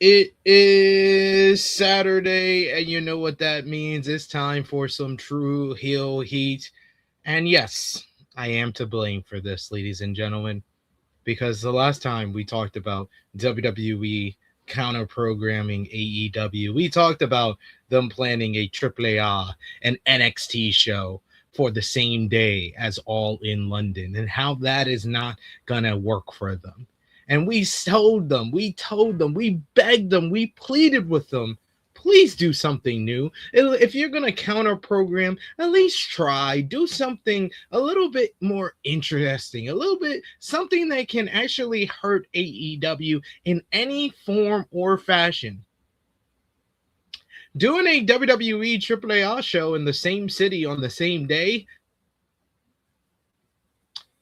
It is Saturday, and you know what that means. It's time for some Tru Heel Heat. And yes, I am to blame for this, ladies and gentlemen, because the last time we talked about WWE counter programming AEW, we talked about them planning a AAA and NXT show for the same day as All in London and how that is not going to work for them. And we told them, we begged them, we pleaded with them, please do something new. If you're going to counter program, at least try. Do something a little bit more interesting, a little bit something that can actually hurt AEW in any form or fashion. Doing a WWE AAA show in the same city on the same day,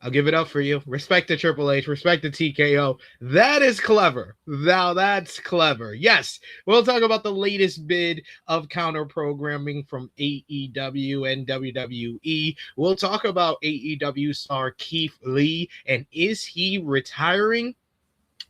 I'll give it up for you. Respect to Triple H. Respect to TKO. That is clever. Now that's clever. Yes, we'll talk about the latest bid of counter programming from AEW and WWE. We'll talk about AEW star Keith Lee, and is he retiring?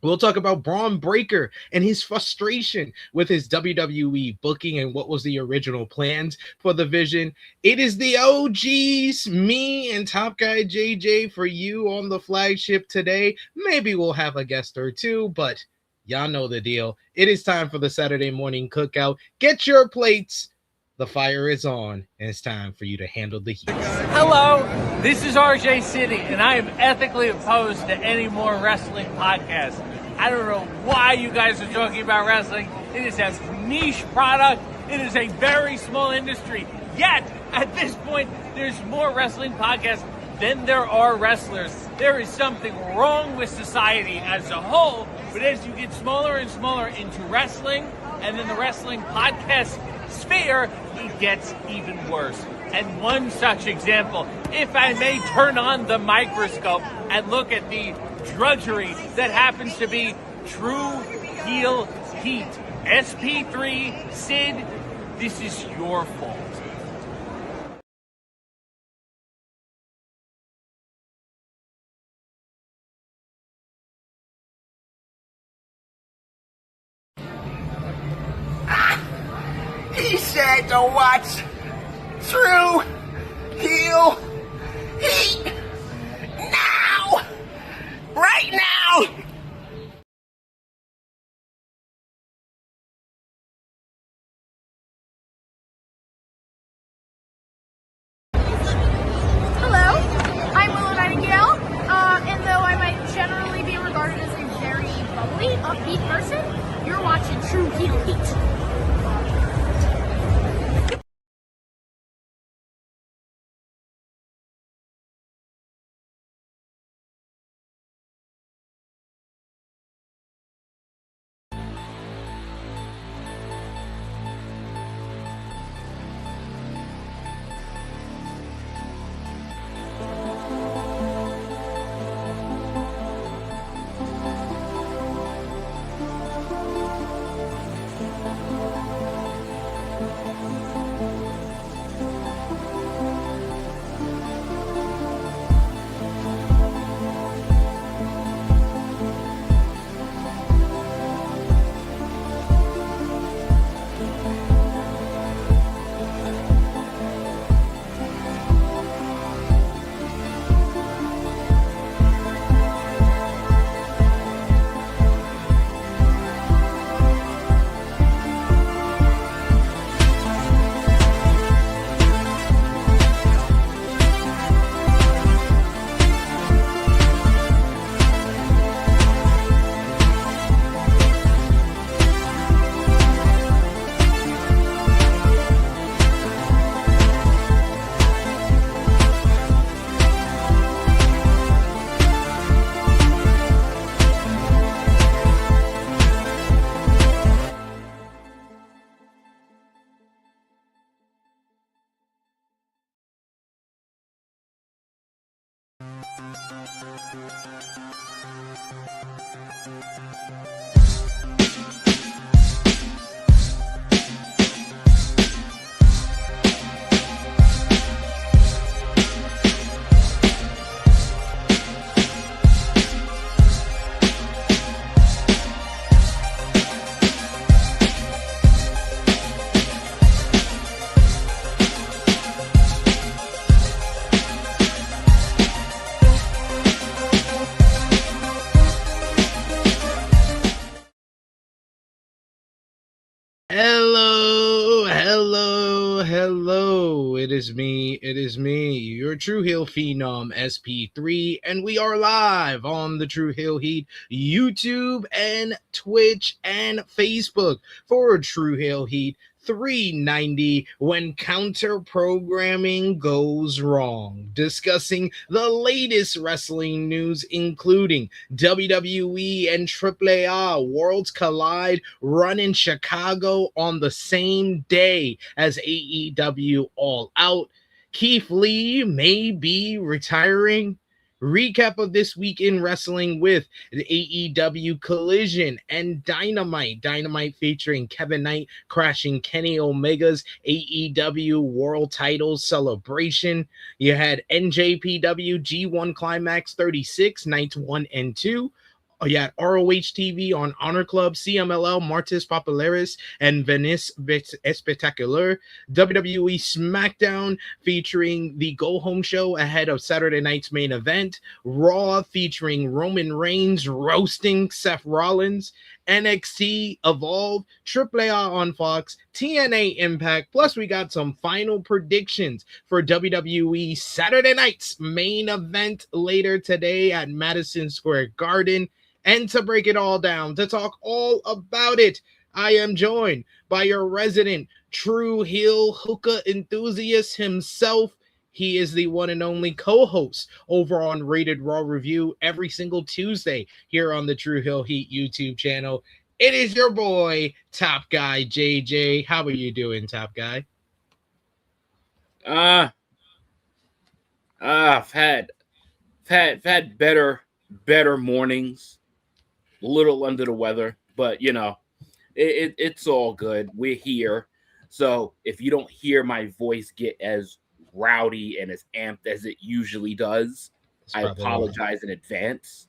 We'll talk about Bron Breakker and his frustration with his WWE booking and what was the original plans for the Vision. It is the OGs, me and Top Guy JJ for you on the flagship today. Maybe we'll have a guest or two, but y'all know the deal. It is time for the Saturday morning cookout. Get your plates. The fire is on, and it's time for you to handle the heat. Hello, this is RJ City, and I am ethically opposed to any more wrestling podcasts. I don't know why you guys are talking about wrestling. It is a niche product. It is a very small industry. Yet, at this point, there's more wrestling podcasts than there are wrestlers. There is something wrong with society as a whole, but as you get smaller and smaller into wrestling, and then the wrestling podcast sphere, it gets even worse. And one such example, if I may turn on the microscope and look at the drudgery that happens to be Tru Heel Heat. SP3, Sid, this is your fault. He said to watch Tru Heel Heat now! Right now! Hello, I'm Willow Nightingale, and though I might generally be regarded as a very bubbly, upbeat person, you're watching Tru Heel Heat. Hello, hello, hello. It is me, your Tru Heel Phenom SP3, and we are live on the Tru Heel Heat YouTube and Twitch and Facebook for Tru Heel Heat 390 when counter programming goes wrong, discussing the latest wrestling news, including WWE and AAA Worlds Collide run in Chicago on the same day as AEW All Out. Keith Lee may be retiring. Recap of this week in wrestling with the AEW Collision and Dynamite. Dynamite featuring Kevin Knight crashing Kenny Omega's AEW World Title celebration. You had NJPW G1 Climax 36, nights 1 and 2. You had ROH TV on Honor Club, CMLL, Martes Popularis, and Venice Espectacular. WWE SmackDown featuring the Go Home Show ahead of Saturday night's main event. Raw featuring Roman Reigns roasting Seth Rollins. NXT Evolve, AAA on Fox, TNA Impact. Plus, we got some final predictions for WWE Saturday night's main event later today at Madison Square Garden. And to break it all down, to talk all about it, I am joined by your resident Tru Heel hookah enthusiast himself. He is the one and only co-host over on Rated Raw Review every single Tuesday here on the Tru Heel Heat YouTube channel. It is your boy, Top Guy JJ. How are you doing, Top Guy? I've had better mornings. A little under the weather, but you know, it's all good. We're here. So if you don't hear my voice get as rowdy and as amped as it usually does, I apologize in advance.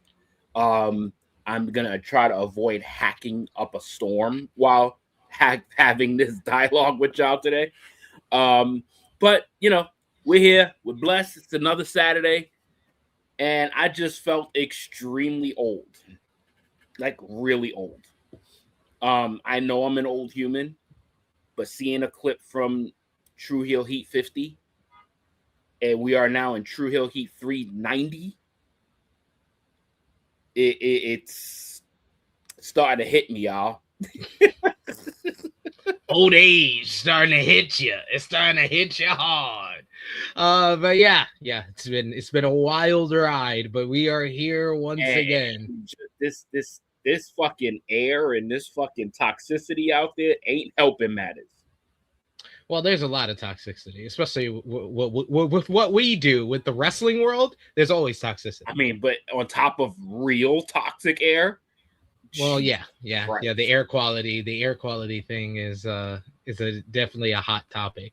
I'm gonna try to avoid hacking up a storm while having this dialogue with y'all today. But you know, we're here, we're blessed. It's another Saturday, and I just felt extremely old. Like really old. I know I'm an old human, but seeing a clip from Tru Heel Heat 50, and we are now in Tru Heel Heat 390, it's starting to hit me, y'all. Old age starting to hit you. It's starting to hit you hard. But yeah, it's been a wild ride, but we are here once again. This fucking air and this fucking toxicity out there ain't helping matters. Well, there's a lot of toxicity, especially with what we do with the wrestling world. There's always toxicity. I mean, but on top of real toxic air. Well, yeah. The air quality thing is definitely a hot topic.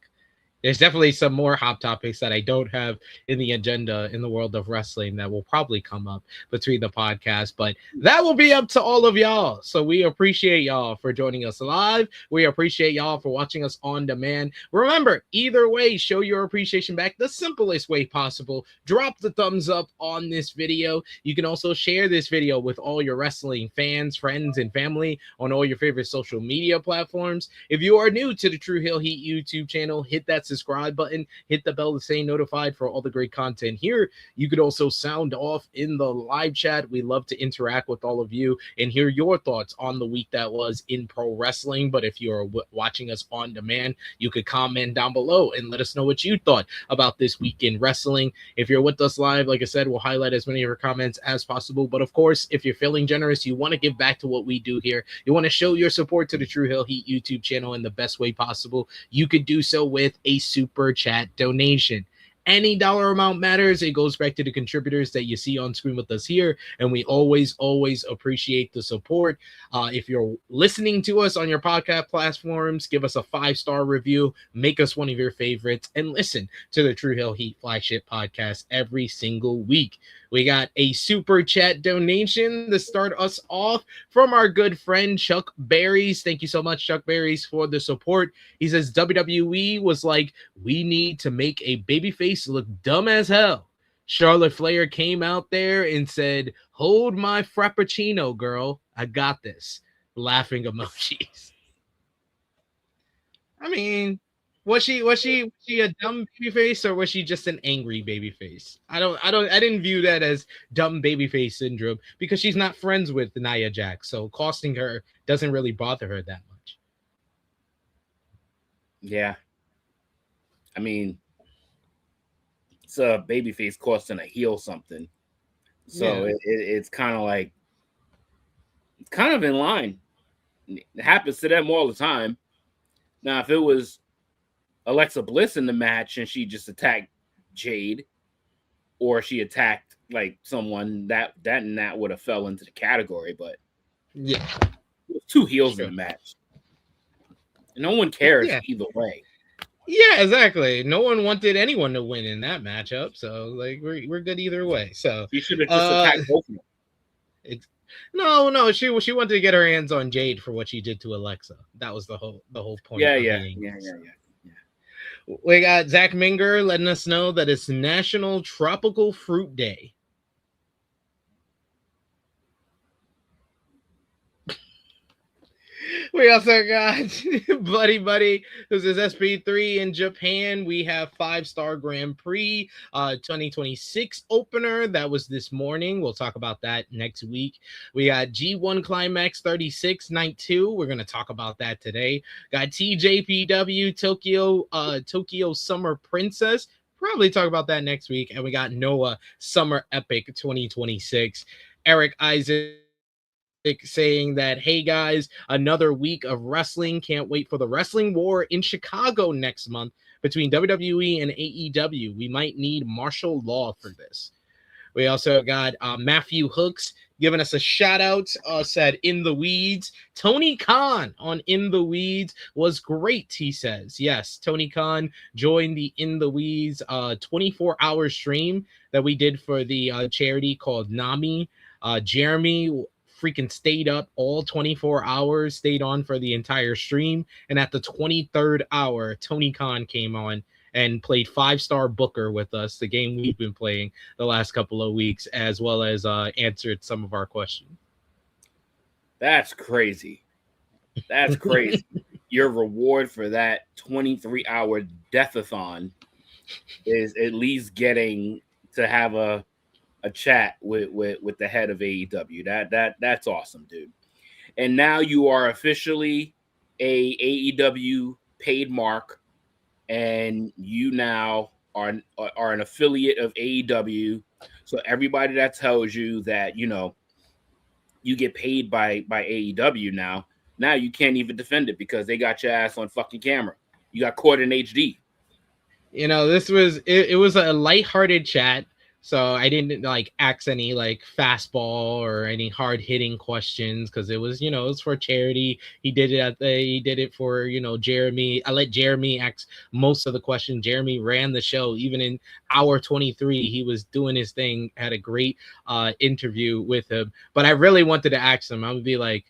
There's definitely some more hot topics that I don't have in the agenda in the world of wrestling that will probably come up between the podcast, but that will be up to all of y'all. So we appreciate y'all for joining us live. We appreciate y'all for watching us on demand. Remember, either way, show your appreciation back the simplest way possible. Drop the thumbs up on this video. You can also share this video with all your wrestling fans, friends, and family on all your favorite social media platforms. If you are new to the Tru Heel Heat YouTube channel, hit that subscribe button, hit the bell to stay notified for all the great content here. You could also sound off in the live chat. We love to interact with all of you and hear your thoughts on the week that was in pro wrestling. But if you're watching us on demand, you could comment down below and let us know what you thought about this week in wrestling. If you're with us live, like I said, we'll highlight as many of your comments as possible. But of course, if you're feeling generous, you want to give back to what we do here, you want to show your support to the Tru Heel Heat YouTube channel in the best way possible, you could do so with a super chat donation. Any dollar amount matters. It goes back to the contributors that you see on screen with us here, and we always appreciate the support. If you're listening to us on your podcast platforms, give us a 5-star review, make us one of your favorites, and listen to the Tru Heel Heat flagship podcast every single week. We got a super chat donation to start us off from our good friend Chuck Berries. Thank you so much, Chuck Berries, for the support. He says WWE was like, we need to make a babyface look dumb as hell. Charlotte Flair came out there and said, hold my frappuccino, girl. I got this. Laughing emojis. I mean, was she a dumb baby face, or was she just an angry baby face? I didn't view that as dumb baby face syndrome because she's not friends with Nia Jax, so costing her doesn't really bother her that much. Yeah. I mean, it's a baby face costing a heel something. So it's kind of like, it's kind of in line. It happens to them all the time. Now, if it was Alexa Bliss in the match and she just attacked Jade, or she attacked like someone, that would have fell into the category. But yeah, two heels in the match. No one cares either way. Yeah, exactly. No one wanted anyone to win in that matchup, so like we're good either way. So you should have just attacked both of them. No, she wanted to get her hands on Jade for what she did to Alexa. That was the whole point. Yeah. We got Zach Minger letting us know that it's National Tropical Fruit Day. We also got Buddy, who's his SP3 in Japan. We have 5-star Grand Prix 2026 opener. That was this morning. We'll talk about that next week. We got G1 Climax 36 Night 2. We're going to talk about that today. Got TJPW Tokyo Summer Princess. Probably talk about that next week. And we got Noah Summer Epic 2026. Eric Isaac saying that, hey guys, another week of wrestling. Can't wait for the wrestling war in Chicago next month between WWE and AEW. We might need martial law for this. We also got Matthew Hooks giving us a shout out, said In the Weeds. Tony Khan on In the Weeds was great, he says. Yes, Tony Khan joined the In the Weeds 24-hour stream that we did for the charity called NAMI. Jeremy freaking stayed up all 24 hours, stayed on for the entire stream. And at the 23rd hour, Tony Khan came on and played 5-star Booker with us, the game we've been playing the last couple of weeks, as well as answered some of our questions. That's crazy. That's crazy. Your reward for that 23-hour death-a-thon is at least getting to have a chat with the head of AEW. That's awesome, dude. And now you are officially a AEW paid mark, and you now are an affiliate of AEW. So everybody that tells you that, you know, you get paid by AEW now you can't even defend it because they got your ass on fucking camera. You got caught in HD. You know, this was it was a lighthearted chat. So I didn't like ask any like fastball or any hard hitting questions because it was, you know, it was for charity. He did it for, you know, Jeremy. I let Jeremy ask most of the questions. Jeremy ran the show. Even in hour 23, he was doing his thing, had a great interview with him. But I really wanted to ask him. I would be like,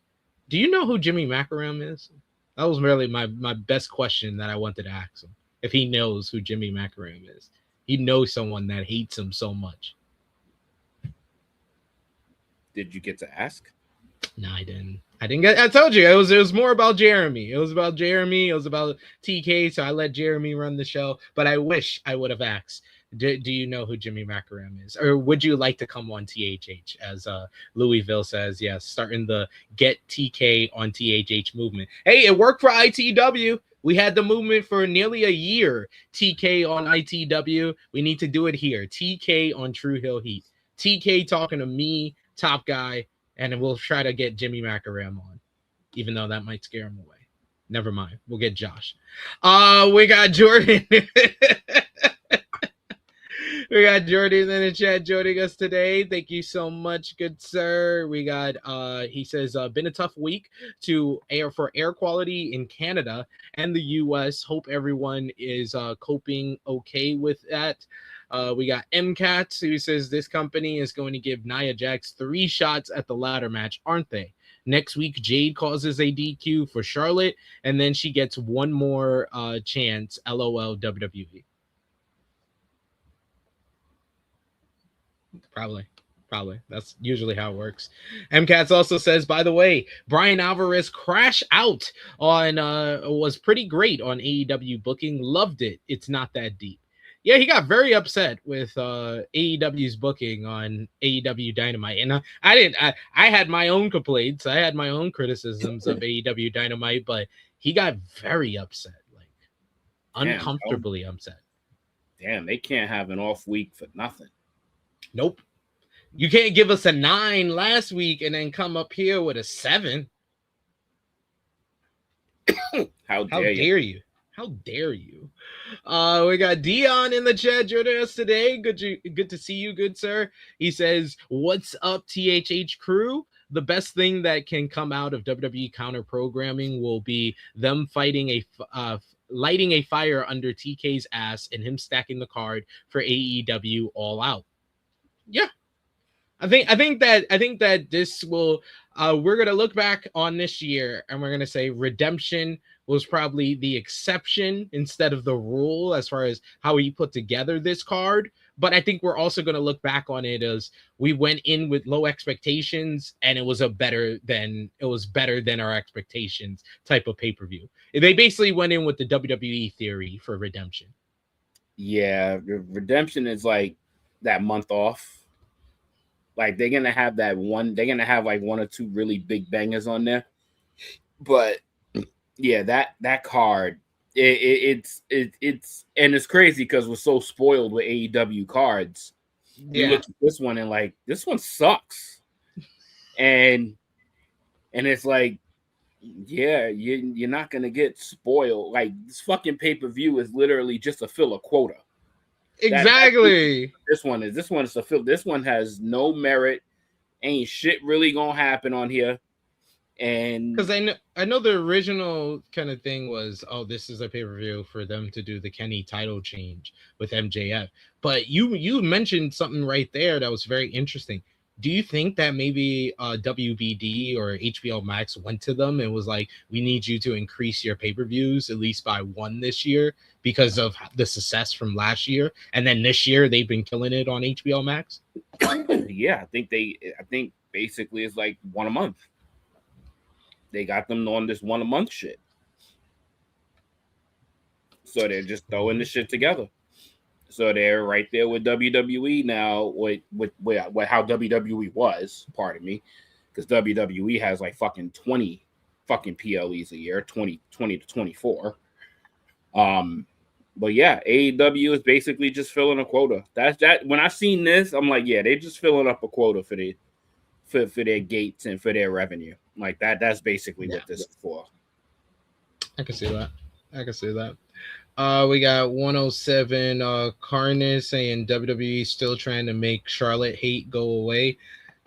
do you know who Jimmy Macaram is? That was really my best question that I wanted to ask him. If he knows who Jimmy Macaram is. He knows someone that hates him so much. Did you get to ask? No, I didn't. I told you it was more about Jeremy. It was about Jeremy. It was about TK. So I let Jeremy run the show. But I wish I would have asked. Do you know who Jimmy Macaram is, or would you like to come on THH? As Louisville says, yes, starting the Get TK on THH movement. Hey, it worked for ITW. We had the movement for nearly a year. TK on ITW. We need to do it here. TK on Tru Heel Heat. TK talking to me, top guy, and then we'll try to get Jimmy Macaram on, even though that might scare him away. Never mind. We'll get Josh. We got Jordan. We got Jordan in the chat joining us today. Thank you so much, good sir. We got he says been a tough week for air quality in Canada and the US. Hope everyone is coping okay with that. We got MCAT who says this company is going to give Nia Jax 3 shots at the ladder match, aren't they? Next week, Jade causes a DQ for Charlotte, and then she gets one more chance. LOL WWE. Probably. Probably. That's usually how it works. MCATS also says, by the way, Brian Alvarez crash out on was pretty great on AEW booking. Loved it. It's not that deep. Yeah, he got very upset with AEW's booking on AEW Dynamite. And I had my own complaints. I had my own criticisms of AEW Dynamite, but he got very upset, like uncomfortably upset. Damn, they can't have an off week for nothing. Nope. You can't give us a 9 last week and then come up here with a 7. How dare you? How dare you? We got Dion in the chat joining us today. Good to see you, good sir. He says, "What's up, THH crew? The best thing that can come out of WWE counter programming will be them fighting lighting a fire under TK's ass and him stacking the card for AEW All Out." Yeah. I think that this will we're gonna look back on this year and we're gonna say Redemption was probably the exception instead of the rule as far as how he put together this card. But I think we're also gonna look back on it as we went in with low expectations and it was better than our expectations type of pay-per-view. They basically went in with the WWE theory for Redemption. Yeah, Redemption is like that month off. Like they're gonna have like 1 or 2 really big bangers on there, but yeah, that card it's and it's crazy because we're so spoiled with AEW cards. You look at this one and like this one sucks, and it's like yeah, you're not gonna get spoiled. Like this fucking pay-per-view is literally just to fill a quota. Exactly. This one is a fill. This one has no merit. Ain't shit really gonna happen on here. And because I know the original kind of thing was, oh, this is a pay-per-view for them to do the Kenny title change with MJF. But you mentioned something right there that was very interesting. Do you think that maybe WBD or HBO Max went to them and was like, we need you to increase your pay-per-views at least by 1 this year because of the success from last year? And then this year they've been killing it on HBO Max? Yeah, I think basically it's like 1 a month. They got them on this 1 a month shit. So they're just throwing the shit together. So they're right there with WWE now, with how WWE was, pardon me, because WWE has like fucking 20 fucking PLEs a year, 20 to 24. But yeah, AEW is basically just filling a quota. That's that. When I seen this, I'm like, yeah, they're just filling up a quota for their gates and for their revenue. Like that's basically what this is for. I can see that. We got 107 Carnage saying WWE still trying to make Charlotte hate go away.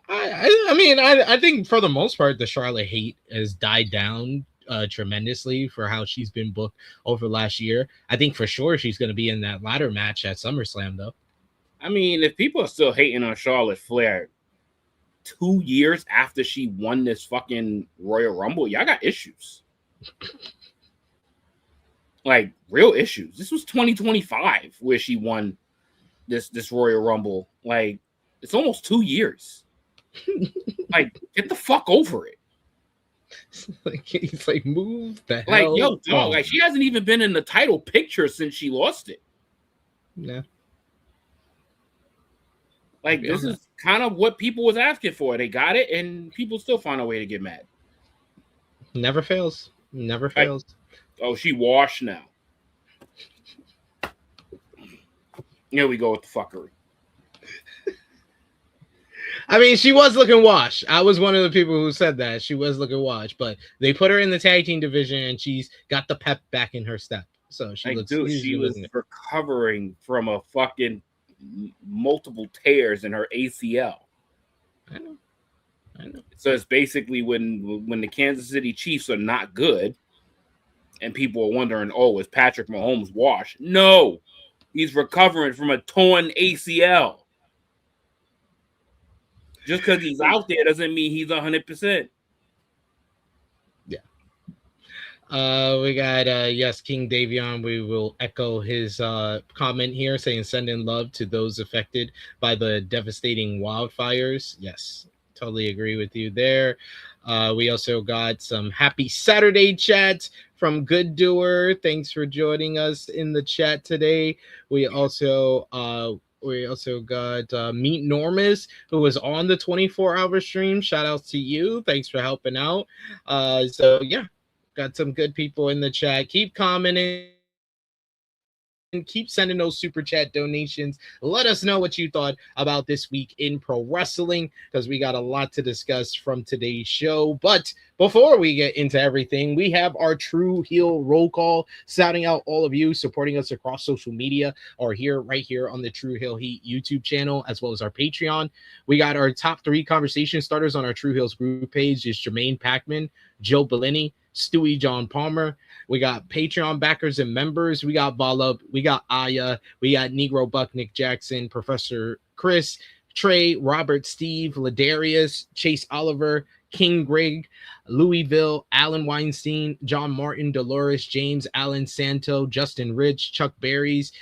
I think for the most part the Charlotte hate has died down tremendously for how she's been booked over last year. I think for sure she's going to be in that ladder match at SummerSlam though. I mean, if people are still hating on Charlotte Flair 2 years after she won this fucking Royal Rumble, y'all got issues. Like real issues. This was 2025 where she won this Royal Rumble. Like it's almost 2 years. Like get the fuck over it. He's like, move the hell. Like yo, dog. Like she hasn't even been in the title picture since she lost it. Yeah. Like this is kind of what people was asking for. They got it, and people still find a way to get mad. Never fails. Never fails. Oh, she washed now. Here we go with the fuckery. I mean, she was looking washed. I was one of the people who said that. She was looking washed, but they put her in the tag team division, and she's got the pep back in her step. So she looks. Dude, she was recovering from a fucking multiple tears in her ACL. I know. So it's basically when the Kansas City Chiefs are not good, and people are wondering, oh, is Patrick Mahomes washed? No, he's recovering from a torn ACL. Just because he's out there doesn't mean he's 100%. Yeah. We got yes, King Davion. We will echo his comment here, saying send in love to those affected by the devastating wildfires. Yes, totally agree with you there. We also got some happy Saturday chats from Good Doer. Thanks for joining us in the chat today. We also got Meet Normus, who was on the 24-hour stream. Shout out to you. Thanks for helping out. So yeah, got some good people in the chat. Keep commenting. Keep sending those super chat donations. Let us know what you thought about this week in pro wrestling, because we got a lot to discuss from today's show. But before we get into everything, we have our Tru Heel roll call, shouting out all of you supporting us across social media or right here on the Tru Heel Heat YouTube channel, as well as our Patreon. We got our top 3 conversation starters on our Tru Heels group page is Jermaine Packman, Joe Bellini, Stewie John Palmer. We got Patreon backers and members. We got Volup. We got Aya. We got Negro Buck, Nick Jackson, Professor Chris, Trey, Robert, Steve, Ladarius, Chase Oliver, King Greg, Louisville, Alan Weinstein, John Martin, Dolores, James, Alan Santo, Justin Rich, Chuck Berries,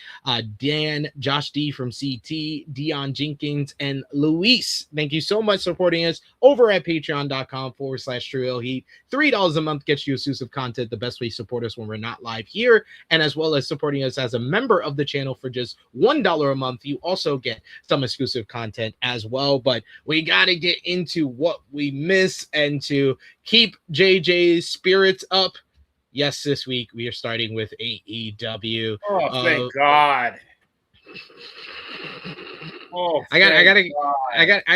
Dan, Josh D from CT, Dion Jenkins, and Luis. Thank you so much for supporting us over at patreon.com/Tru Heel Heat. $3 a month gets you exclusive content, the best way to support us when we're not live here, and as well as supporting us as a member of the channel for just $1 a month. You also get some exclusive content as well. But we got to get into what we miss and to keep JJ's spirits up. Yes, this week we are starting with AEW. Oh, thank God. Oh, I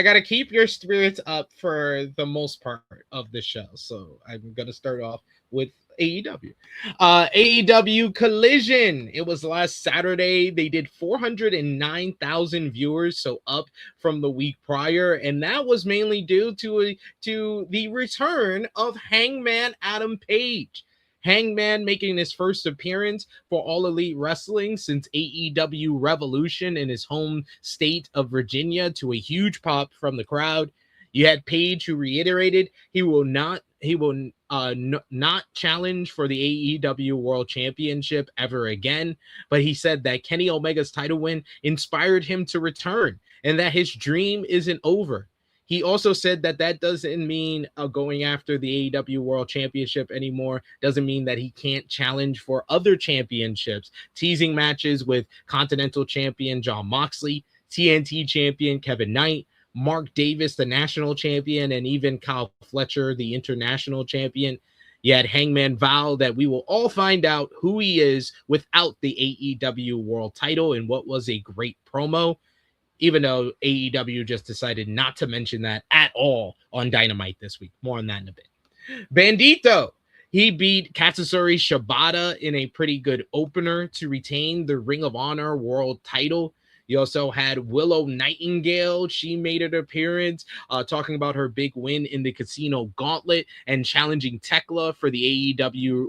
gotta keep your spirits up for the most part of the show. So I'm gonna start off with AEW. AEW Collision. It was last Saturday. They did 409,000 viewers, so up from the week prior, and that was mainly due to the return of Hangman Adam Page. Hangman making his first appearance for All Elite Wrestling since AEW Revolution in his home state of Virginia, to a huge pop from the crowd. You had Page, who reiterated he will not challenge for the AEW World Championship ever again, but he said that Kenny Omega's title win inspired him to return and that his dream isn't over. He also said that doesn't mean going after the AEW World Championship anymore. Doesn't mean that he can't challenge for other championships, teasing matches with Continental Champion Jon Moxley, TNT Champion Kevin Knight, Mark Davis, the national champion, and even Kyle Fletcher, the international champion. You had Hangman vow that we will all find out who he is without the AEW World title, and what was a great promo, even though AEW just decided not to mention that at all on Dynamite this week. More on that in a bit. Bandito, he beat Katsuyori Shibata in a pretty good opener to retain the Ring of Honor World title. You also had Willow Nightingale. She made an appearance talking about her big win in the Casino Gauntlet and challenging Thekla for the AEW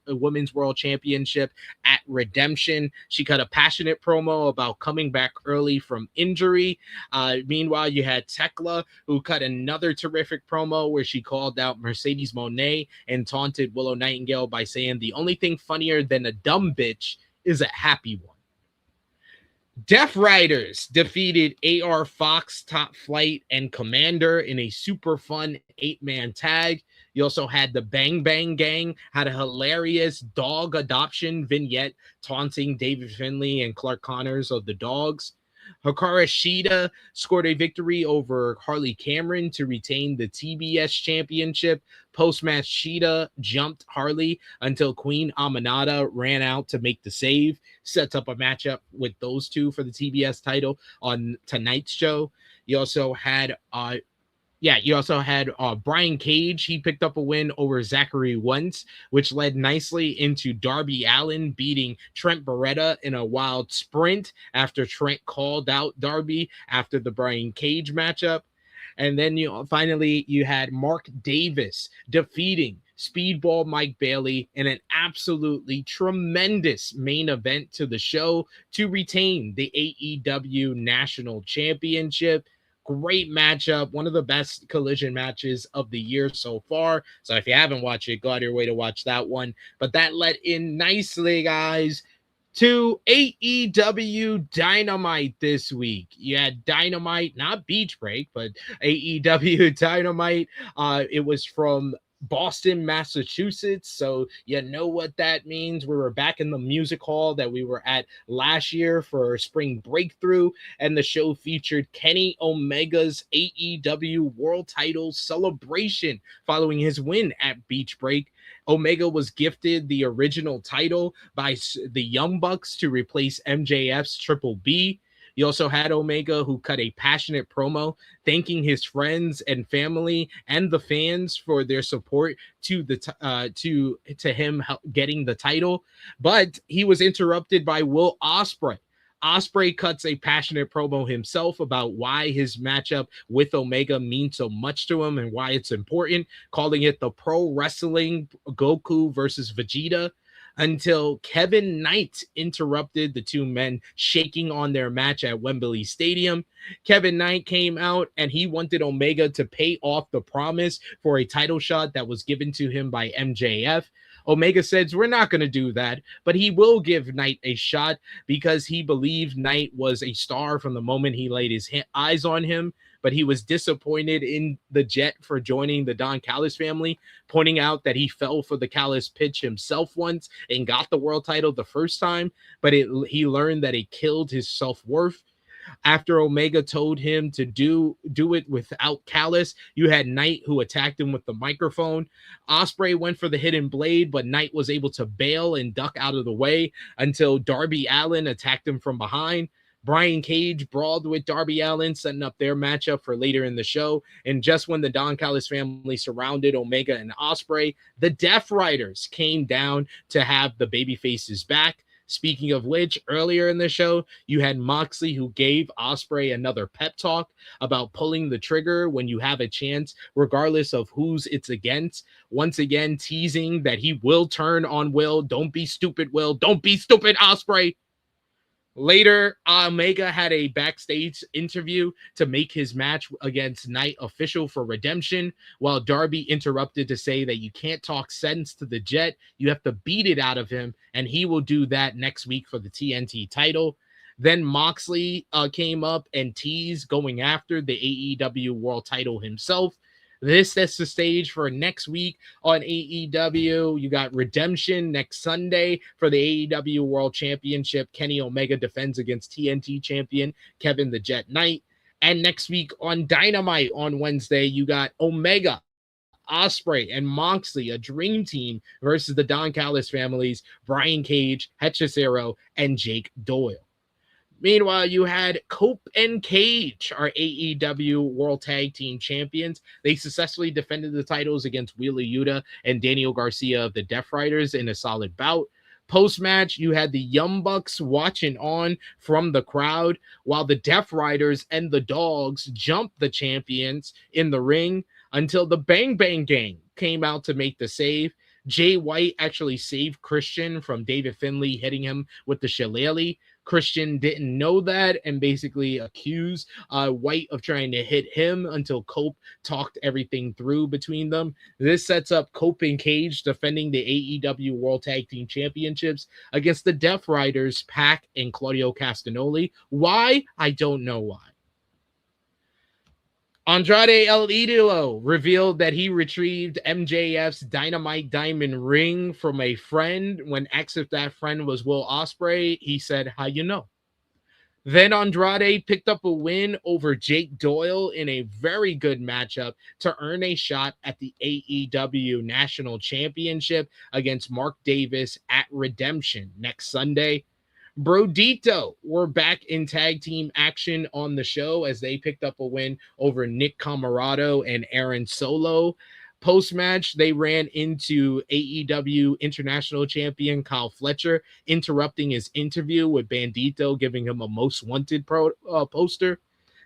Women's World Championship at Redemption. She cut a passionate promo about coming back early from injury. Meanwhile, you had Thekla, who cut another terrific promo where she called out Mercedes Moné and taunted Willow Nightingale by saying the only thing funnier than a dumb bitch is a happy one. Death Riders defeated AR Fox, Top Flight, and Commander in a super fun 8-man tag. You also had the Bang Bang Gang, had a hilarious dog adoption vignette taunting David Finlay and Clark Connors of the Dogs. Hikaru Shida scored a victory over Harley Cameron to retain the TBS championship. Post-match, Shida jumped Harley until Queen Aminata ran out to make the save. Sets up a matchup with those two for the TBS title on tonight's show. You also had Brian Cage. He picked up a win over Zachary Wentz, which led nicely into Darby Allin beating Trent Beretta in a wild sprint after Trent called out Darby after the Brian Cage matchup. And then you had Mark Davis defeating Speedball Mike Bailey in an absolutely tremendous main event to the show to retain the AEW National Championship. Great matchup, one of the best Collision matches of the year so far. So if you haven't watched it, go out of your way to watch that one. But that led in nicely, guys, to AEW Dynamite this week. You had Dynamite, not Beach Break, but AEW Dynamite. It was from Boston, Massachusetts. So you know what that means. We were back in the music hall that we were at last year for Spring Breakthrough, and the show featured Kenny Omega's AEW World Title celebration following his win at Beach Break. Omega was gifted the original title by the Young Bucks to replace MJF's Triple B. You also had Omega, who cut a passionate promo thanking his friends and family and the fans for their support to him getting the title. But he was interrupted by Will Ospreay. Ospreay cuts a passionate promo himself about why his matchup with Omega means so much to him and why it's important, calling it the pro wrestling Goku versus Vegeta, until Kevin Knight interrupted the two men shaking on their match at Wembley Stadium. Kevin Knight came out and he wanted Omega to pay off the promise for a title shot that was given to him by MJF. Omega says, we're not going to do that, but he will give Knight a shot because he believed Knight was a star from the moment he laid his eyes on him. But he was disappointed in the Jet for joining the Don Callis family, pointing out that he fell for the Callis pitch himself once and got the world title the first time, but he learned that it killed his self-worth. After Omega told him to do it without Callis, you had Knight, who attacked him with the microphone. Ospreay went for the hidden blade, but Knight was able to bail and duck out of the way until Darby Allin attacked him from behind. Brian Cage brawled with Darby Allin, setting up their matchup for later in the show. And just when the Don Callis family surrounded Omega and Ospreay, the Death Riders came down to have the babyfaces back. Speaking of which, earlier in the show, you had Moxley, who gave Ospreay another pep talk about pulling the trigger when you have a chance, regardless of who's it's against. Once again, teasing that he will turn on Will. Don't be stupid, Will. Don't be stupid, Ospreay. Later, Omega had a backstage interview to make his match against Knight official for redemption, while Darby interrupted to say that you can't talk sense to the Jet. You have to beat it out of him, and he will do that next week for the TNT title. Then Moxley came up and teased going after the AEW World title himself. This sets the stage for next week on AEW. You got Redemption next Sunday for the AEW World Championship. Kenny Omega defends against TNT champion Kevin the Jet Knight. And next week on Dynamite on Wednesday, you got Omega, Ospreay, and Moxley, a dream team versus the Don Callis families, Brian Cage, Hechicero, and Jake Doyle. Meanwhile, you had Cope and Cage, our AEW World Tag Team Champions. They successfully defended the titles against Wheeler Yuta and Daniel Garcia of the Death Riders in a solid bout. Post-match, you had the Young Bucks watching on from the crowd while the Death Riders and the Dogs jumped the champions in the ring until the Bang Bang Gang came out to make the save. Jay White actually saved Christian from David Finlay hitting him with the shillelagh. Christian didn't know that and basically accused White of trying to hit him until Cope talked everything through between them. This sets up Cope and Cage defending the AEW World Tag Team Championships against the Death Riders, Pac and Claudio Castagnoli. Why? I don't know why. Andrade El Idolo revealed that he retrieved MJF's Dynamite Diamond ring from a friend. When asked if that friend was Will Ospreay, he said, "How you know?" Then Andrade picked up a win over Jake Doyle in a very good matchup to earn a shot at the AEW National Championship against Mark Davis at Redemption next Sunday. Brodito were back in tag team action on the show as they picked up a win over Nick Camarado and Aaron Solo. Post-match, they ran into AEW International Champion Kyle Fletcher, interrupting his interview with Bandito, giving him a Most Wanted poster.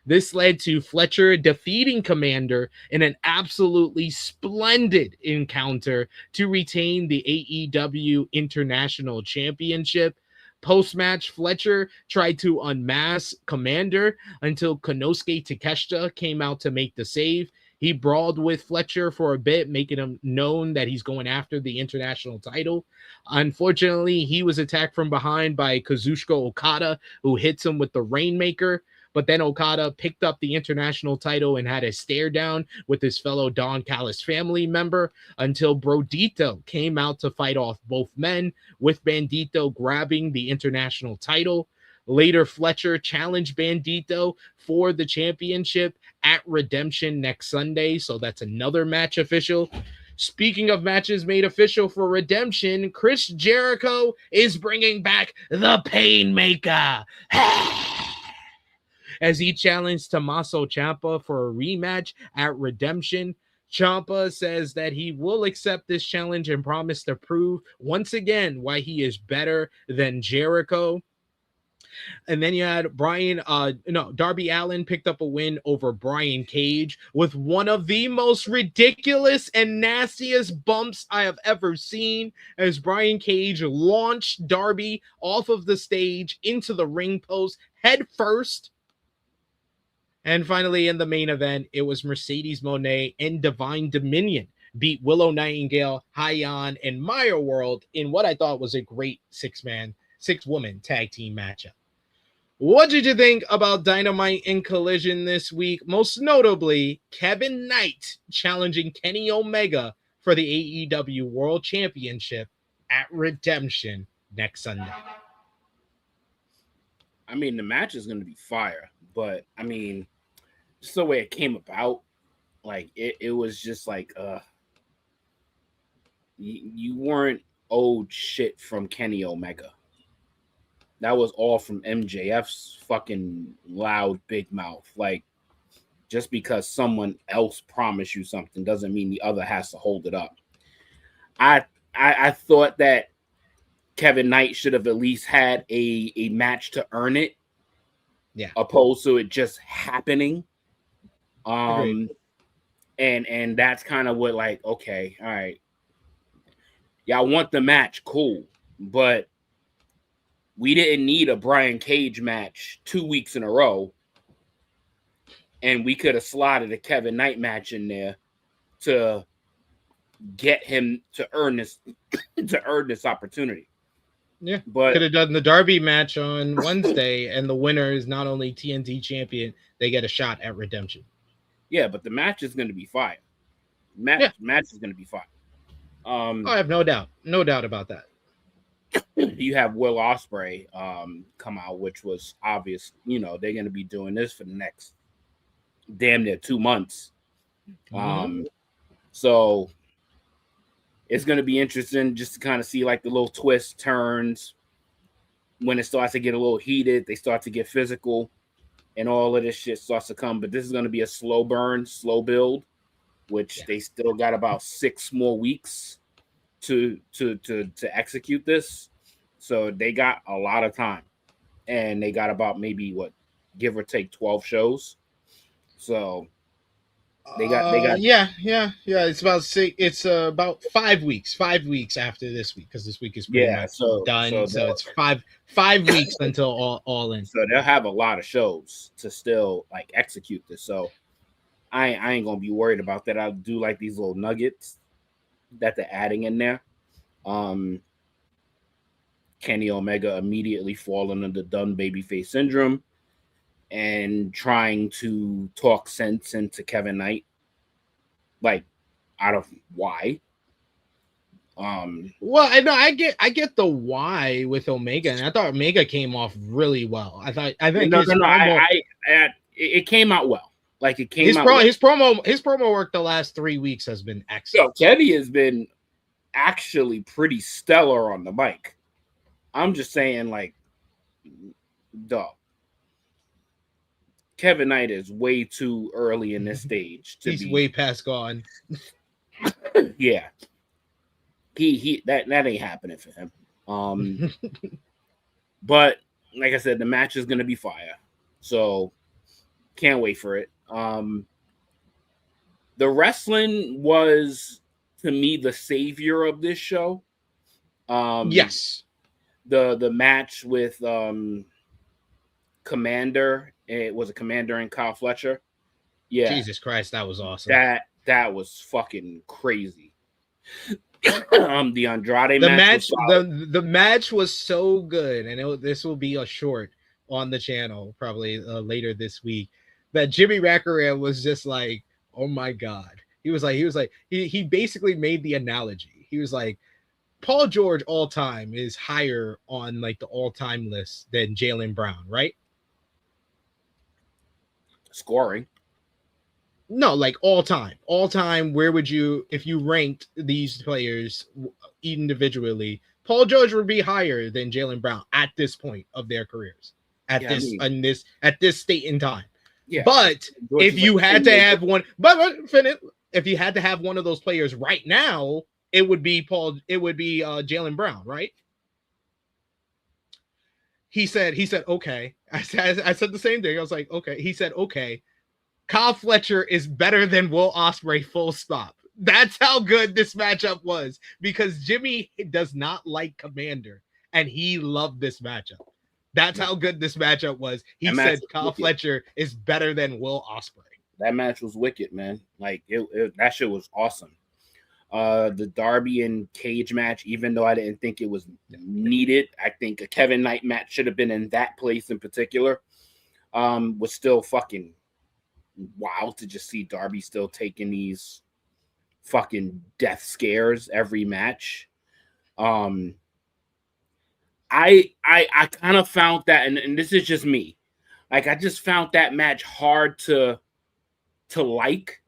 This led to Fletcher defeating Commander in an absolutely splendid encounter to retain the AEW International Championship. Post-match, Fletcher tried to unmask Commander until Konosuke Takeshita came out to make the save. He brawled with Fletcher for a bit, making him known that he's going after the international title. Unfortunately, he was attacked from behind by Kazuchika Okada, who hits him with the Rainmaker. But then Okada picked up the international title and had a stare down with his fellow Don Callis family member until Brodito came out to fight off both men, with Bandito grabbing the international title. Later, Fletcher challenged Bandito for the championship at Redemption next Sunday, so that's another match official. Speaking of matches made official for Redemption, Chris Jericho is bringing back the Painmaker as he challenged Tommaso Ciampa for a rematch at Redemption. Ciampa says that he will accept this challenge and promise to prove once again why he is better than Jericho. And then you had Darby Allin picked up a win over Brian Cage with one of the most ridiculous and nastiest bumps I have ever seen, as Brian Cage launched Darby off of the stage into the ring post head first. And finally, in the main event, it was Mercedes Moné and Divine Dominion beat Willow Nightingale, Hyan, and Maya World in what I thought was a great six-woman tag team matchup. What did you think about Dynamite and Collision this week? Most notably, Kevin Knight challenging Kenny Omega for the AEW World Championship at Redemption next Sunday. I mean, the match is going to be fire, but I mean, just the way it came about, like it was just like you weren't owed shit from Kenny Omega. That was all from MJF's fucking loud big mouth. Like, just because someone else promised you something doesn't mean the other has to hold it up. I thought that Kevin Knight should have at least had a match to earn it. Yeah. Opposed to it just happening. Agreed. And that's kind of what, like, okay, all right. Y'all want the match, cool. But we didn't need a Brian Cage match 2 weeks in a row. And we could have slotted a Kevin Knight match in there to get him to earn this opportunity. Yeah, but could have done the Darby match on Wednesday, and the winner is not only TNT champion, they get a shot at Redemption. Yeah, but the match is going to be fire. Match is going to be fire. I have no doubt about that. You have Will Ospreay come out, which was obvious. You know, they're going to be doing this for the next damn near 2 months. So it's going to be interesting just to kind of see like the little twists, turns. When it starts to get a little heated, they start to get physical, and all of this shit starts to come. But this is going to be a slow burn, slow build, which they still got about 6 more weeks to execute this. So they got a lot of time, and they got about maybe give or take 12 shows. So they got it's about 6. It's about 5 weeks. 5 weeks after this week, because this week is pretty much done. So it's five weeks until all in. So they'll have a lot of shows to still like execute this. So I ain't gonna be worried about that. I do like these little nuggets that they're adding in there. Kenny Omega immediately falling under done babyface syndrome and trying to talk sense into Kevin Knight, like, out of why. Well, I get the why with Omega, and I thought Omega came off really well. I think it came out well. Like, it came out. His promo work the last 3 weeks has been excellent. So Kenny has been actually pretty stellar on the mic. I'm just saying, like, dog. Kevin Knight is way too early in this stage to He's way past gone. Yeah. That ain't happening for him. But like I said, the match is gonna be fire. So can't wait for it. The wrestling was, to me, the savior of this show. Yes. the match with Commander. It was a Commander and Kyle Fletcher. Yeah, Jesus Christ, that was awesome. That was fucking crazy. The Andrade match. The match was so good, and this will be a short on the channel probably later this week. That Jimmy Raccaran was just like, oh my god. He basically made the analogy. He was like, Paul George all time is higher on like the all time list than Jaylen Brown, right? Scoring. No, like all time. Where would you, if you ranked these players individually, Paul George would be higher than Jaylen Brown at this point of their careers, at this state in time. Yeah. But if you had to have one, if you had to have one of those players right now, it would be Jaylen Brown, right? He said, okay. I said the same thing. I was like, okay. He said, okay. Kyle Fletcher is better than Will Ospreay, full stop. That's how good this matchup was, because Jimmy does not like Commander, and he loved this matchup. That's how good this matchup was. He said Kyle Fletcher is better than Will Ospreay. That match was wicked, man. Like that shit was awesome. The Darby and Cage match, even though I didn't think it was needed, I think a Kevin Knight match should have been in that place in particular. Was still fucking wild to just see Darby still taking these fucking death scares every match. I kind of found that, and this is just me, like I just found that match hard to like,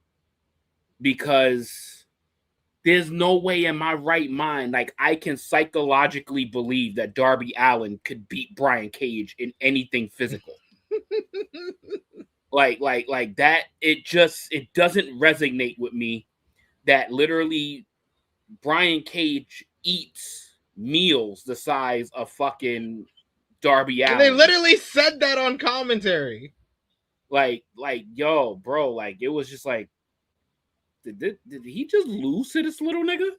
because there's no way in my right mind like I can psychologically believe that Darby Allin could beat Brian Cage in anything physical. like that, it doesn't resonate with me that literally Brian Cage eats meals the size of fucking Darby Allin. And they literally said that on commentary. Like, yo, bro, like it was just like, did he just lose to this little nigga?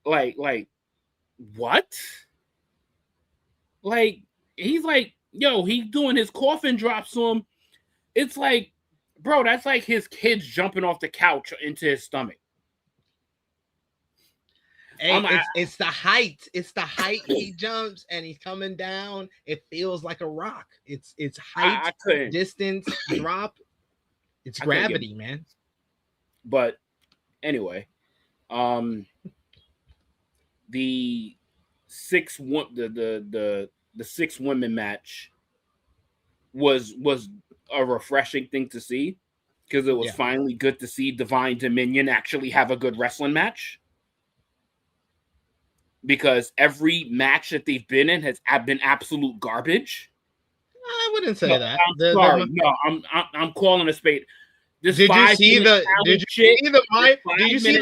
Like what? Like, he's like, yo, he's doing his coffin drops to him. It's like, bro, that's like his kids jumping off the couch into his stomach. Hey, it's the height. It's the height he jumps and he's coming down. It feels like a rock. It's height, distance, drop. It's gravity, man. But anyway, the 6 women match was a refreshing thing to see, because it was finally good to see Divine Dominion actually have a good wrestling match. Because every match that they've been in has been absolute garbage. I wouldn't say that. I'm calling a spade. Did you see the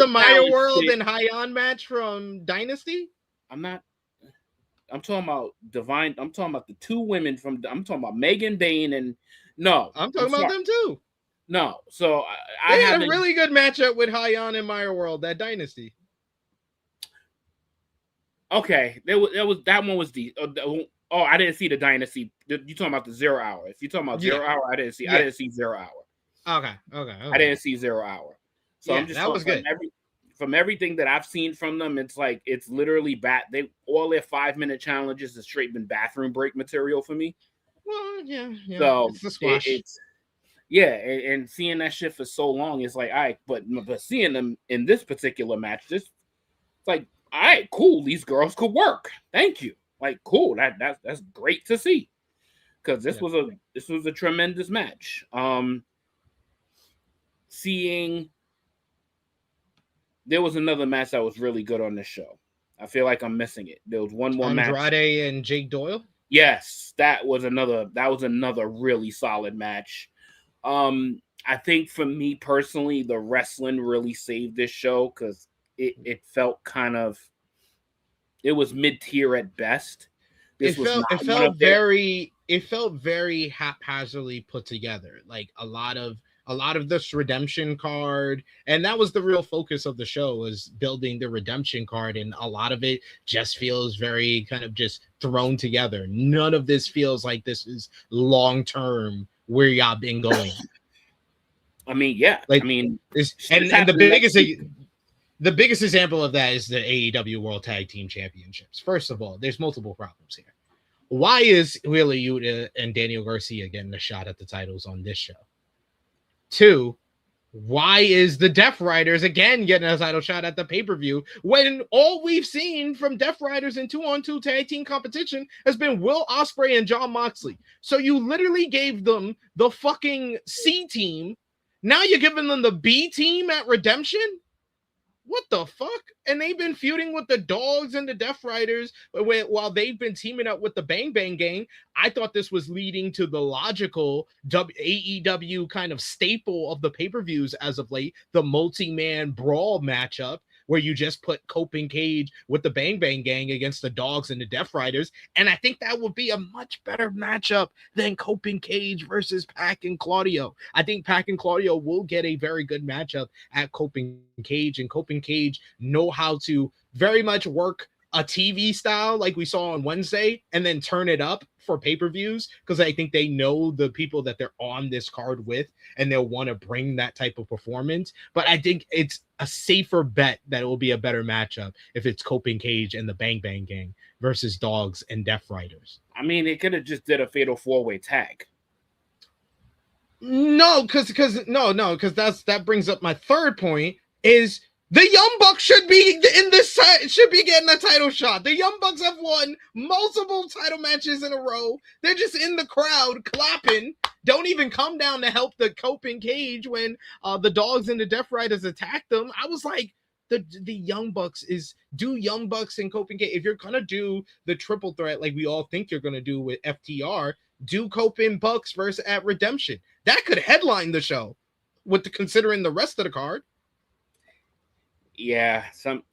Maya World and Hyan match from Dynasty? I'm talking about Divine. I'm talking about the two women I'm talking about Megan Bayne and I'm talking about them too. No, so I had a really good matchup with Hyan and Maya World at Dynasty. Okay, that one was the. Oh, I didn't see the Dynasty. You talking about the 0 hour? If you talking about 0 hour, I didn't see. I didn't see 0 hour. Okay. I didn't see 0 hour. So I'm just that was good. From everything that I've seen from them, it's like it's literally all their 5-minute challenges has straight been bathroom break material for me. Well, yeah. So it's the squash. And seeing that shit for so long, it's like, all right, but seeing them in this particular match, it's like, all right, cool. These girls could work. Thank you. Like, cool. That's great to see, because this was a tremendous match. Seeing there was another match that was really good on this show. I feel like I'm missing it. There was one more match. Andrade and Jake Doyle. Yes, that was another really solid match. I think for me personally, the wrestling really saved this show, because it felt kind of, it was mid-tier at best. It felt very haphazardly put together. Like a lot of a lot of this redemption card, and that was the real focus of the show, was building the redemption card, and a lot of it just feels very kind of just thrown together. None of this feels like this is long term where y'all been going. I mean, yeah. Like, I mean, and the biggest example of that is the AEW World Tag Team Championships. First of all, there's multiple problems here. Why is Wheeler Yuta and Daniel Garcia getting a shot at the titles on this show? 2, why is the Death Riders again getting a title shot at the pay-per-view when all we've seen from Death Riders in 2-on-2 tag team competition has been Will Ospreay and Jon Moxley? So you literally gave them the fucking C team. Now you're giving them the B team at Redemption? What the fuck? And they've been feuding with the Dogs and the Death Riders while they've been teaming up with the Bang Bang Gang. I thought this was leading to the logical AEW kind of staple of the pay-per-views as of late, the multi-man brawl matchup, where you just put Cope and Cage with the Bang Bang Gang against the Dogs and the Death Riders. And I think that would be a much better matchup than Cope and Cage versus Pac and Claudio. I think Pac and Claudio will get a very good matchup at Cope and Cage, and Cope and Cage know how to very much work a TV style like we saw on Wednesday and then turn it up for pay-per-views, because I think they know the people that they're on this card with and they'll want to bring that type of performance. But I think it's a safer bet that it will be a better matchup if it's Cope and Cage and the Bang Bang Gang versus Dogs and Death Riders. I mean, they could have just did a fatal 4-way tag. No, because that brings up my third point, is the Young Bucks should be in this, should be getting a title shot. The Young Bucks have won multiple title matches in a row. They're just in the crowd clapping. Don't even come down to help the Cope and Cage when the Dogs and the Death Riders attack them. I was like, the Young Bucks do Young Bucks and Cope and Cage. If you're gonna do the triple threat like we all think you're gonna do with FTR, do Cope and Bucks versus at Redemption. That could headline the show with considering the rest of the card. Yeah,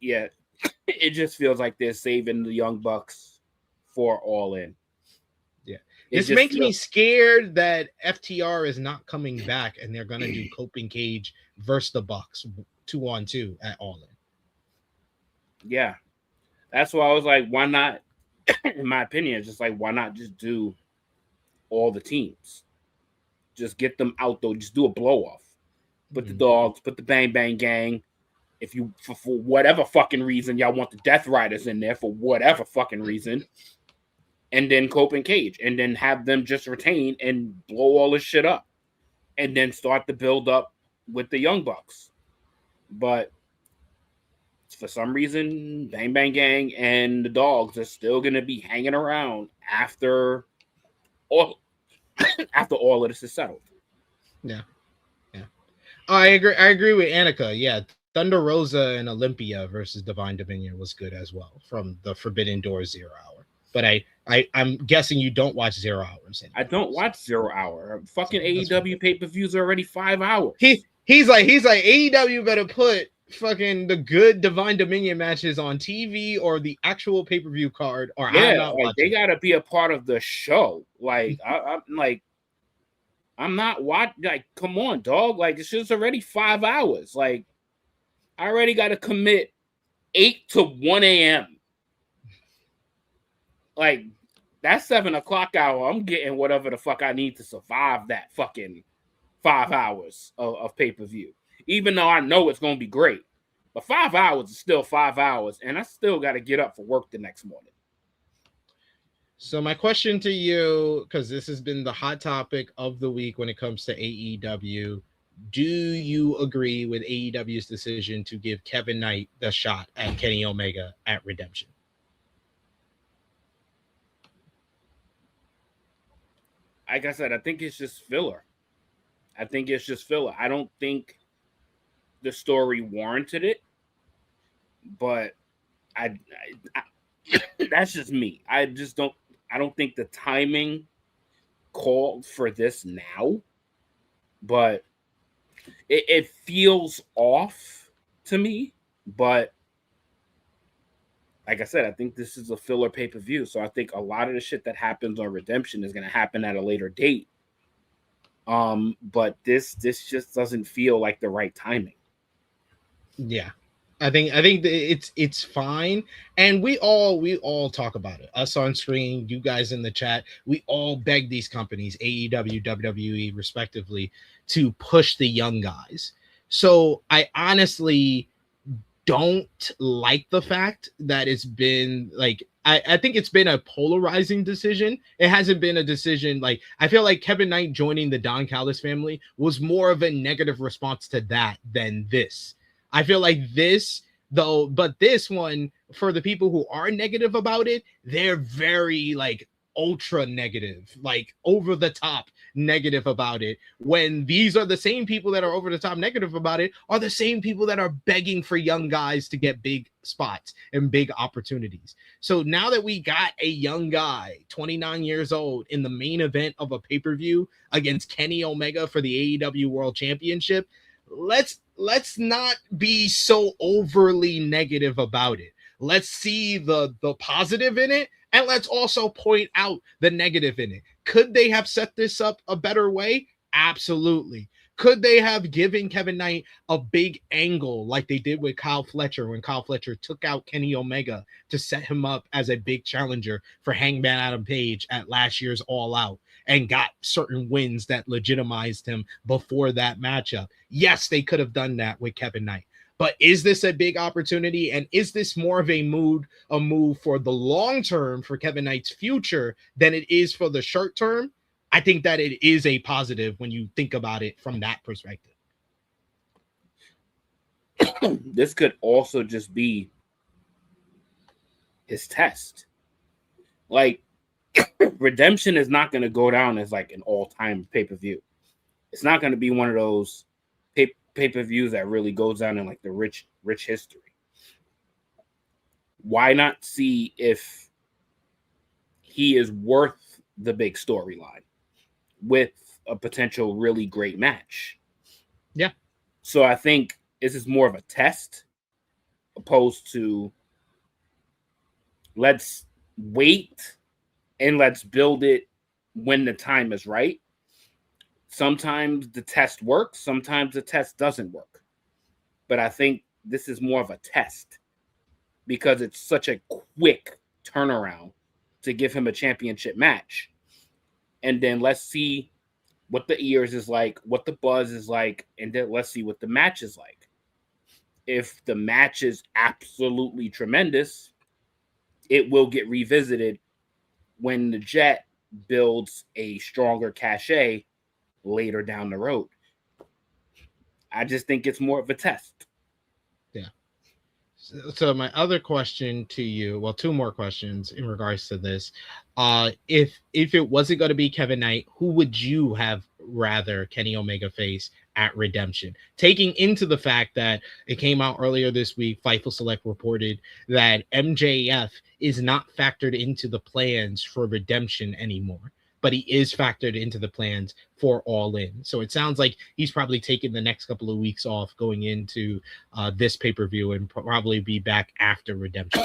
it just feels like they're saving the Young Bucks for All In. Yeah, this makes me scared that FTR is not coming back and they're gonna do Cope and Cage versus the Bucks 2-on-2 at All In. Yeah, that's why I was like, why not? In my opinion, it's just like, why not just do all the teams? Just get them out though. Just do a blow off. Put the Dogs, put the Bang Bang Gang. If you, for whatever fucking reason, y'all want the Death Riders in there for whatever fucking reason, and then Cope and Cage, and then have them just retain and blow all this shit up, and then start the build up with the Young Bucks. But for some reason, Bang Bang Gang and the Dogs are still gonna be hanging around after all of this is settled. Yeah. I agree with Annika. Yeah. Thunder Rosa and Olympia versus Divine Dominion was good as well from the Forbidden Door 0 Hour. But I'm guessing you don't watch 0 hours. I don't watch 0 hour. Fucking AEW pay-per-views are already 5 hours. He's like AEW better put fucking the good Divine Dominion matches on TV or the actual pay-per-view card, or they gotta be a part of the show. Like I'm not watching. Like, come on, dog. Like, it's just already 5 hours. Like, I already got to commit 8 to 1 a.m. Like, that 7 o'clock hour, I'm getting whatever the fuck I need to survive that fucking 5 hours of pay-per-view. Even though I know it's going to be great. But 5 hours is still 5 hours, and I still got to get up for work the next morning. So my question to you, because this has been the hot topic of the week when it comes to AEW, do you agree with AEW's decision to give Kevin Knight the shot at Kenny Omega at Redemption? Like I said, I think it's just filler. I don't think the story warranted it, but I that's just me. I don't think the timing called for this now, but it feels off to me. But like I said, I think this is a filler pay-per-view. So I think a lot of the shit that happens on Redemption is going to happen at a later date But this just doesn't feel like the right timing. Yeah. I think it's fine, and we all talk about it. Us on screen, you guys in the chat, we all beg these companies, AEW, WWE, respectively, to push the young guys. So I honestly don't like the fact that it's been like I think it's been a polarizing decision. It hasn't been a decision like I feel like Kevin Knight joining the Don Callis family was more of a negative response to that than this. I feel like this though, but this one for the people who are negative about it, they're very like ultra negative, like over the top negative about it. When these are the same people that are over the top negative about it, are the same people that are begging for young guys to get big spots and big opportunities. So now that we got a young guy, 29 years old, in the main event of a pay-per-view against Kenny Omega for the AEW World Championship, let's not be so overly negative about it. Let's see the positive in it, and let's also point out the negative in it. Could they have set this up a better way? Absolutely. Could they have given Kevin Knight a big angle like they did with Kyle Fletcher when Kyle Fletcher took out Kenny Omega to set him up as a big challenger for Hangman Adam Page at last year's All Out and got certain wins that legitimized him before that matchup? Yes, they could have done that with Kevin Knight. But is this a big opportunity? And is this more of a move for the long term for Kevin Knight's future than it is for the short term? I think that it is a positive when you think about it from that perspective. This could also just be his test. Like, Redemption is not going to go down as like an all-time pay-per-view. It's not going to be one of those pay-per-views that really goes down in like the rich history. Why not see if he is worth the big storyline with a potential really great match? Yeah. So I think this is more of a test opposed to let's wait and let's build it when the time is right. Sometimes the test works, sometimes the test doesn't work. But I think this is more of a test because it's such a quick turnaround to give him a championship match. And then let's see what the ears is like, what the buzz is like, and then let's see what the match is like. If the match is absolutely tremendous, it will get revisited when the Jet builds a stronger cachet later down the road. I just think it's more of a test. Yeah. So my other question to you, well, two more questions in regards to this. If it wasn't going to be Kevin Knight, who would you have rather Kenny Omega face at Redemption? Taking into the fact that it came out earlier this week, Fightful Select reported that MJF is not factored into the plans for Redemption anymore, but he is factored into the plans for All In. So it sounds like he's probably taking the next couple of weeks off going into this pay-per-view and probably be back after Redemption.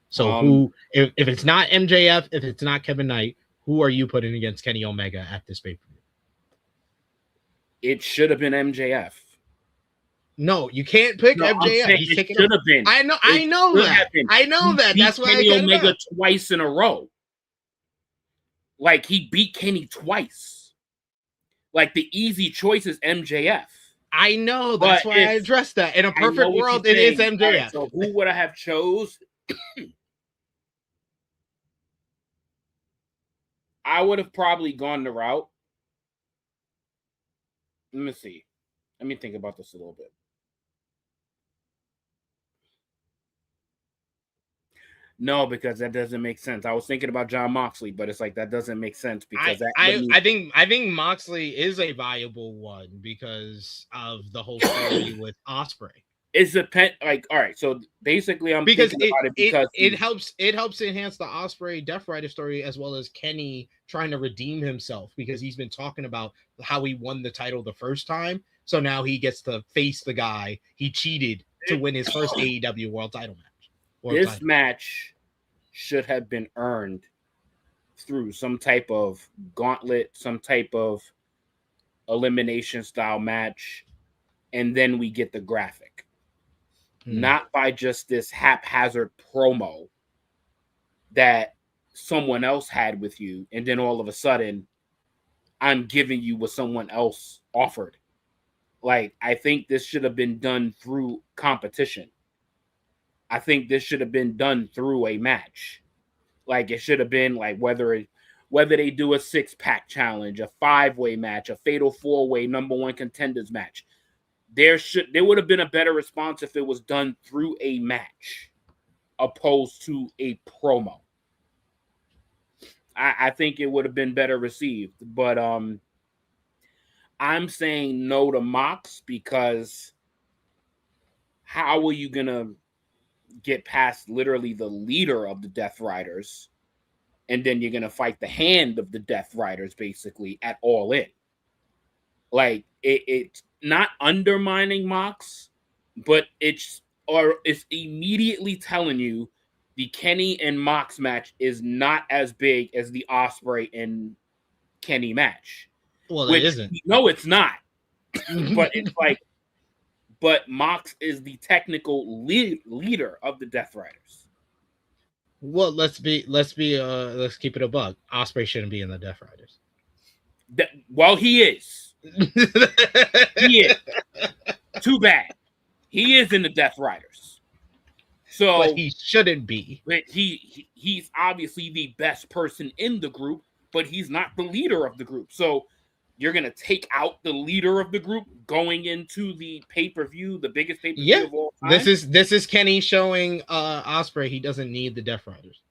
So who, if it's not MJF, if it's not Kevin Knight, who are you putting against Kenny Omega at this pay-per-view? It should have been MJF. No, you can't pick MJF. He's it should have been. I know that. I know that. That's why Kenny Omega twice in a row. Like, he beat Kenny twice. Like, the easy choice is MJF. I know. That's why I addressed that. In a perfect world, it is MJF. Right, so who would I have chose? I would have probably gone the route. Let me see. Let me think about this a little bit. No, because that doesn't make sense. I was thinking about John Moxley, but it's like that doesn't make sense because I think Moxley is a viable one because of the whole story with Ospreay. It's a like, all right. So basically, I'm because thinking about it because it helps enhance the Ospreay Death Rider story as well as Kenny trying to redeem himself because he's been talking about how he won the title the first time. So now he gets to face the guy he cheated to win his first AEW World Title match. This match should have been earned through some type of gauntlet, some type of elimination style match, and then we get the graphic. Not by just this haphazard promo that someone else had with you, and then all of a sudden I'm giving you what someone else offered. Like, I think this should have been done through competition. I think this should have been done through a match. Like, it should have been like whether they do a 6-pack challenge, a 5-way match, a fatal 4-way number 1 contenders match. There would have been a better response if it was done through a match opposed to a promo. I think it would have been better received. But I'm saying no to Mox, because how are you going to get past literally the leader of the Death Riders, and then you're going to fight the hand of the Death Riders basically at All In? Like, it's not undermining Mox, but it's immediately telling you the Kenny and Mox match is not as big as the Ospreay and Kenny match. Well, it isn't. No, it's not. But it's like, but Mox is the technical leader of the Death Riders. Well, let's keep it a bug. Ospreay shouldn't be in the Death Riders. Well, he is. He is. Too bad. He is in the Death Riders. So, but he shouldn't be. But he's obviously the best person in the group, but he's not the leader of the group. So you're gonna take out the leader of the group going into the pay-per-view, the biggest pay-per-view of all time. This is Kenny showing Ospreay he doesn't need the Death Riders.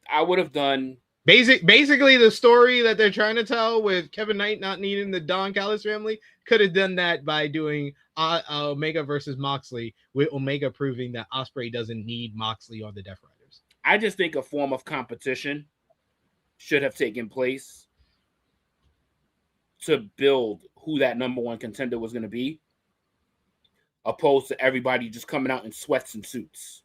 I would have done basically the story that they're trying to tell with Kevin Knight not needing the Don Callis family. Could have done that by doing Omega versus Moxley, with Omega proving that Ospreay doesn't need Moxley or the Death Riders. I just think a form of competition should have taken place to build who that number 1 contender was going to be, opposed to everybody just coming out in sweats and suits.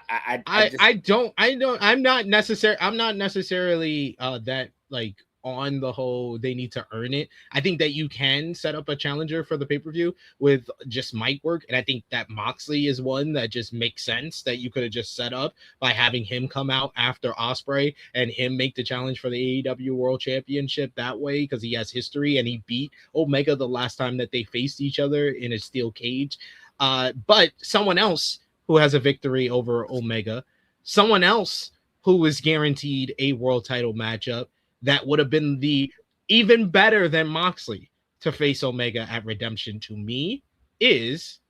I'm not necessarily that like on the whole they need to earn it. I think that you can set up a challenger for the pay-per-view with just mic work, and I think that Moxley is one that just makes sense that you could have just set up by having him come out after Ospreay and him make the challenge for the AEW World Championship that way, because he has history and he beat Omega the last time that they faced each other in a steel cage. But someone else who has a victory over Omega, someone else who was guaranteed a world title matchup that would have been the even better than Moxley to face Omega at Redemption to me is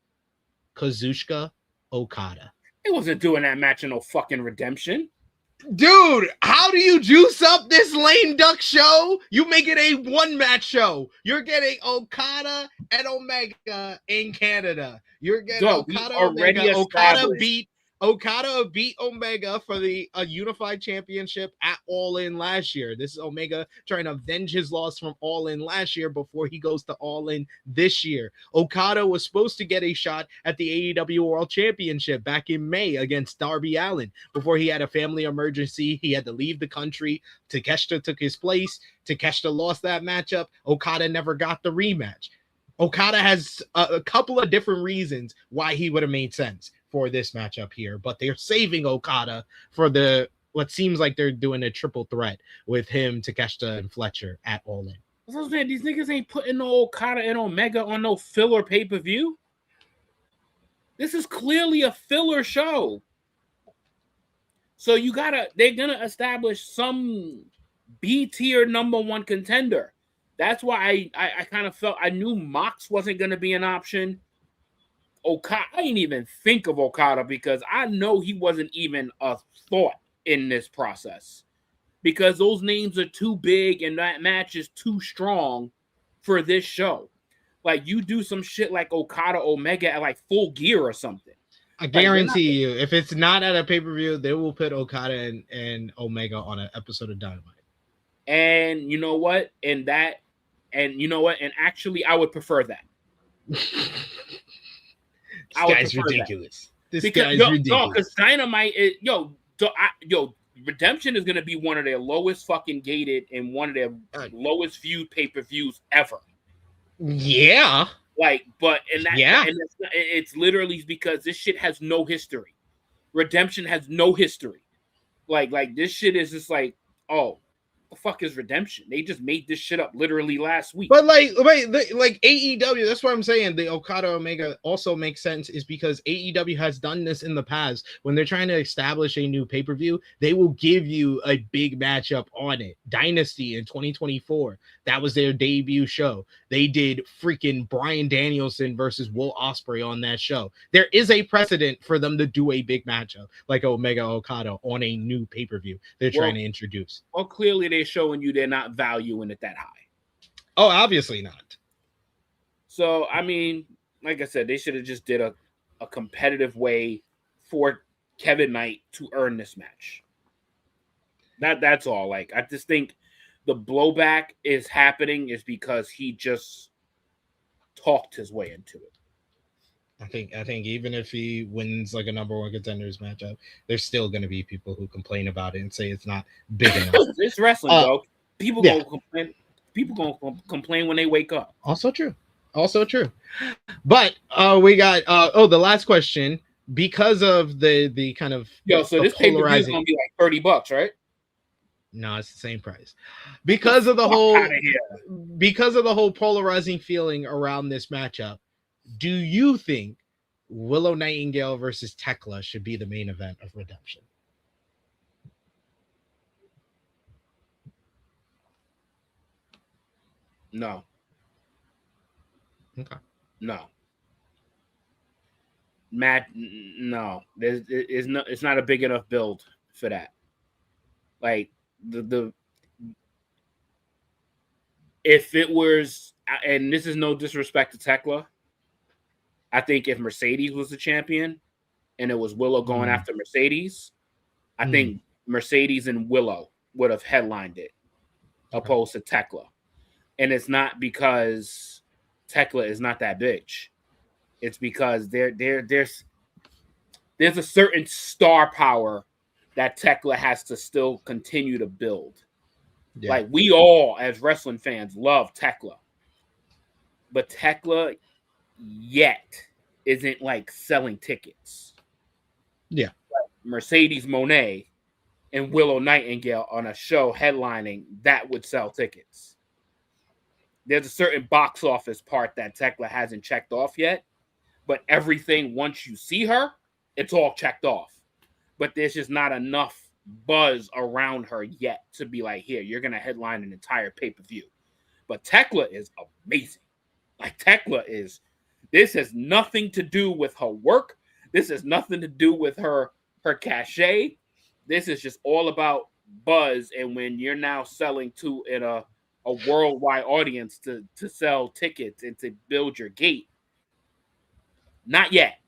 Kazuchika Okada. He wasn't doing that match in no fucking Redemption. Dude, how do you juice up this lame duck show? You make it a 1-match show. You're getting Okada and Omega in Canada. You're getting Okada Omega. Okada beat Omega for the Unified Championship at All In last year. This is Omega trying to avenge his loss from All In last year before he goes to All In this year. Okada was supposed to get a shot at the AEW World Championship back in May against Darby Allin. Before he had a family emergency, he had to leave the country. Takeshita took his place. Takeshita lost that matchup. Okada never got the rematch. Okada has a couple of different reasons why he would have made sense for this matchup here, but they're saving Okada for what seems like they're doing a triple threat with him, Takeshita, and Fletcher at All In. So I'm saying, these niggas ain't putting no Okada and Omega on no filler pay-per-view. This is clearly a filler show. So they're gonna establish some B-tier number 1 contender. That's why I kind of felt I knew Mox wasn't gonna be an option. Okada, I didn't even think of Okada because I know he wasn't even a thought in this process, because those names are too big and that match is too strong for this show. Like, you do some shit like Okada Omega at like Full Gear or something. I guarantee you, if it's not at a pay-per-view, they will put Okada and Omega on an episode of Dynamite. And you know what? And actually, I would prefer that. This guy's ridiculous. This guy's ridiculous. No, because Dynamite is Redemption is going to be one of their lowest fucking gated and one of their lowest viewed pay-per-views ever. Yeah. Like, but it's literally because this shit has no history. Redemption has no history. Like this shit is just like, oh, the fuck is Redemption? They just made this shit up literally last week. But like AEW, that's what I'm saying. The Okada Omega also makes sense is because AEW has done this in the past. When they're trying to establish a new pay-per-view, they will give you a big matchup on it. Dynasty in 2024, that was their debut show. They did freaking Bryan Danielson versus Will Ospreay on that show. There is a precedent for them to do a big matchup like Omega Okada on a new pay-per-view they're trying to introduce. Well, clearly they're showing you they're not valuing it that high. Oh, obviously not. So, I mean, like I said, they should have just did a competitive way for Kevin Knight to earn this match. That's all. Like, I just think the blowback is happening is because he just talked his way into it. I think even if he wins like a number one contenders matchup, there's still going to be people who complain about it and say it's not big enough. It's wrestling, though. People gonna complain. People gonna complain when they wake up. Also true. But we got the last question, because of the kind of so this pay-per-view is gonna be like $30, right? No, it's the same price. Because of the whole polarizing feeling around this matchup, do you think Willow Nightingale versus Thekla should be the main event of Redemption? No. Okay. No. Matt, no. It's not a big enough build for that. Like if it was, and this is no disrespect to Thekla, I think if Mercedes was the champion and it was Willow going after Mercedes, I think Mercedes and Willow would have headlined it opposed to Thekla. And it's not because Thekla is not that bitch. It's because there's a certain star power that Thekla has to still continue to build. Yeah. Like, we all, as wrestling fans, love Thekla. But Thekla yet isn't like selling tickets. Yeah. Like Mercedes Moné and Willow Nightingale on a show headlining, that would sell tickets. There's a certain box office part that Thekla hasn't checked off yet, but everything, once you see her, it's all checked off. But there's just not enough buzz around her yet to be like, here, you're going to headline an entire pay-per-view. But Thekla is amazing. Like, Thekla is, this has nothing to do with her work. This has nothing to do with her cachet. This is just all about buzz. And when you're now selling to a worldwide audience to sell tickets and to build your gate, not yet.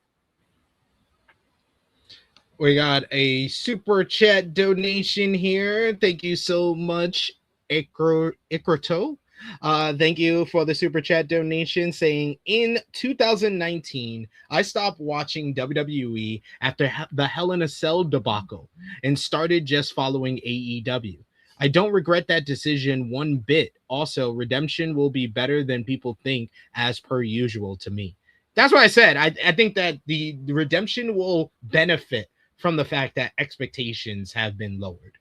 We got a super chat donation here. Thank you so much, Ikrato. Thank you for the super chat donation, saying, in 2019, I stopped watching WWE after the Hell in a Cell debacle and started just following AEW. I don't regret that decision one bit. Also, Redemption will be better than people think, as per usual to me. That's what I said. I think that the Redemption will benefit from the fact that expectations have been lowered.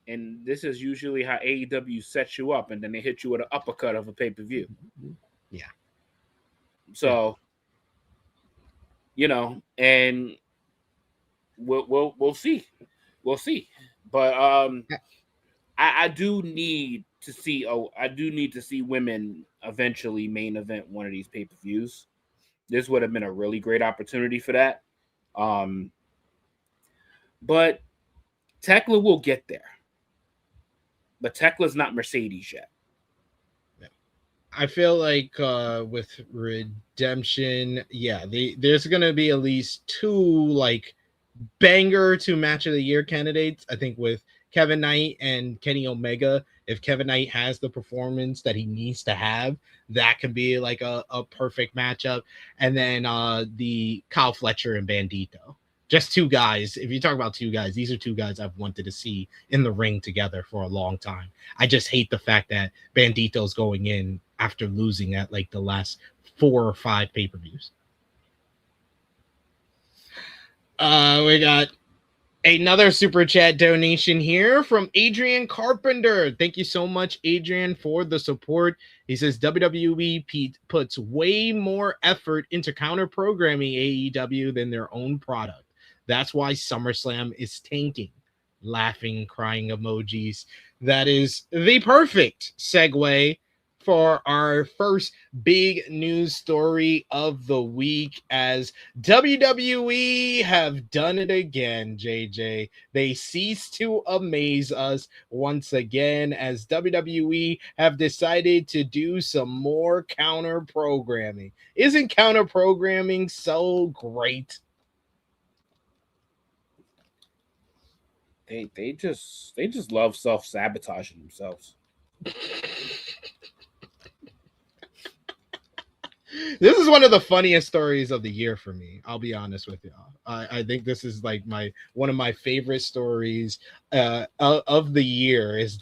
And this is usually how AEW sets you up, and then they hit you with an uppercut of a pay-per-view. Yeah. So, and we'll see. We'll see. But I do need to see women eventually main event one of these pay-per-views. This would have been a really great opportunity for that. But Thekla will get there. But Tekla's not Mercedes yet. I feel like with Redemption, there's going to be at least two like banger to match of the year candidates. I think with Kevin Knight and Kenny Omega, if Kevin Knight has the performance that he needs to have, that can be like a perfect matchup. And then the Kyle Fletcher and Bandito. Just two guys. If you talk about two guys, these are two guys I've wanted to see in the ring together for a long time. I just hate the fact that Bandito's going in after losing at like the last 4 or 5 pay-per-views. We got another super chat donation here from Adrian Carpenter. Thank you so much, Adrian, for the support. He says WWE puts way more effort into counter programming AEW than their own product. That's why SummerSlam is tanking. Laughing, crying emojis. That is the perfect segue for our first big news story of the week, as WWE have done it again, JJ. They cease to amaze us once again, as WWE have decided to do some more counter programming. Isn't counter programming so great? They just love self-sabotaging themselves. This is one of the funniest stories of the year for me. I'll be honest with y'all. I think this is like one of my favorite stories of the year is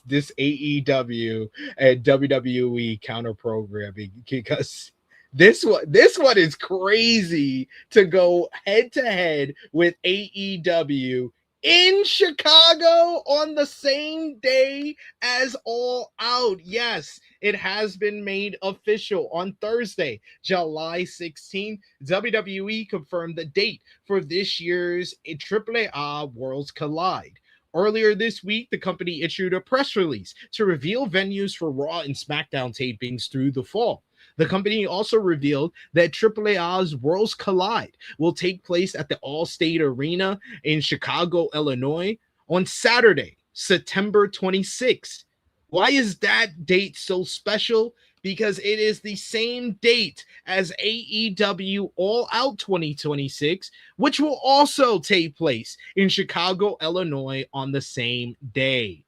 this AEW and WWE counter programming, because this one is crazy to go head to head with AEW in Chicago on the same day as All Out. Yes, it has been made official. On Thursday, July 16th, WWE confirmed the date for this year's AAA Worlds Collide. Earlier this week, the company issued a press release to reveal venues for Raw and SmackDown tapings through the fall. The company also revealed that AAA's Worlds Collide will take place at the Allstate Arena in Chicago, Illinois on Saturday, September 26th. Why is that date so special? Because it is the same date as AEW All Out 2026, which will also take place in Chicago, Illinois on the same day.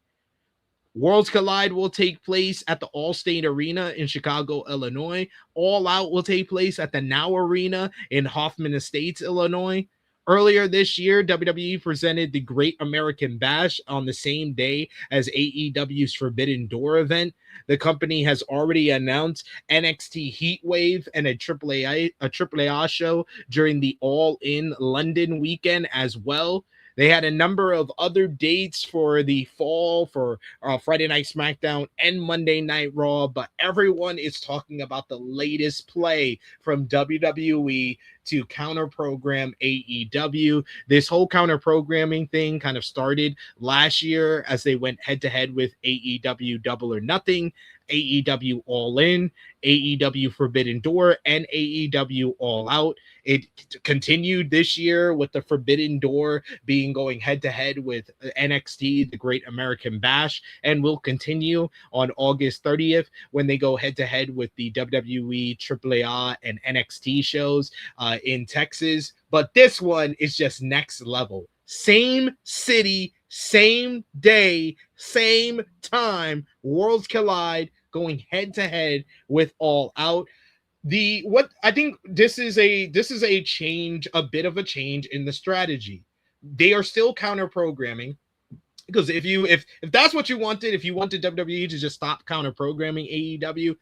Worlds Collide will take place at the Allstate Arena in Chicago, Illinois. All Out will take place at the Now Arena in Hoffman Estates, Illinois. Earlier this year, WWE presented the Great American Bash on the same day as AEW's Forbidden Door event. The company has already announced NXT Heatwave and a AAA show during the All In London weekend as well. They had a number of other dates for the fall for Friday Night SmackDown and Monday Night Raw, but everyone is talking about the latest play from WWE to counter program AEW. This whole counter programming thing kind of started last year as they went head to head with AEW Double or Nothing, AEW All In, AEW Forbidden Door, and AEW All Out. It continued this year with the Forbidden Door going head to head with NXT, the Great American Bash, and will continue on August 30th when they go head to head with the WWE AAA and NXT shows in Texas. But this one is just next level. Same city, same day, same time, Worlds Collide, going head to head with All Out. I think this is a change, a bit of a change in the strategy. They are still counter programming, because if that's what you wanted, if you wanted WWE to just stop counter programming AEW,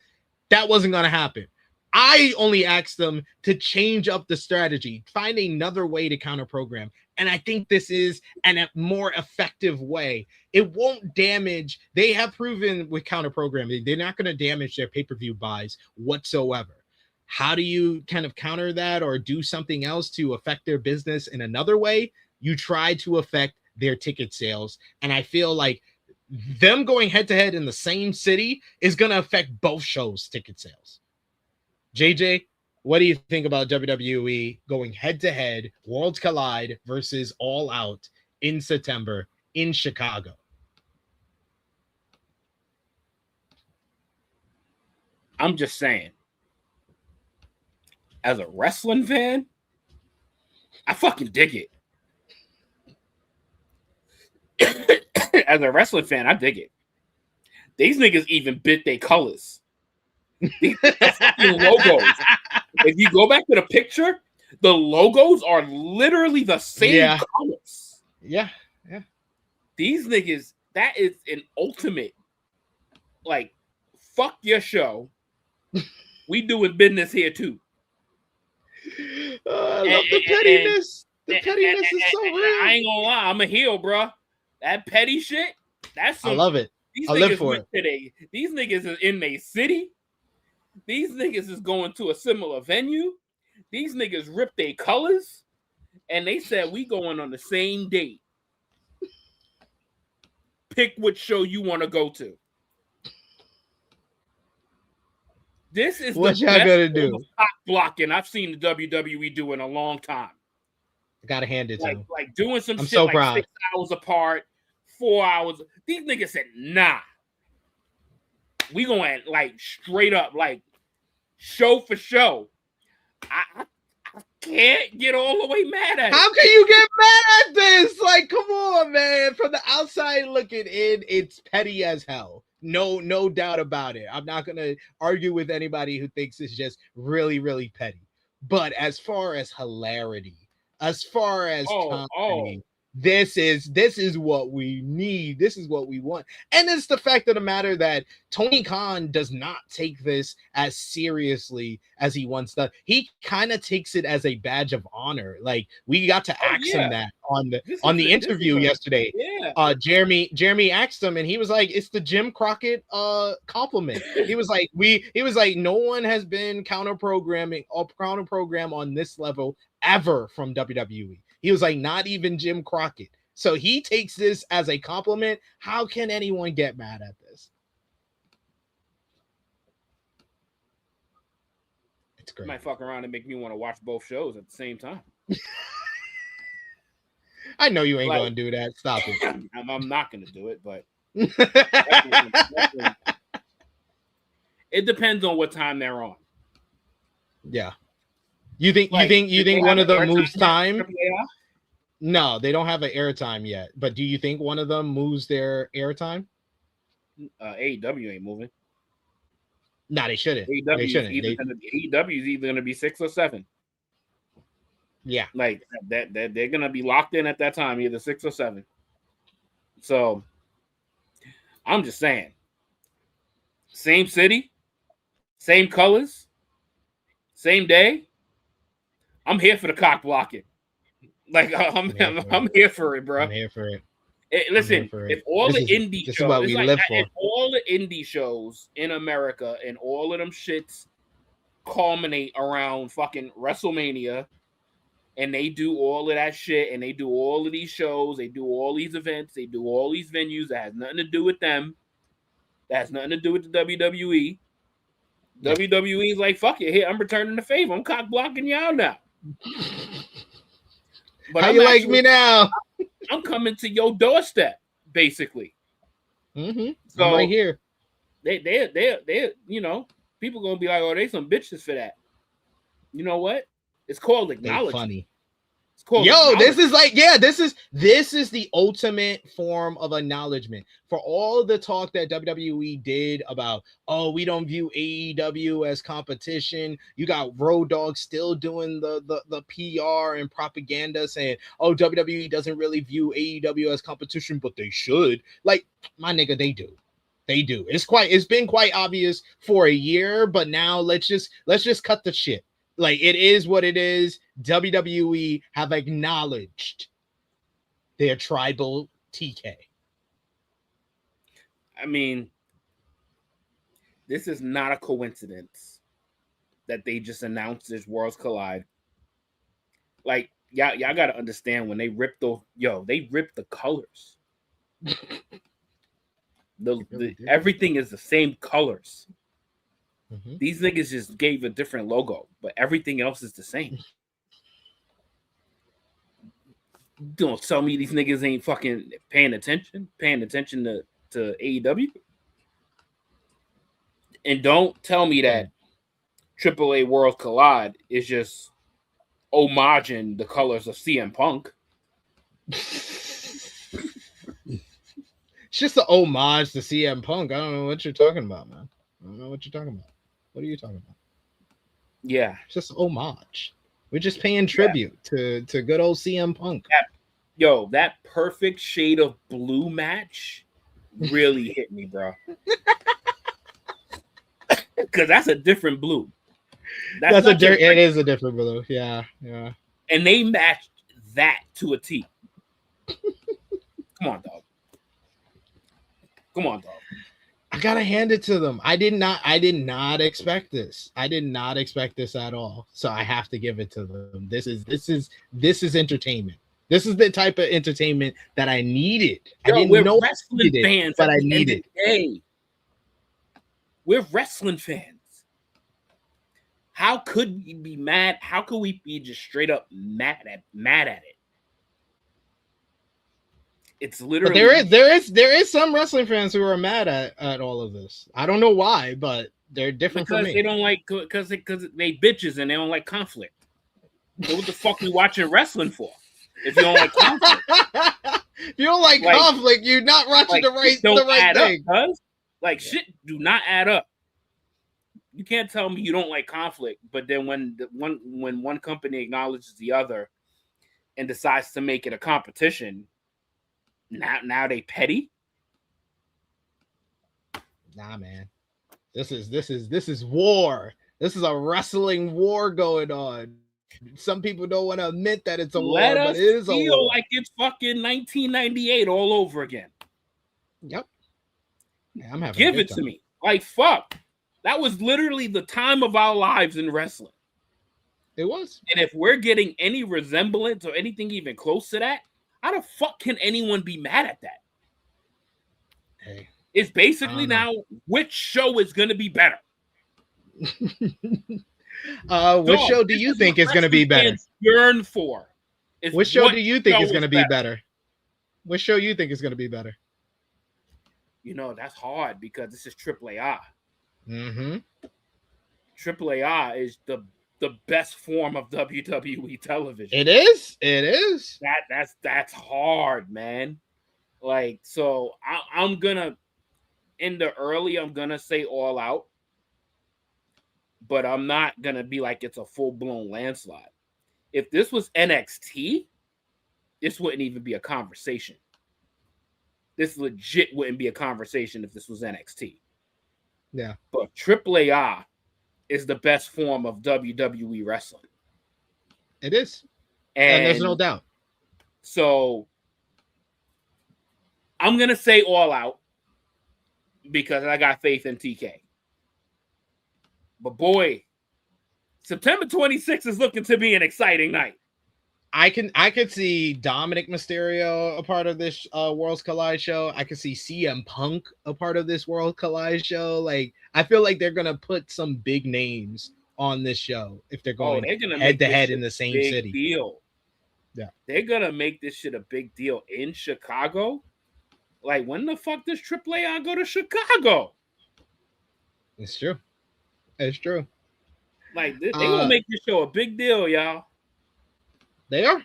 that wasn't going to happen. I only asked them to change up the strategy, find another way to counter program. And I think this is a more effective way. It won't damage. They have proven with counter programming, they're not going to damage their pay-per-view buys whatsoever. How do you kind of counter that or do something else to affect their business in another way? You try to affect their ticket sales. And I feel like them going head to head in the same city is going to affect both shows' ticket sales. JJ, what do you think about WWE going head to head, Worlds Collide versus All Out in September in Chicago? I'm just saying, as a wrestling fan, I fucking dig it. As a wrestling fan, I dig it. These niggas even bit their colors. These fucking logos. If you go back to the picture, The logos are literally the same colors. Yeah. These niggas, that is an ultimate, like, fuck your show. We doing business here too. I love the pettiness. The pettiness is so real. I ain't gonna lie, I'm a heel, bro. That petty shit, that's some, I love it. I live for it. These niggas is in a city. These niggas is going to a similar venue. These niggas ripped their colors, and they said we going on the same date. Pick which show you want to go to. This is what y'all gonna do. Cock blocking I've seen the WWE do in a long time. I gotta hand it to them. Like doing some shit so like proud. 6 hours apart, 4 hours. These niggas said, nah. We going like straight up, like show for show. I can't get all the way mad at it. How can you get mad at this? Like, come on, man. From the outside looking in, it's petty as hell. No doubt about it. I'm not gonna argue with anybody who thinks it's just really, really petty. But as far as hilarity, as far as comedy, this is what we need. This is what we want. And it's the fact of the matter that Tony Khan does not take this as seriously as he once does. He kind of takes it as a badge of honor. Like, we got to ask him that on the interview yesterday. Yeah. Jeremy asked him, and he was like, it's the Jim Crockett compliment. He was like, no one has been counter program on this level ever from WWE. He was like, not even Jim Crockett. So he takes this as a compliment. How can anyone get mad at this? It's great. Might fuck around and make me want to watch both shows at the same time. I know you ain't going to do that. Stop it. I'm not going to do it, but it depends on what time they're on. Yeah. You think one of them moves time? No, they don't have an airtime yet. But do you think one of them moves their airtime? AEW ain't moving. No, they shouldn't. AEW They shouldn't. AEW is either going to be 6 or 7. Yeah, like that they're going to be locked in at that time, either 6 or 7. So I'm just saying, same city, same colors, same day. I'm here for the cock blocking. Like, I'm here for it, bro. I'm here for it. Listen, if all the indie shows, this is what we live for. If all the indie shows in America and all of them shits culminate around fucking WrestleMania, and they do all of that shit, and they do all of these shows, they do all these events, they do all these venues that has nothing to do with them, that has nothing to do with the WWE. Yeah. WWE's like, fuck it, here, I'm returning the favor. I'm cock blocking y'all now. But how you like me now? I'm coming to your doorstep, basically. Mm-hmm. So I'm right here. They, you know, people gonna be like, oh, they some bitches for that. You know what? It's called acknowledgement. Funny. It's called this is like, this is the ultimate form of acknowledgement for all the talk that WWE did about, oh, we don't view AEW as competition. You got Road Dogg still doing the PR and propaganda saying, oh, WWE doesn't really view AEW as competition, but they should. Like, my nigga, they do. They do. It's been quite obvious for a year, but now let's just cut the shit. Like, it is what it is. WWE have acknowledged their tribal TK. I mean, this is not a coincidence that they just announced this Worlds Collide. Like, y'all got to understand, when they ripped the colors. Everything is the same colors. Mm-hmm. These niggas just gave a different logo, but everything else is the same. Don't tell me these niggas ain't fucking paying attention to AEW. And don't tell me that AAA Worlds Collide is just homaging the colors of CM Punk. It's just an homage to CM Punk. I don't know what you're talking about, man. I don't know what you're talking about. What are you talking about? Yeah. It's just homage. We're just paying tribute to good old CM Punk. That perfect shade of blue match really hit me, bro. Because that's a different blue. It is a different blue. Yeah. And they matched that to a T. Come on, dog. I gotta hand it to them. I did not expect this. I did not expect this at all. So I have to give it to them. This is entertainment. This is the type of entertainment that I needed. I didn't know wrestling fans, but I needed. We're wrestling fans. How could we be mad? How could we be just straight up mad at it? It's literally. But there is some wrestling fans who are mad at all of this. I don't know why, but they're different from me. They don't like because they bitches and they don't like conflict. So what the fuck we watching wrestling for? If you don't like conflict, if you don't like conflict, you're not watching the right thing. Up, shit do not add up. You can't tell me you don't like conflict, but then when one company acknowledges the other and decides to make it a competition. Now they petty. Nah, man. This is war. This is a wrestling war going on. Some people don't want to admit that it's a war, but it is a war. Feel like it's fucking 1998 all over again. Yep. Yeah, I'm having Give it to me. Like fuck. That was literally the time of our lives in wrestling. It was. And if we're getting any resemblance or anything even close to that, how the fuck can anyone be mad at that? Hey, it's basically now which show is going to be better. Which show do you think is going to be better? Yearn for. Which show do you think is going to be better? Which show you think is going to be better? You know, that's hard because this is AAA. Mm-hmm. AAA is the best form of WWE television. It is. That's hard, man. Like, so I'm gonna I'm gonna say All Out, but I'm not gonna be like it's a full-blown landslide. If this was NXT, this wouldn't even be a conversation. This legit wouldn't be a conversation if this was NXT. Yeah. But AAA is the best form of WWE wrestling. It is. And there's no doubt. So I'm going to say All Out because I got faith in TK. But boy, September 26th is looking to be an exciting night. I could see Dominic Mysterio a part of this Worlds Collide show. I could see CM Punk a part of this Worlds Collide show. Like, I feel like they're gonna put some big names on this show if they're going head to head in the same city. Deal. Yeah, they're gonna make this shit a big deal in Chicago. Like, when the fuck does AAA go to Chicago? It's true. It's true. Like, they gonna make this show a big deal, y'all. They are.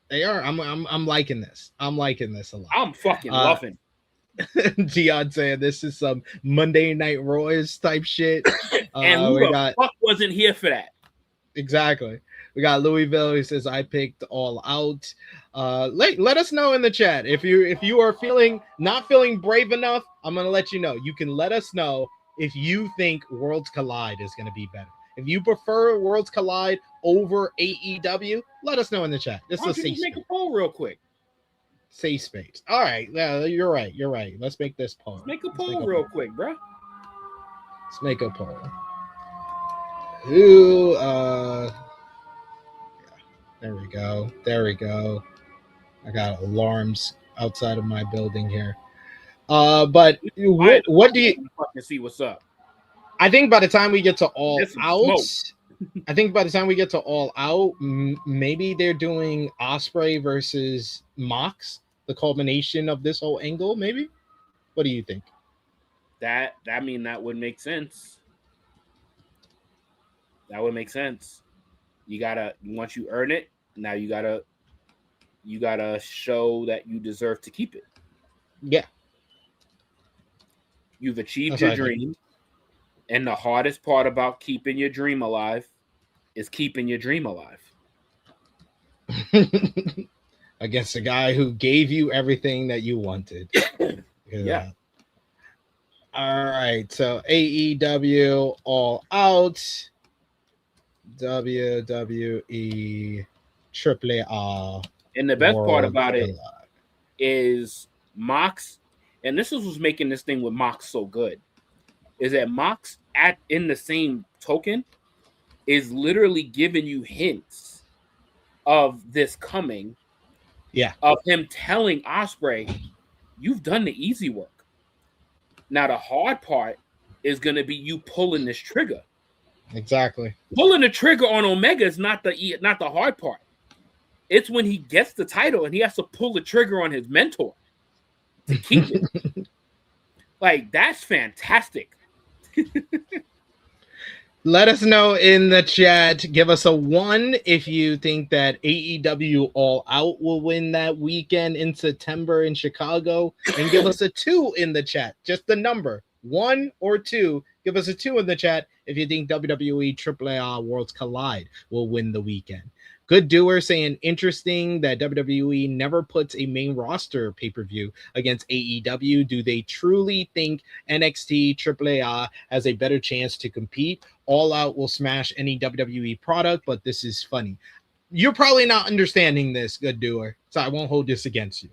I'm liking this. I'm liking this a lot. I'm fucking loving. Dion saying this is some Monday Night Raws type shit. And who the fuck wasn't here for that? Exactly. We got Louisville. He says I picked All Out. Let us know in the chat if you are not feeling brave enough. I'm gonna let you know. You can let us know if you think Worlds Collide is gonna be better. If you prefer Worlds Collide over AEW, let us know in the chat. This is a safe space. Make a poll real quick. Safe space. All right. Yeah, you're right. Let's make this poll. Make a poll real quick, bro. Let's make a poll. Who? There we go. I got alarms outside of my building here. But what do you fucking see? What's up? I think by the time we get to All Out, maybe they're doing Ospreay versus Mox, the culmination of this whole angle. Maybe. What do you think? That would make sense. That would make sense. Once you earn it, now you gotta show that you deserve to keep it. Yeah. You've achieved your dream. And the hardest part about keeping your dream alive is keeping your dream alive. against a guy who gave you everything that you wanted. Yeah. All right, so AEW All Out, WWE AAA And the best part Worlds about it Collide. is Mox, and this is what's making this thing with Mox so good, is that Mox in the same token is literally giving you hints of this coming. Yeah. Of him telling Ospreay, you've done the easy work. Now the hard part is going to be you pulling this trigger. Exactly. Pulling the trigger on Omega is not the hard part. It's when he gets the title and he has to pull the trigger on his mentor to keep it. Like, that's fantastic. Let us know in the chat. Give us a 1 if you think that AEW All Out will win that weekend in September in Chicago. And give us a 2 in the chat. Just the number. 1 or 2. Give us a 2 in the chat if you think WWE AAA Worlds Collide will win the weekend. Good Doer saying interesting that WWE never puts a main roster pay-per-view against AEW. Do they truly think NXT AAA has a better chance to compete? All Out will smash any WWE product, but this is funny. You're probably not understanding this, Good Doer, so I won't hold this against you.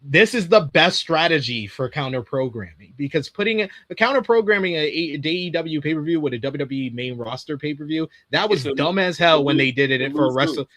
This is the best strategy for counter programming, because putting a counter programming a AEW pay-per-view with a WWE main roster pay-per-view, that was dumb as hell when they did it for Wrestle.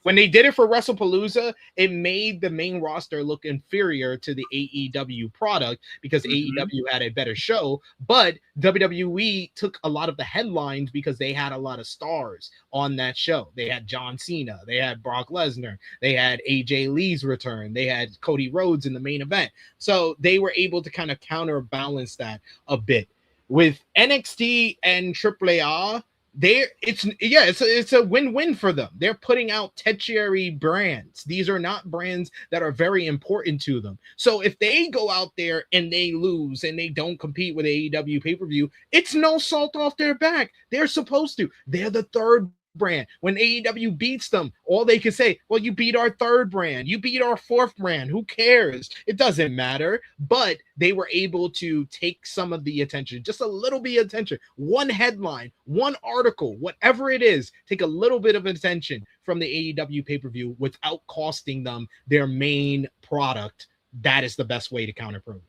When they did it for WrestlePalooza, it made the main roster look inferior to the AEW product because AEW had a better show, but WWE took a lot of the headlines because they had a lot of stars on that show. They had John Cena, they had Brock Lesnar, they had AJ Lee's return, they had Cody Rhodes in the main event. So they were able to kind of counterbalance that a bit. With NXT and AAA, it's a win-win for them. They're putting out tertiary brands. These are not brands that are very important to them. So if they go out there and they lose and they don't compete with AEW pay-per-view, it's no salt off their back. They're supposed to. They're the third brand. When AEW beats them, all they can say, well, you beat our third brand, you beat our fourth brand, who cares? It doesn't matter. But they were able to take some of the attention, just a little bit of attention, one headline, one article, whatever it is, take a little bit of attention from the AEW pay-per-view without costing them their main product. That is the best way to counter program.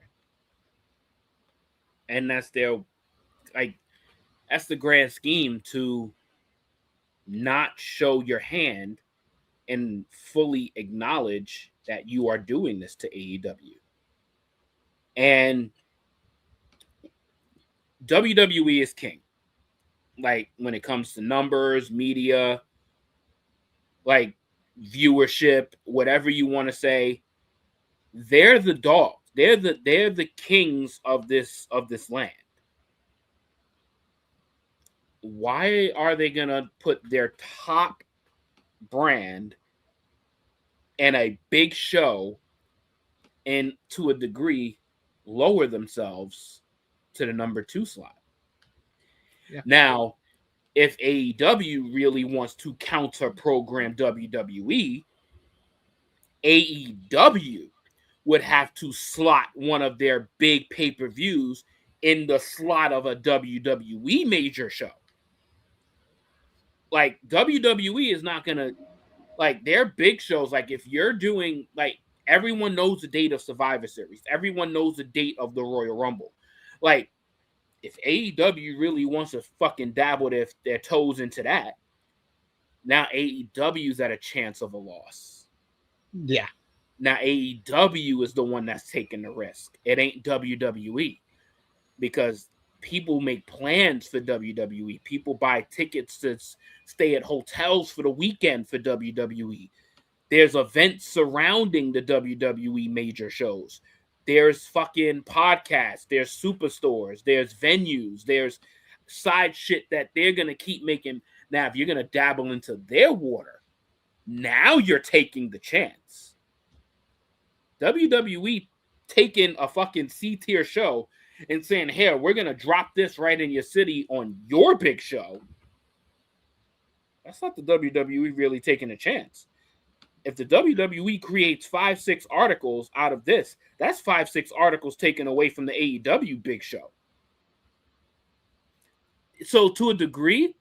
And that's the grand scheme, to not show your hand and fully acknowledge that you are doing this to AEW. And WWE is king. Like, when it comes to numbers, media, like viewership, whatever you want to say, they're the dogs. They're the kings of this land. Why are they gonna put their top brand and a big show, and to a degree lower themselves to the number 2 slot? Yeah. Now, if AEW really wants to counter program WWE, AEW would have to slot one of their big pay-per-views in the slot of a WWE major show. Like, WWE is not gonna, like, their big shows, like, if you're doing, like, everyone knows the date of Survivor Series, everyone knows the date of the Royal Rumble. Like, if AEW really wants to fucking dabble their toes into that, now AEW's at a chance of a loss. Yeah. Now AEW is the one that's taking the risk. It ain't WWE, because people make plans for WWE. People buy tickets to stay at hotels for the weekend for WWE. There's events surrounding the WWE major shows. There's fucking podcasts. There's superstores. There's venues. There's side shit that they're going to keep making. Now, if you're going to dabble into their water, now you're taking the chance. WWE taking a fucking C-tier show and saying, here, we're going to drop this right in your city on your big show. That's not the WWE really taking a chance. If the WWE creates 5-6 articles out of this, that's 5-6 articles taken away from the AEW big show. So to a degree,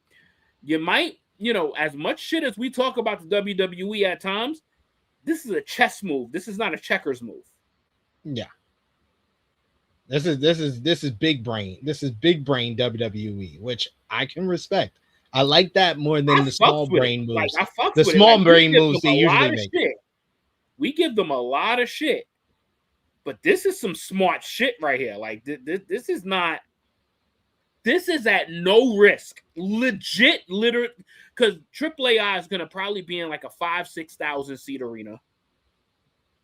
you might, as much shit as we talk about the WWE at times, this is a chess move. This is not a checkers move. Yeah. This is big brain. This is big brain WWE, which I can respect. I like that more than the small brain moves. The small brain moves they usually make. We give them a lot of shit, but this is some smart shit right here. Like this is not. This is at no risk, legit, literally, because AAA is gonna probably be in like a 5,000-6,000 seat arena.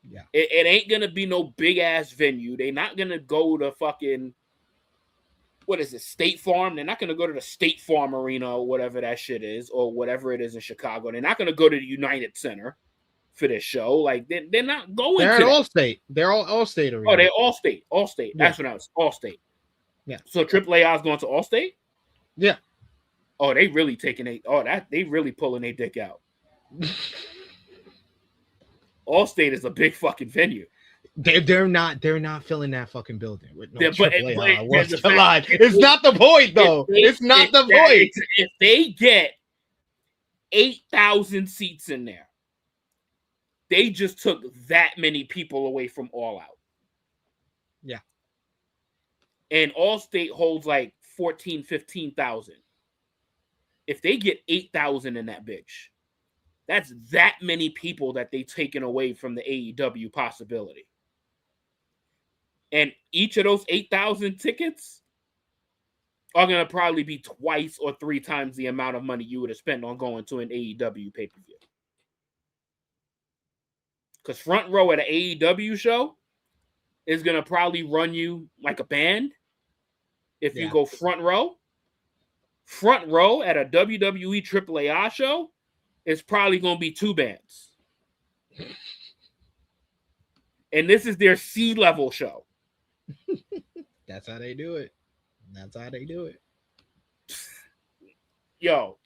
Yeah, it ain't gonna be no big ass venue. They're not gonna go to fucking. What is it, State Farm? They're not going to go to the State Farm Arena or whatever that shit is, or whatever it is in Chicago. They're not going to go to the United Center for this show. Like, they're not going they're to. They're at Allstate. They're Allstate Arena. Oh, they're Allstate. Allstate. Yeah. That's what I was. Allstate. Yeah. So AAA is going to Allstate? Yeah. Oh, they really they really pulling their dick out. Allstate is a big fucking venue. They're not filling that fucking building with no AAA Worlds Collide. It's not the point though. It's not the point. If they get 8,000 seats in there, they just took that many people away from All Out. Yeah. And Allstate holds like 15,000. If they get 8,000 in that bitch, that's that many people that they taken away from the AEW possibility. And each of those 8,000 tickets are going to probably be twice or 3 times the amount of money you would have spent on going to an AEW pay-per-view. Because front row at an AEW show is going to probably run you like a band. If you go front row at a WWE AAA show is probably going to be 2 bands. And this is their C-level show. That's how they do it. Yo,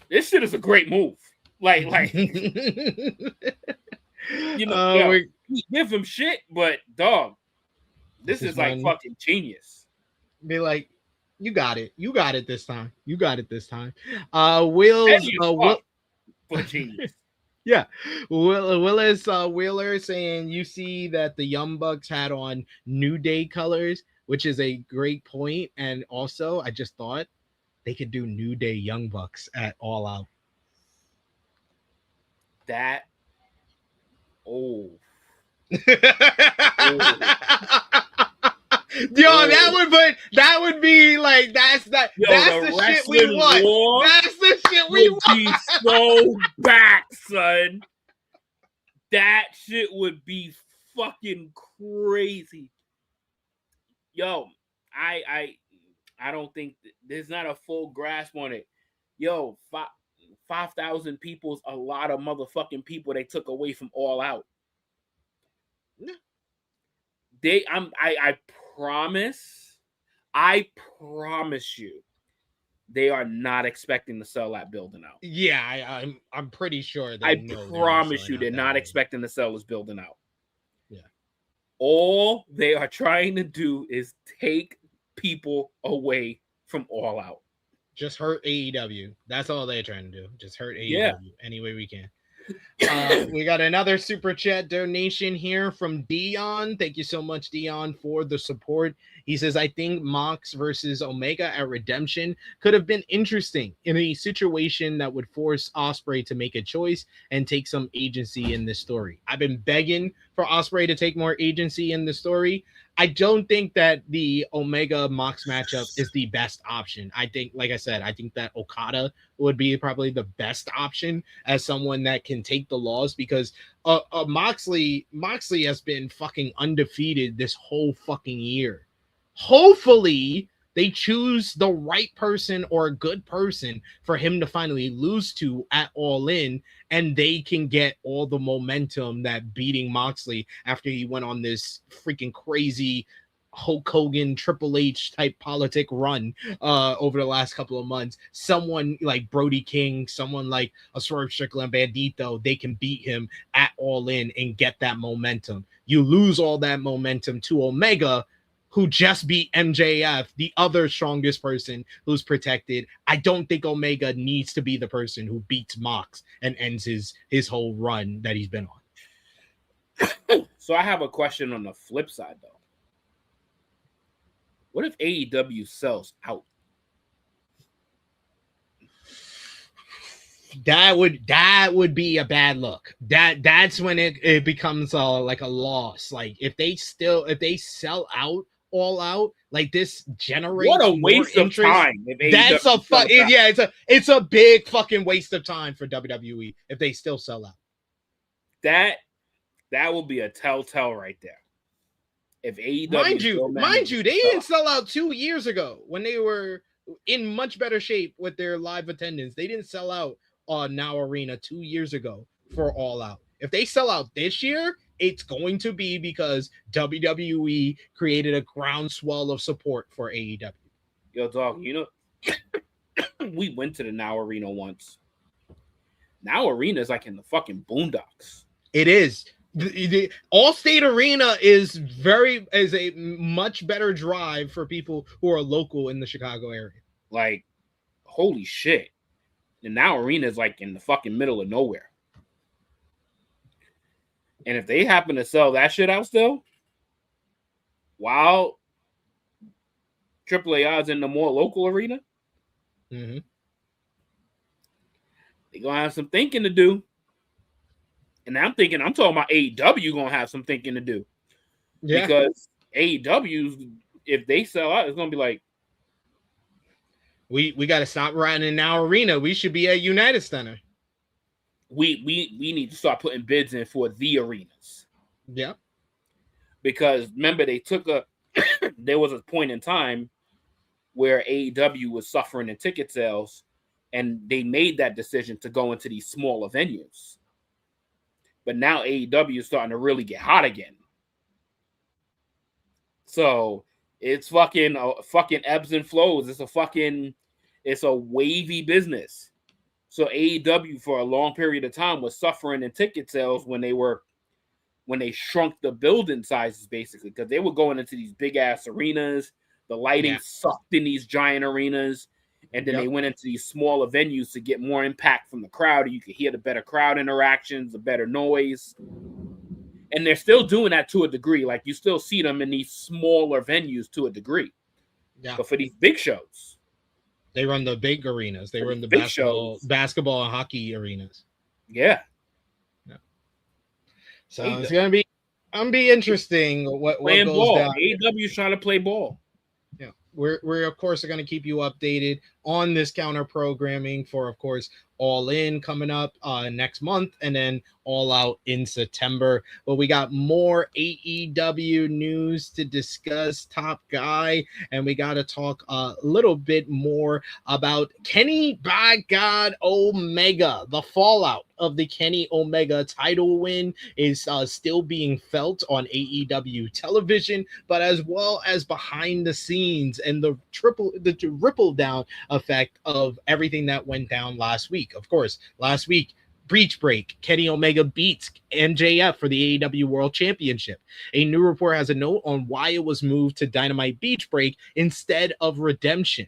this shit is a great move. Like give him shit, but dog, this is like fucking genius. Be like, you got it this time. Will's genius. Yeah, Willis Wheeler saying you see that the Young Bucks had on New Day colors, which is a great point. And also, I just thought they could do New Day Young Bucks at All Out. That, oh. Yo, that would be like that's the shit we want. That's the shit we want. Be so back, son. That shit would be fucking crazy. Yo, I don't think there's not a full grasp on it. Yo, 5,000 people's a lot of motherfucking people they took away from All Out. I promise you, they are not expecting to sell that building out. Yeah, I'm pretty sure. I promise you, they're not expecting to sell this building out. Yeah. All they are trying to do is take people away from All Out. Just hurt AEW. That's all they're trying to do. Just hurt AEW any way we can. We got another super chat donation here from Dion. Thank you so much, Dion, for the support. He says, I think Mox versus Omega at Redemption could have been interesting in a situation that would force Ospreay to make a choice and take some agency in this story. I've been begging for Ospreay to take more agency in the story. I don't think that the Omega Mox matchup is the best option. I think, like I said, I think that Okada would be probably the best option as someone that can take the loss, because Moxley has been fucking undefeated this whole fucking year. Hopefully they choose the right person or a good person for him to finally lose to at All In, and they can get all the momentum that beating Moxley after he went on this freaking crazy Hulk Hogan, Triple H type politic run over the last couple of months. Someone like Brody King, someone like a Swerve Strickland, Bandito, they can beat him at All In and get that momentum. You lose all that momentum to Omega, who just beat MJF, the other strongest person who's protected. I don't think Omega needs to be the person who beats Mox and ends his whole run that he's been on. So I have a question on the flip side, though. What if AEW sells out? That would be a bad look. That's when it becomes like a loss. Like if they sell out All Out, like this generates what a waste of time. That's it's a big fucking waste of time for WWE if they still sell out. That will be a telltale right there. If AEW, mind you, they didn't sell out 2 years ago when they were in much better shape with their live attendance. They didn't sell out Now Arena 2 years ago for All Out. If they sell out this year, it's going to be because WWE created a groundswell of support for AEW. Yo, dog, you know, we went to the Now Arena once. Now Arena is like in the fucking boondocks. It is. The Allstate Arena is a much better drive for people who are local in the Chicago area. Like, holy shit. The Now Arena is like in the fucking middle of nowhere. And if they happen to sell that shit out still, while AAA is in the more local arena, they're gonna have some thinking to do. And I'm talking about AEW gonna have some thinking to do. Yeah. Because AEW, if they sell out, it's gonna be like, we got to stop riding in Now Arena. We should be at United Center. We need to start putting bids in for the arenas. Yeah. Because remember, there was a point in time where AEW was suffering in ticket sales, and they made that decision to go into these smaller venues. But now AEW is starting to really get hot again. So it's fucking ebbs and flows. It's a wavy business. So AEW for a long period of time was suffering in ticket sales when they shrunk the building sizes, basically, because they were going into these big ass arenas. The lighting sucked in these giant arenas. And then they went into these smaller venues to get more impact from the crowd. You could hear the better crowd interactions, the better noise. And they're still doing that to a degree. Like, you still see them in these smaller venues to a degree. Yeah. But for these big shows, they run the big arenas. They run the basketball and hockey arenas. Yeah. So it's gonna be interesting what goes down. AEW's trying to play ball. Yeah. We're of course are going to keep you updated on this counter programming for, of course, All In coming up next month, and then All Out in September. But we got more AEW news to discuss, top guy, and we got to talk a little bit more about Kenny by God Omega. The fallout of the Kenny Omega title win is still being felt on AEW television, but as well as behind the scenes and the ripple down effect of everything that went down last week. Of course, last week, Breach Break, Kenny Omega beats MJF for the AEW World Championship. A new report has a note on why it was moved to Dynamite Beach Break instead of Redemption.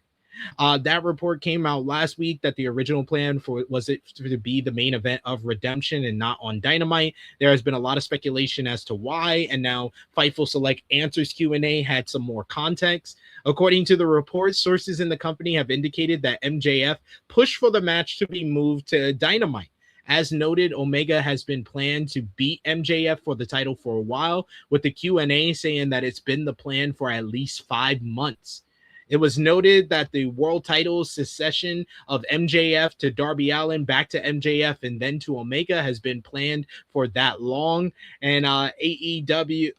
That report came out last week that the original plan was it to be the main event of Redemption and not on Dynamite. There has been a lot of speculation as to why, and now Fightful Select Answers Q&A had some more context. According to the report, sources in the company have indicated that MJF pushed for the match to be moved to Dynamite. As noted, Omega has been planned to beat MJF for the title for a while, with the Q&A saying that it's been the plan for at least 5 months. It was noted that the world title succession of MJF to Darby Allin, back to MJF, and then to Omega has been planned for that long. And AEW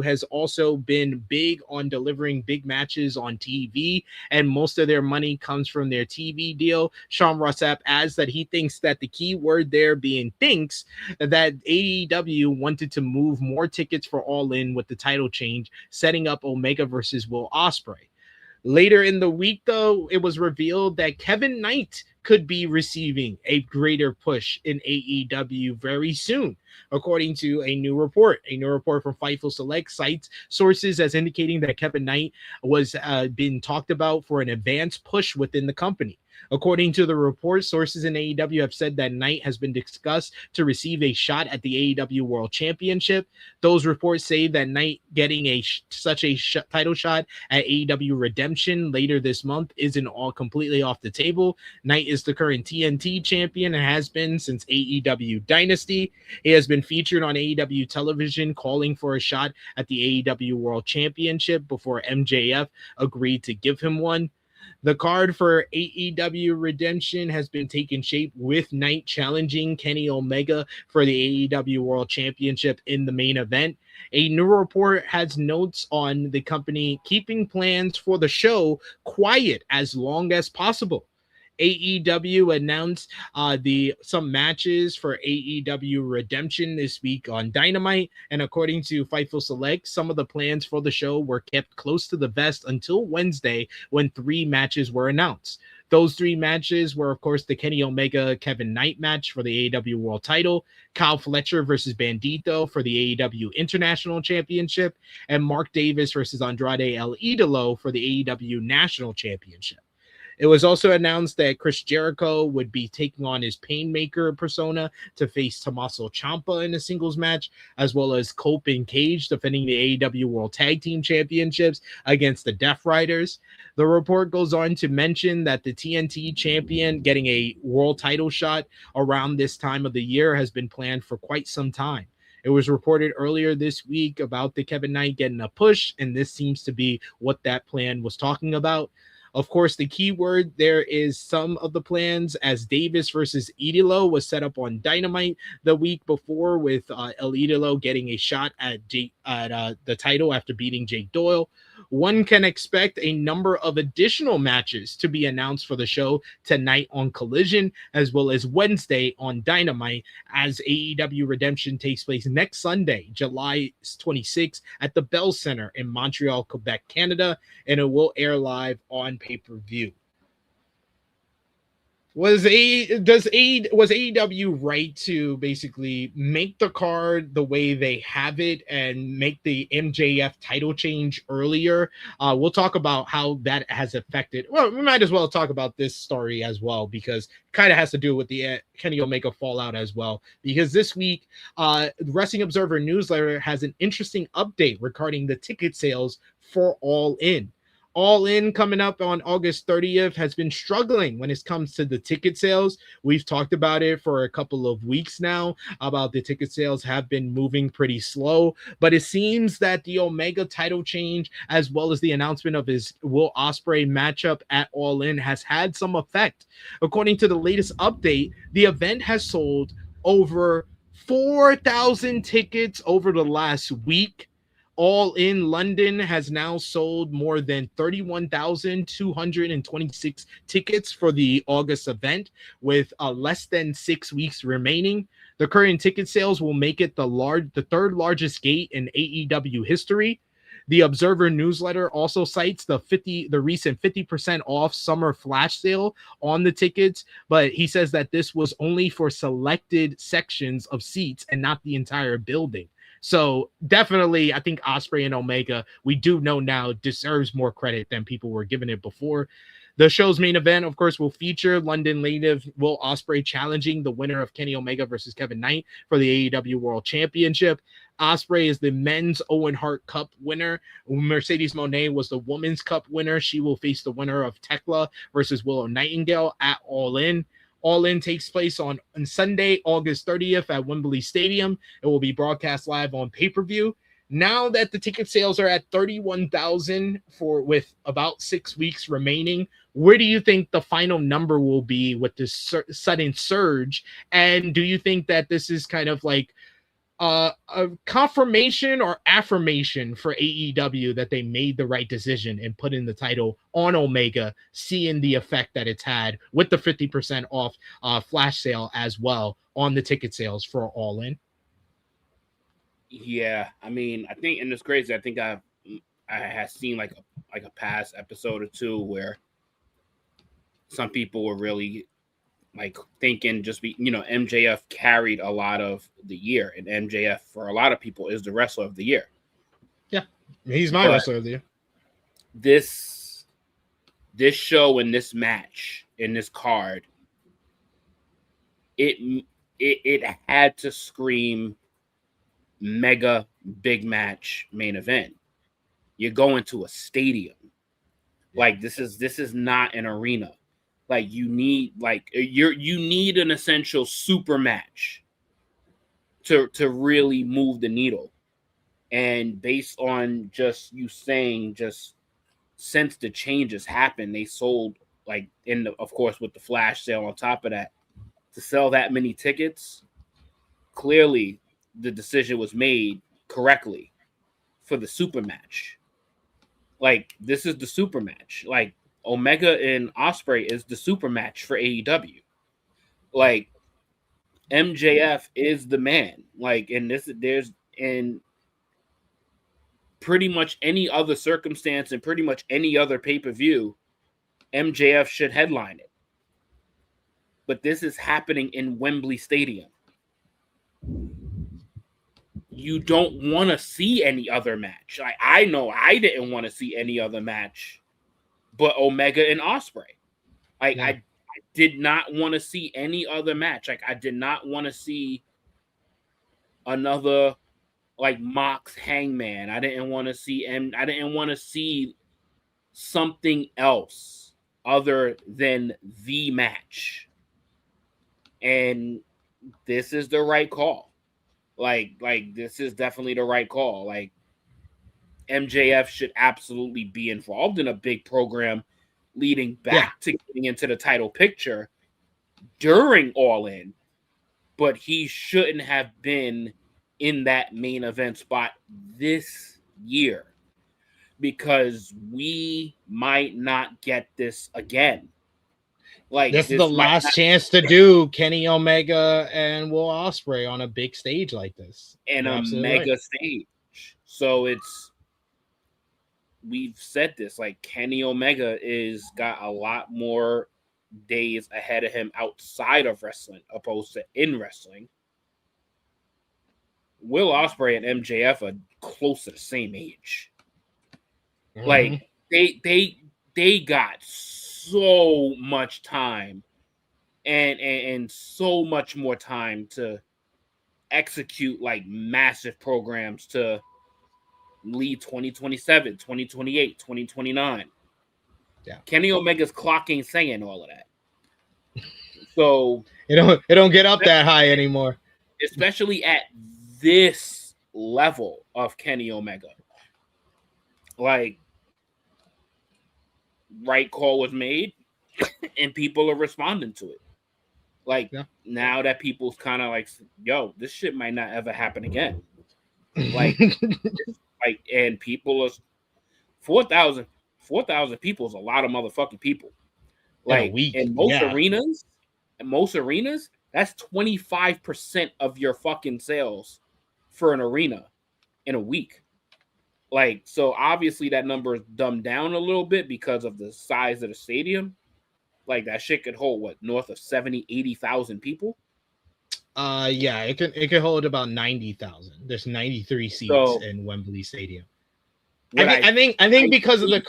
has also been big on delivering big matches on TV, and most of their money comes from their TV deal. Sean Ross Sapp adds that he thinks that the key word there being thinks that AEW wanted to move more tickets for All In with the title change, setting up Omega versus Will Ospreay. Later in the week, though, it was revealed that Kevin Knight could be receiving a greater push in AEW very soon, according to a new report. A new report from Fightful Select cites sources as indicating that Kevin Knight was being talked about for an advanced push within the company. According to the report, sources in AEW have said that Knight has been discussed to receive a shot at the AEW World Championship. Those reports say that Knight getting such a title shot at AEW Redemption later this month isn't all completely off the table. Knight is the current TNT champion and has been since AEW Dynasty. He has been featured on AEW television calling for a shot at the AEW World Championship before MJF agreed to give him one. The card for AEW Redemption has been taking shape with Knight challenging Kenny Omega for the AEW World Championship in the main event. A new report has notes on the company keeping plans for the show quiet as long as possible. AEW announced some matches for AEW Redemption this week on Dynamite, and according to Fightful Select, some of the plans for the show were kept close to the vest until Wednesday when 3 matches were announced. Those 3 matches were, of course, the Kenny Omega Kevin Knight match for the AEW World Title, Kyle Fletcher versus Bandito for the AEW International Championship, and Mark Davis versus Andrade El Idolo for the AEW National Championship. It was also announced that Chris Jericho would be taking on his Painmaker persona to face Tommaso Ciampa in a singles match, as well as Cope and Cage defending the AEW World Tag Team Championships against the Death Riders. The report goes on to mention that the TNT champion getting a world title shot around this time of the year has been planned for quite some time. It was reported earlier this week about the Kevin Knight getting a push, and this seems to be what that plan was talking about. Of course, the key word there is some of the plans, as Davis versus Idolo was set up on Dynamite the week before, with El Idolo getting a shot at the title after beating Jake Doyle. One can expect a number of additional matches to be announced for the show tonight on Collision, as well as Wednesday on Dynamite, as AEW Redemption takes place next Sunday, July 26th, at the Bell Center in Montreal, Quebec, Canada, and it will air live on pay-per-view. Was AEW right to basically make the card the way they have it and make the MJF title change earlier? We'll talk about how that has affected. Well, we might as well talk about this story as well, because it kind of has to do with the Kenny Omega fallout as well. Because this week, Wrestling Observer newsletter has an interesting update regarding the ticket sales for All In. All In, coming up on August 30th, has been struggling when it comes to the ticket sales. We've talked about it for a couple of weeks now, about the ticket sales have been moving pretty slow, but it seems that the Omega title change, as well as the announcement of his Will Ospreay matchup at All In, has had some effect. According to the latest update, the event has sold over 4,000 tickets over the last week. All In London has now sold more than 31,226 tickets for the August event, with less than 6 weeks remaining. The current ticket sales will make it the third largest gate in AEW history. The Observer newsletter also cites the recent 50% off summer flash sale on the tickets, but he says that this was only for selected sections of seats and not the entire building. So definitely, I think Ospreay and Omega, we do know now, deserves more credit than people were giving it before. The show's main event, of course, will feature London native Will Ospreay challenging the winner of Kenny Omega versus Kevin Knight for the AEW World Championship. Ospreay is the men's Owen Hart Cup winner. Mercedes Moné was the women's cup winner. She will face the winner of Thekla versus Willow Nightingale at All In. All In takes place on Sunday, August 30th at Wembley Stadium. It will be broadcast live on pay-per-view. Now that the ticket sales are at 31,000 with about 6 weeks remaining, where do you think the final number will be with this sudden surge? And do you think that this is kind of like a confirmation or affirmation for AEW that they made the right decision in putting the title on Omega, seeing the effect that it's had with the 50% off flash sale as well on the ticket sales for All In? Yeah, I mean, I think, and it's crazy. I think I had seen like a past episode or two where some people were really like thinking MJF carried a lot of the year, and MJF for a lot of people is the wrestler of the year. Yeah, he's my wrestler of the year. This show and this match in this card, it had to scream mega big match main event. You're going to a stadium. Like this is not an arena. Like you need an essential super match to really move the needle. And based on just you saying, just since the changes happened, they sold of course with the flash sale on top of that, to sell that many tickets. Clearly the decision was made correctly for the super match. Like this is the super match. Like Omega and Ospreay is the super match for AEW. Like MJF is the man. Like there's in pretty much any other circumstance and pretty much any other pay-per-view, MJF should headline it. But this is happening in Wembley Stadium. You don't want to see any other match. Like I know I didn't want to see any other match but Omega and Ospreay. I did not want to see any other match. Like I did not want to see another like Mox Hangman. I didn't want to see something else other than the match. And this is the right call. Like this is definitely the right call. Like MJF should absolutely be involved in a big program leading back to getting into the title picture during All In, but he shouldn't have been in that main event spot this year because we might not get this again. Like this is the last chance to do Kenny Omega and Will Ospreay on a big stage like this. And a mega stage. So we've said this, like Kenny Omega got a lot more days ahead of him outside of wrestling opposed to in wrestling. Will Ospreay and MJF are close to the same age. Mm-hmm. Like they got so much time and so much more time to execute like massive programs to lead 2027, 2028, 2029. Yeah. Kenny Omega's clock ain't saying all of that. So it don't get up that high anymore. Especially at this level of Kenny Omega. Like, right call was made and people are responding to it. Like now that people's kind of like, yo, this shit might not ever happen again. Like and people are 4,000 people is a lot of motherfucking people. Like in most arenas, that's 25% of your fucking sales for an arena in a week. Like, so obviously that number is dumbed down a little bit because of the size of the stadium. Like that shit could hold what, north of 70,000-80,000 people. Yeah, it can hold about 90,000. There's 93 seats in Wembley Stadium. I think because of the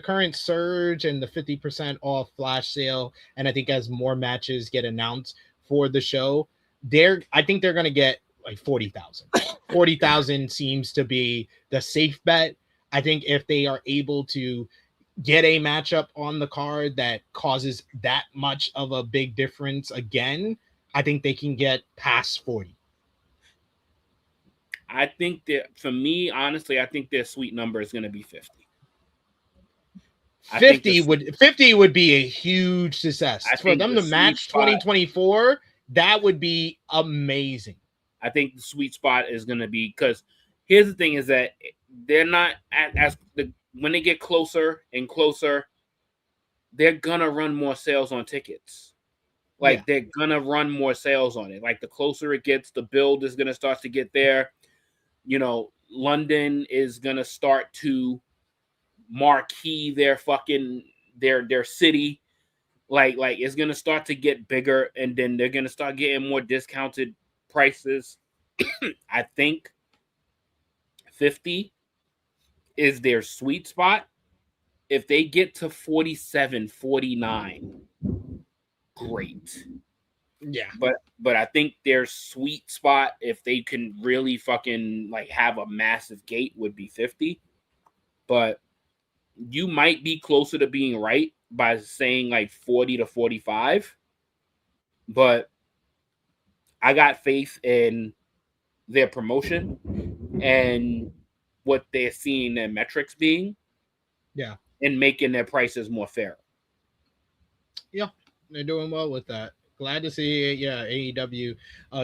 current surge and the 50% off flash sale, and I think as more matches get announced for the show, I think they're gonna get like 40,000. 40,000 seems to be the safe bet. I think if they are able to get a matchup on the card that causes that much of a big difference again, I think they can get past 40. I think that for me, honestly, I think their sweet number is going to be 50. 50 would be a huge success for them to match 2024. That would be amazing. I think the sweet spot is going to be, because here's the thing is that they're not when they get closer and closer, they're going to run more sales on tickets. Like, they're going to run more sales on it. Like, the closer it gets, the build is going to start to get there. You know, London is going to start to marquee their fucking their city. Like it's going to start to get bigger, and then they're going to start getting more discounted prices. I think 50 is their sweet spot. If they get to 47, 49, great. Yeah. But I think their sweet spot, if they can really fucking like have a massive gate, would be 50. But you might be closer to being right by saying like 40 to 45. But I got faith in their promotion and what they're seeing their metrics being. Yeah. And making their prices more fair. Yeah, they're doing well with that. Glad to see, AEW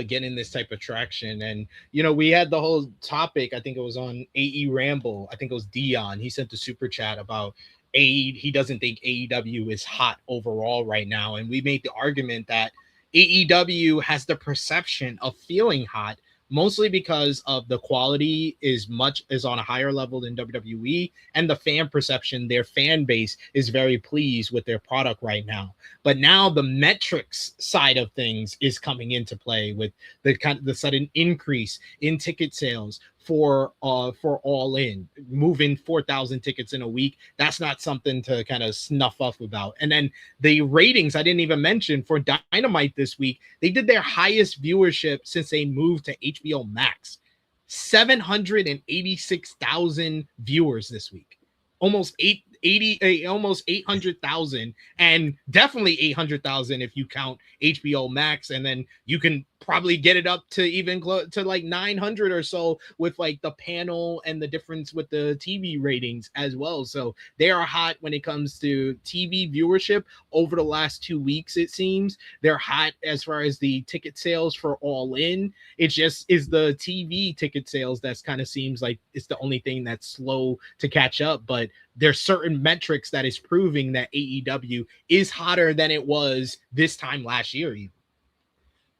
getting this type of traction. And, you know, we had the whole topic, I think it was on AE Ramble. I think it was Dion. He sent the super chat about he doesn't think AEW is hot overall right now. And we made the argument that AEW has the perception of feeling hot, mostly because of the quality is on a higher level than WWE, and the fan perception, their fan base is very pleased with their product right now. But now the metrics side of things is coming into play with the sudden increase in ticket sales for All In, moving 4,000 tickets in a week. That's not something to kind of snuff up about. And then the ratings, I didn't even mention, for Dynamite this week, they did their highest viewership since they moved to HBO Max. 786,000 viewers this week. Almost 800,000, and definitely 800,000 if you count HBO Max, and then you can probably get it up to even to like 900 or so with like the panel and the difference with the TV ratings as well. So they are hot when it comes to TV viewership over the last 2 weeks. It seems they're hot as far as the ticket sales for All In. It just is the TV ticket sales that's kind of seems like it's the only thing that's slow to catch up, but there's certain metrics that is proving that AEW is hotter than it was this time last year even.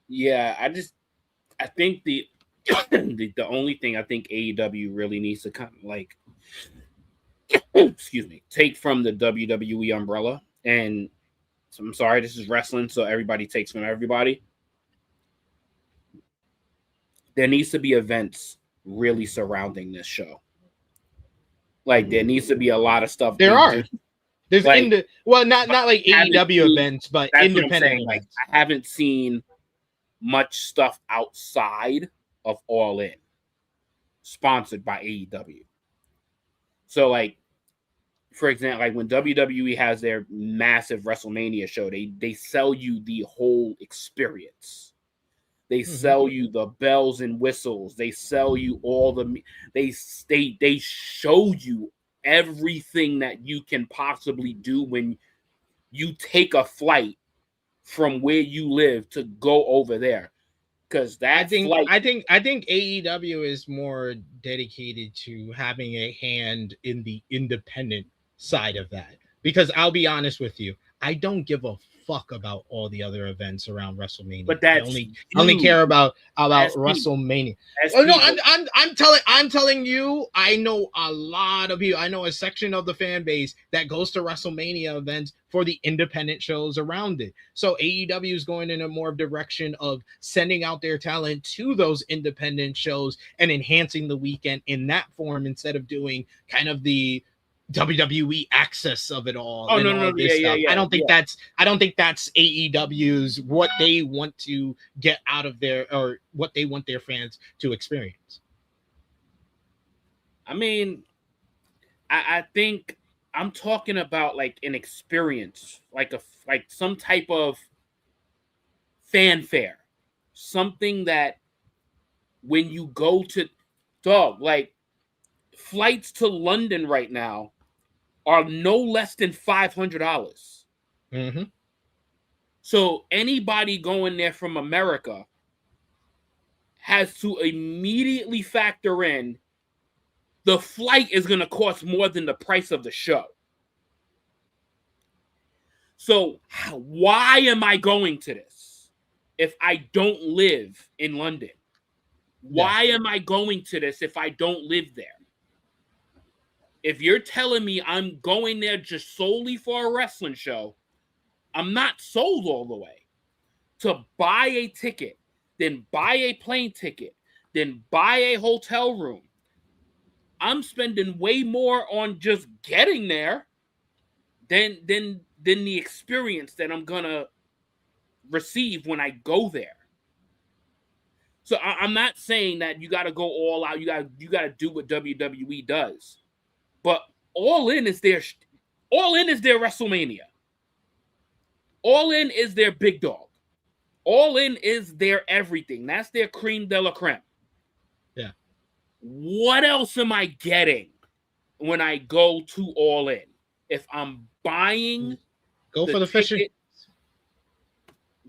Yeah, I think the the only thing I think AEW really needs to kind of like take from the WWE umbrella, and I'm sorry, this is wrestling, so everybody takes from everybody. There needs to be events really surrounding this show. Like, there needs to be a lot of stuff. There's like, not like AEW events, but independent events. Like, I haven't seen much stuff outside of All In sponsored by AEW. So, like, for example, like when WWE has their massive WrestleMania show, they sell you the whole experience. They sell you the bells and whistles. They sell you all they show you everything that you can possibly do when you take a flight from where you live to go over there. Because I think AEW is more dedicated to having a hand in the independent side of that. Because I'll be honest with you, I don't give a fuck about all the other events around WrestleMania. But I only care about WrestleMania. Oh no, I'm telling you, I know a lot of people. I know a section of the fan base that goes to WrestleMania events for the independent shows around it. So AEW is going in a more direction of sending out their talent to those independent shows and enhancing the weekend in that form instead of doing kind of the WWE access of it all. I don't think that's AEW's what they want to get out of or what they want their fans to experience. I mean, I think I'm talking about like an experience, like some type of fanfare, something that when you go to, Dog, like, flights to London right now are no less than $500. Mm-hmm. So anybody going there from America has to immediately factor in the flight is going to cost more than the price of the show. So why am I going to this if I don't live in London? Why am I going to this if I don't live there? If you're telling me I'm going there just solely for a wrestling show, I'm not sold all the way. To buy a ticket, then buy a plane ticket, then buy a hotel room, I'm spending way more on just getting there than the experience that I'm gonna receive when I go there. So I'm not saying that you got to go all out. You got to do what WWE does, but All In is their WrestleMania. All In is their big dog. All In is their everything. That's their cream de la creme. Yeah. What else am I getting when I go to All In? If I'm buying Go for the fishing,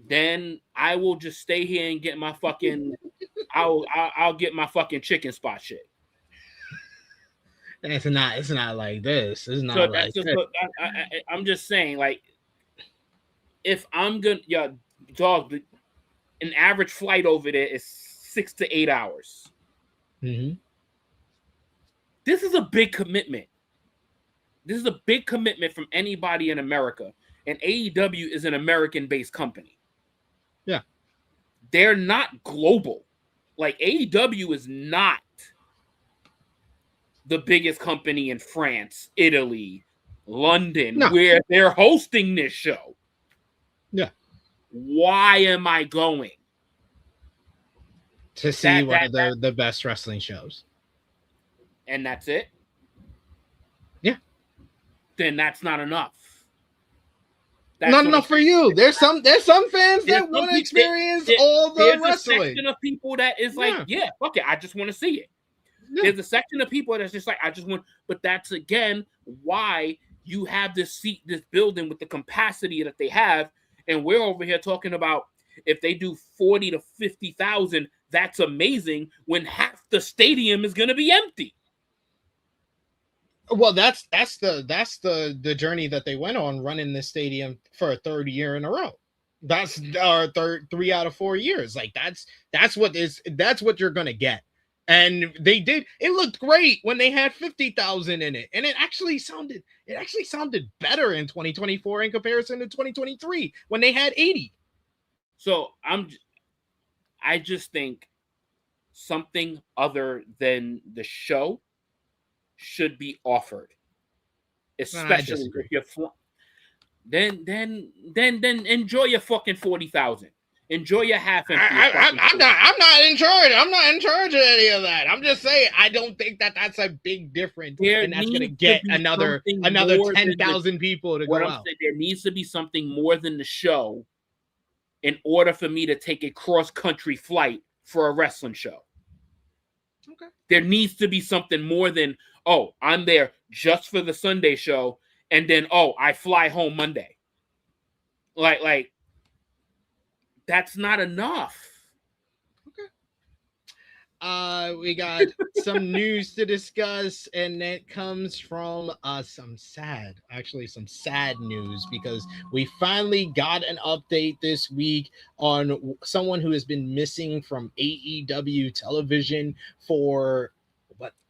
then I will just stay here and get my fucking I'll get my fucking chicken spot shit. It's not like this. It's not So like this. I'm just saying, like, if I'm gonna dog, an average flight over there is 6 to 8 hours. Mm-hmm. This is a big commitment. This is a big commitment from anybody in America. And AEW is an American-based company. Yeah. They're not global. Like, AEW is not the biggest company in France, Italy, London, where they're hosting this show. Yeah. Why am I going? To see one of the best wrestling shows. And that's it? Yeah. Then that's not enough. Not enough for you. There's some fans that want to experience all the wrestling. There's a section of people that is like, yeah, fuck it, I just want to see it. Yeah. There's a section of people that's just like, I just want, but that's again why you have this building with the capacity that they have, and we're over here talking about if they do 40 to 50,000, that's amazing. When half the stadium is going to be empty. Well, that's the journey that they went on, running this stadium for a third year in a row. That's our 3 out of 4 years. Like that's what you're gonna get. And they did. It looked great when they had 50,000 in it, and it actually sounded better in 2024 in comparison to 2023 when they had 80. So I just think something other than the show should be offered, especially if you're then enjoy your fucking 40,000. Enjoy your half empty. I'm not in charge. I'm not in charge of any of that. I'm just saying I don't think that's a big difference, and that's going to get another 10,000 people to go out. There needs to be something more than the show in order for me to take a cross-country flight for a wrestling show. Okay. There needs to be something more than, oh, I'm there just for the Sunday show, and then, oh, I fly home Monday. Like that's not enough. Okay. We got some news to discuss, and it comes from some sad news, because we finally got an update this week on someone who has been missing from AEW television for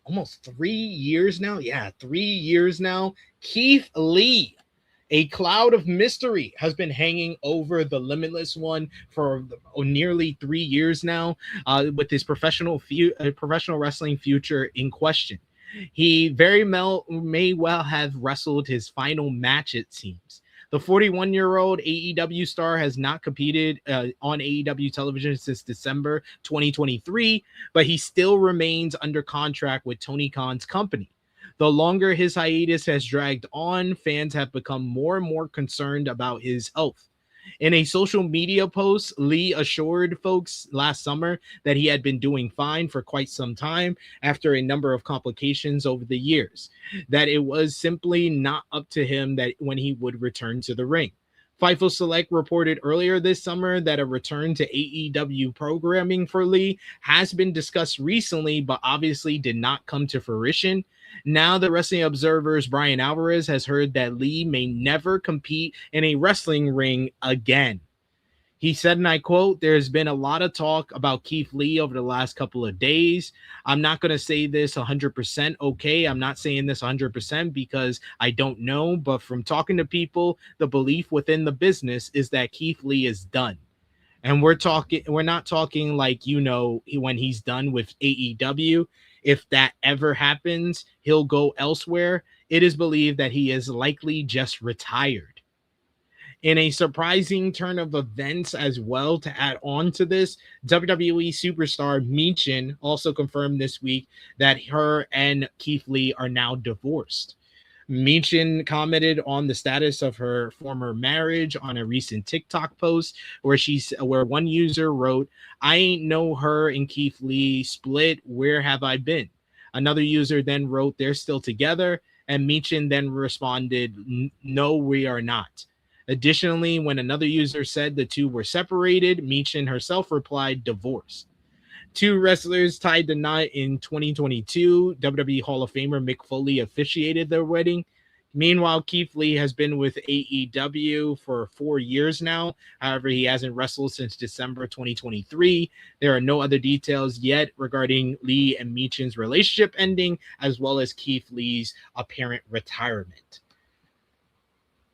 almost 3 years now. Yeah, 3 years now. Keith Lee. A cloud of mystery has been hanging over the Limitless One for nearly 3 years now, with his professional wrestling future in question. He may well have wrestled his final match, it seems. The 41-year-old AEW star has not competed on AEW television since December 2023, but he still remains under contract with Tony Khan's company. The longer his hiatus has dragged on, fans have become more and more concerned about his health. In a social media post, Lee assured folks last summer that he had been doing fine for quite some time after a number of complications over the years, that it was simply not up to him that when he would return to the ring. Fightful Select reported earlier this summer that a return to AEW programming for Lee has been discussed recently, but obviously did not come to fruition. Now, the Wrestling Observer's Brian Alvarez has heard that Lee may never compete in a wrestling ring again. He said, and I quote, "There's been a lot of talk about Keith Lee over the last couple of days. I'm not going to say this 100% okay. I'm not saying this 100% because I don't know. But from talking to people, the belief within the business is that Keith Lee is done." And we're not talking like, you know, when he's done with AEW. If that ever happens, he'll go elsewhere. It is believed that he is likely just retired. In a surprising turn of events as well to add on to this, WWE superstar Michin also confirmed this week that her and Keith Lee are now divorced. Michin commented on the status of her former marriage on a recent TikTok post where one user wrote, "I ain't know her and Keith Lee split. Where have I been?" Another user then wrote, "They're still together." And Michin then responded, "No, we are not." Additionally, when another user said the two were separated, Michin herself replied, "Divorce." Two wrestlers tied the knot in 2022. WWE Hall of Famer Mick Foley officiated their wedding. Meanwhile, Keith Lee has been with AEW for 4 years now. However, he hasn't wrestled since December 2023. There are no other details yet regarding Lee and Michin's relationship ending, as well as Keith Lee's apparent retirement.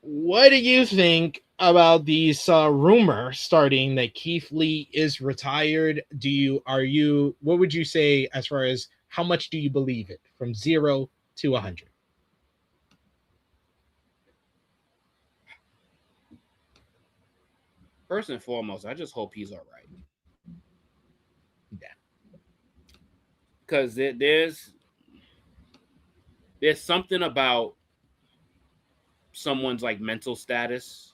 What do you think about these rumor starting that Keith Lee is retired? What would you say as far as how much do you believe it from 0 to 100? First and foremost, I just hope he's all right. Yeah. Because there's something about someone's like mental status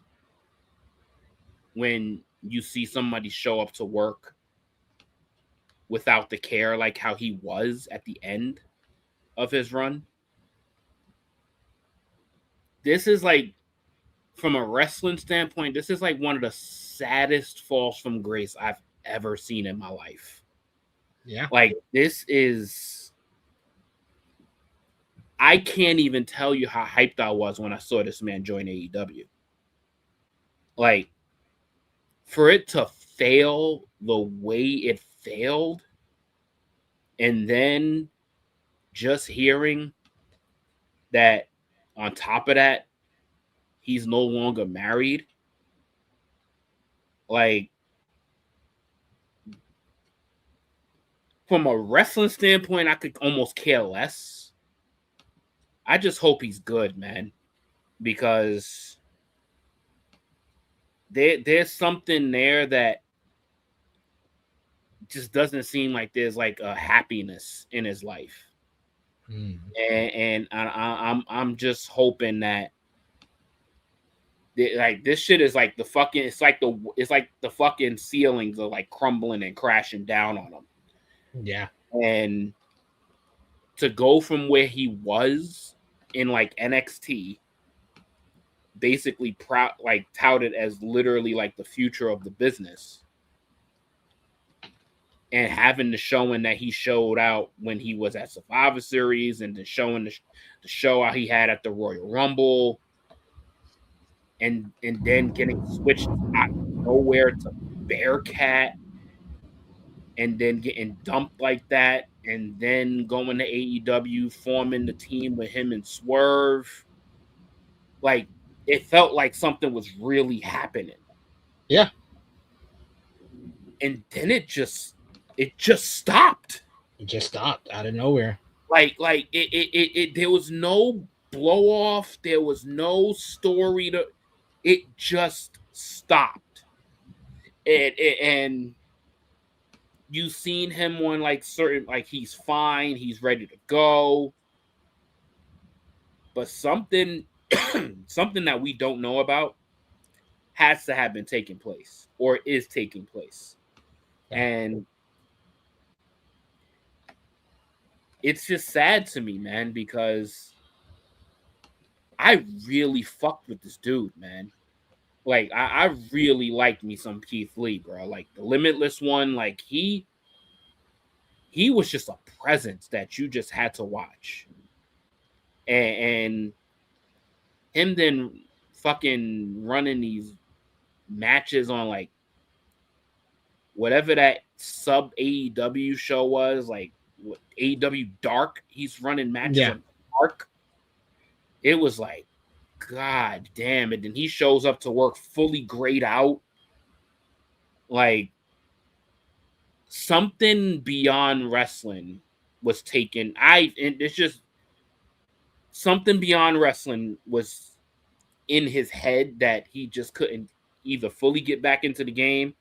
when you see somebody show up to work without the care like how he was at the end of his run. This is like, from a wrestling standpoint, this is like one of the saddest falls from grace I've ever seen in my life. Yeah. Like, this is, I can't even tell you how hyped I was when I saw this man join AEW. Like, for it to fail the way it failed, and then just hearing that on top of that, he's no longer married. Like, from a wrestling standpoint, I could almost care less. I just hope he's good, man, because there's something there that just doesn't seem like there's like a happiness in his life. And I'm just hoping that like this shit is like the fucking, it's like the fucking ceilings are like crumbling and crashing down on him. Yeah. And to go from where he was in like NXT, basically touted as literally like the future of the business, and having the showing that he showed out when he was at Survivor Series, and then showing the show how he had at the Royal Rumble, and then getting switched out of nowhere to Bearcat, and then getting dumped like that, and then going to AEW, forming the team with him and Swerve. Like, it felt like something was really happening. Yeah. And then it just stopped. It just stopped out of nowhere. Like it there was no blow off, there was no story to it, just stopped. And you've seen him on like certain, like he's fine, he's ready to go. But something that we don't know about has to have been taking place or is taking place. And it's just sad to me, man, because I really fucked with this dude, man. Like, I really liked me some Keith Lee, bro. Like, the Limitless one, like, he was just a presence that you just had to watch. And him then fucking running these matches on, like, whatever that sub AEW show was, like, what, AEW Dark, he's running matches on Dark. It was like, God damn it. And he shows up to work fully grayed out. Like, something beyond wrestling was taken. And it's just something beyond wrestling was in his head that he just couldn't either fully get back into the game.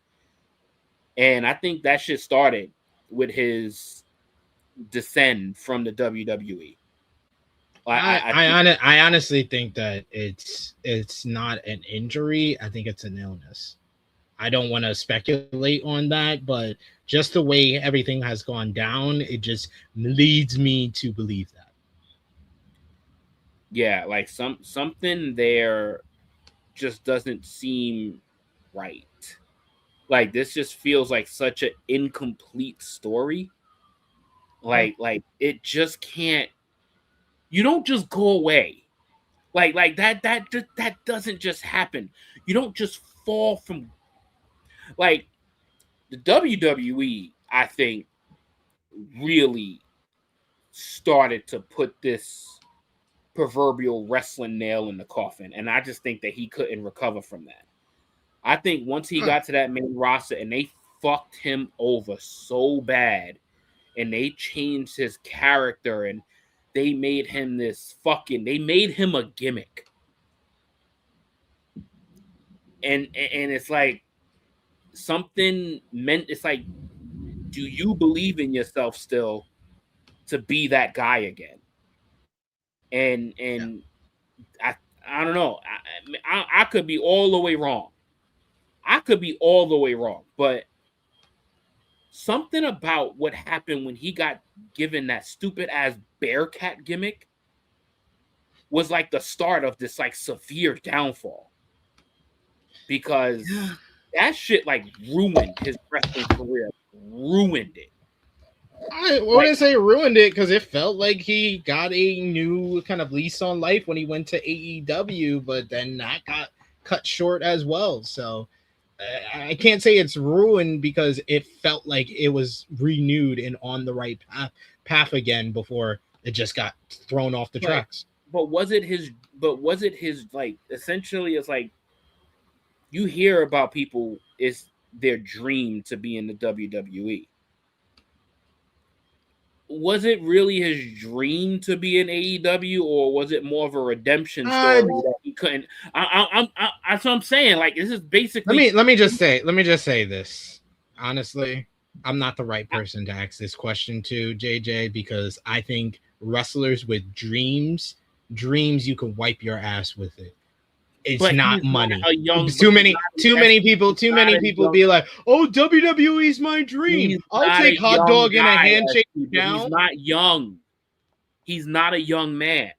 And I think that shit started with his descent from the WWE. I honestly think that it's not an injury. I think it's an illness. I don't want to speculate on that, but just the way everything has gone down, it just leads me to believe that. Yeah, like something there just doesn't seem right. Like, this just feels like such an incomplete story. Like it just can't. You don't just go away. Like that doesn't just happen. You don't just fall from, like, the WWE, I think, really started to put this proverbial wrestling nail in the coffin. And I just think that he couldn't recover from that. I think once he got to that main roster and they fucked him over so bad and they changed his character and they made him they made him a gimmick. And it's like something meant, it's like, do you believe in yourself still to be that guy again? And I don't know. I could be all the way wrong. But something about what happened when he got given that stupid ass Bearcat gimmick was like the start of this like severe downfall, because that shit like ruined his wrestling career, ruined it. I wouldn't say ruined it, because it felt like he got a new kind of lease on life when he went to AEW, but then that got cut short as well. So I can't say it's ruined, because it felt like it was renewed and on the right path again before it just got thrown off the tracks. But was it his like, essentially, it's like, you hear about people, it's their dream to be in the WWE. Was it really his dream to be in AEW, or was it more of a redemption story that he couldn't? That's what I'm saying. Like, this is basically. Let me just say this. Honestly, I'm not the right person to ask this question to, JJ, because I think wrestlers with dreams, you can wipe your ass with it. It's but not money. Too many people be like, "Oh, WWE's my dream. I'll take hot dog and a handshake down." He's not young. He's not a young man.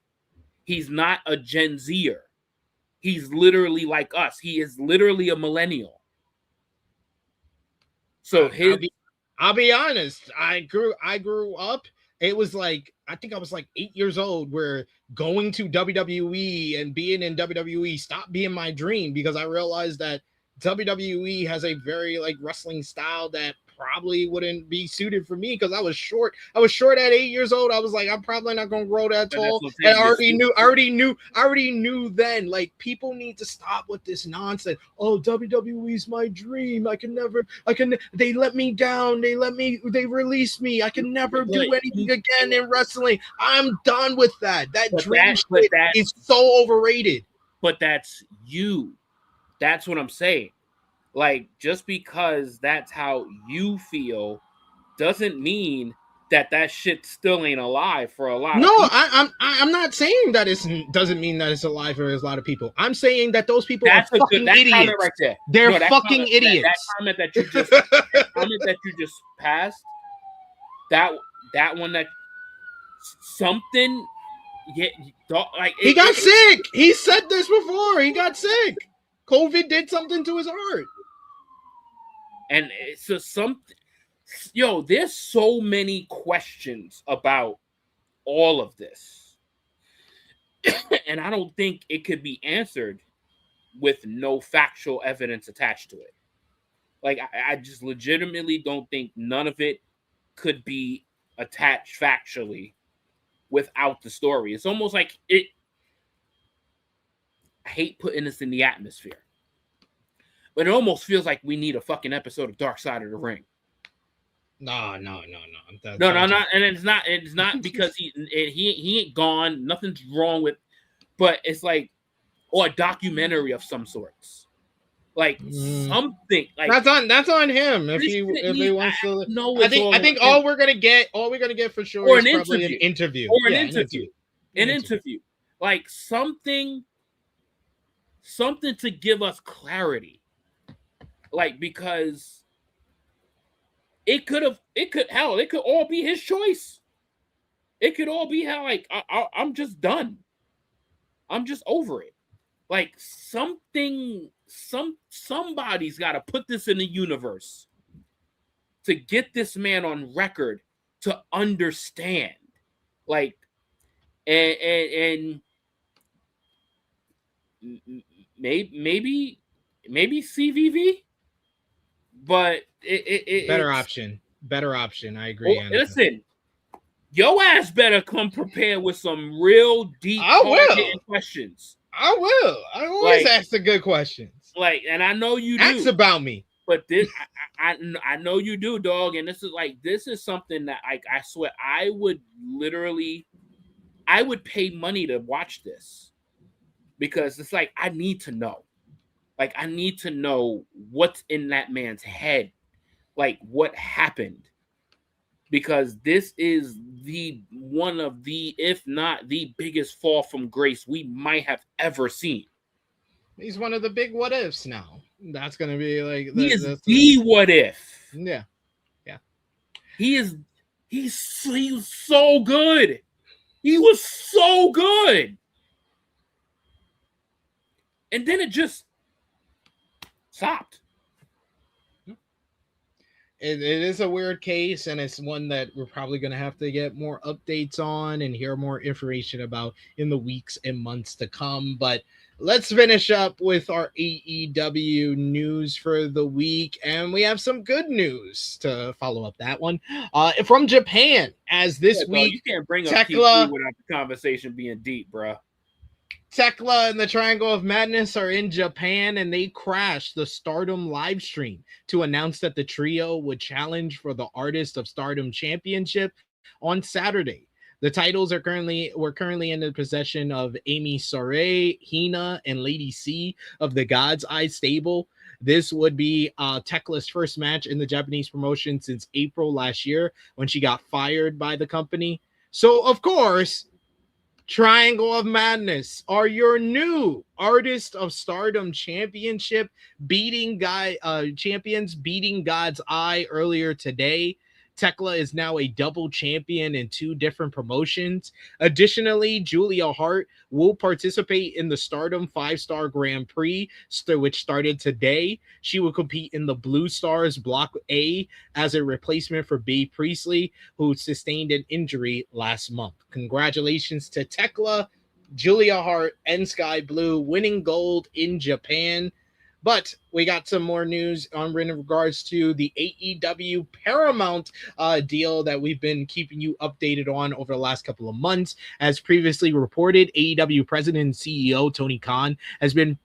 He's not a Gen Zer. He's literally like us. He is literally a millennial. So I'll be honest. I grew up. It was like, I think I was like 8 years old, where going to WWE and being in WWE stopped being my dream, because I realized that WWE has a very like wrestling style that probably wouldn't be suited for me, because I was short. I was short at 8 years old. I was like, I'm probably not gonna grow that tall. And I already knew then, like, people need to stop with this nonsense. Oh, WWE's my dream. They let me down. They released me. I can never do anything again in wrestling. I'm done with that. That dream shit is so overrated. But that's you. That's what I'm saying. Like, just because that's how you feel doesn't mean that shit still ain't alive for a lot No, of people. I'm not saying that it doesn't mean that it's alive for a lot of people. I'm saying that those people That's are a fucking good that idiots. comment right there. They're No, that fucking comment, idiots. That comment that you just passed. That one that something. Yeah, like he got sick. He said this before. He got sick. COVID did something to his heart. And it's just something. Yo, there's so many questions about all of this. And I don't think it could be answered with no factual evidence attached to it. Like, I just legitimately don't think none of it could be attached factually without the story. It's almost like it. I hate putting this in the atmosphere, but it almost feels like we need a fucking episode of Dark Side of the Ring. No. No, not, and it's not because he ain't gone. Nothing's wrong with, but it's like, or a documentary of some sorts, like something like that's on him if he wants to. No, I think all we're gonna get for sure is probably an interview or an interview, like something to give us clarity, like because. It could all be his choice. It could all be how, like, I'm just done. I'm just over it. Like, somebody's got to put this in the universe to get this man on record to understand. Like, and maybe CVV. But better option. I agree. Listen, your ass better come prepared with some real deep questions. I will. I always ask the good questions. Like, and I know you do. Ask about me. But this, I know you do, dog. And this is something that I swear I would pay money to watch this because it's like I need to know. Like, I need to know what's in that man's head. Like, what happened. Because this is one of the, if not the biggest fall from grace we might have ever seen. He's one of the big what ifs now. That's going to be like... the what if. Yeah. He's so good. He was so good. And then it just... stopped. It is a weird case, and it's one that we're probably going to have to get more updates on and hear more information about in the weeks and months to come. But let's finish up with our AEW news for the week, and we have some good news to follow up that one from Japan. As this week, you can't bring up Thekla without the conversation being deep, bro. Thekla and the Triangle of Madness are in Japan, and they crashed the Stardom live stream to announce that the trio would challenge for the Artist of Stardom Championship on Saturday. The titles were currently in the possession of Amy Sourei, Hina, and Lady C of the God's Eye stable. This would be Thekla's first match in the Japanese promotion since April last year when she got fired by the company. So, of course, Triangle of Madness are your new Artist of Stardom Championship champions, beating God's Eye earlier today. Thekla is now a double champion in 2 different promotions. Additionally, Julia Hart will participate in the Stardom 5-Star Grand Prix, which started today. She will compete in the Blue Stars Block A as a replacement for Bea Priestley, who sustained an injury last month. Congratulations to Thekla, Julia Hart, and Sky Blue winning gold in Japan. But we got some more news in regards to the AEW Paramount deal that we've been keeping you updated on over the last couple of months. As previously reported, AEW President and CEO Tony Khan has been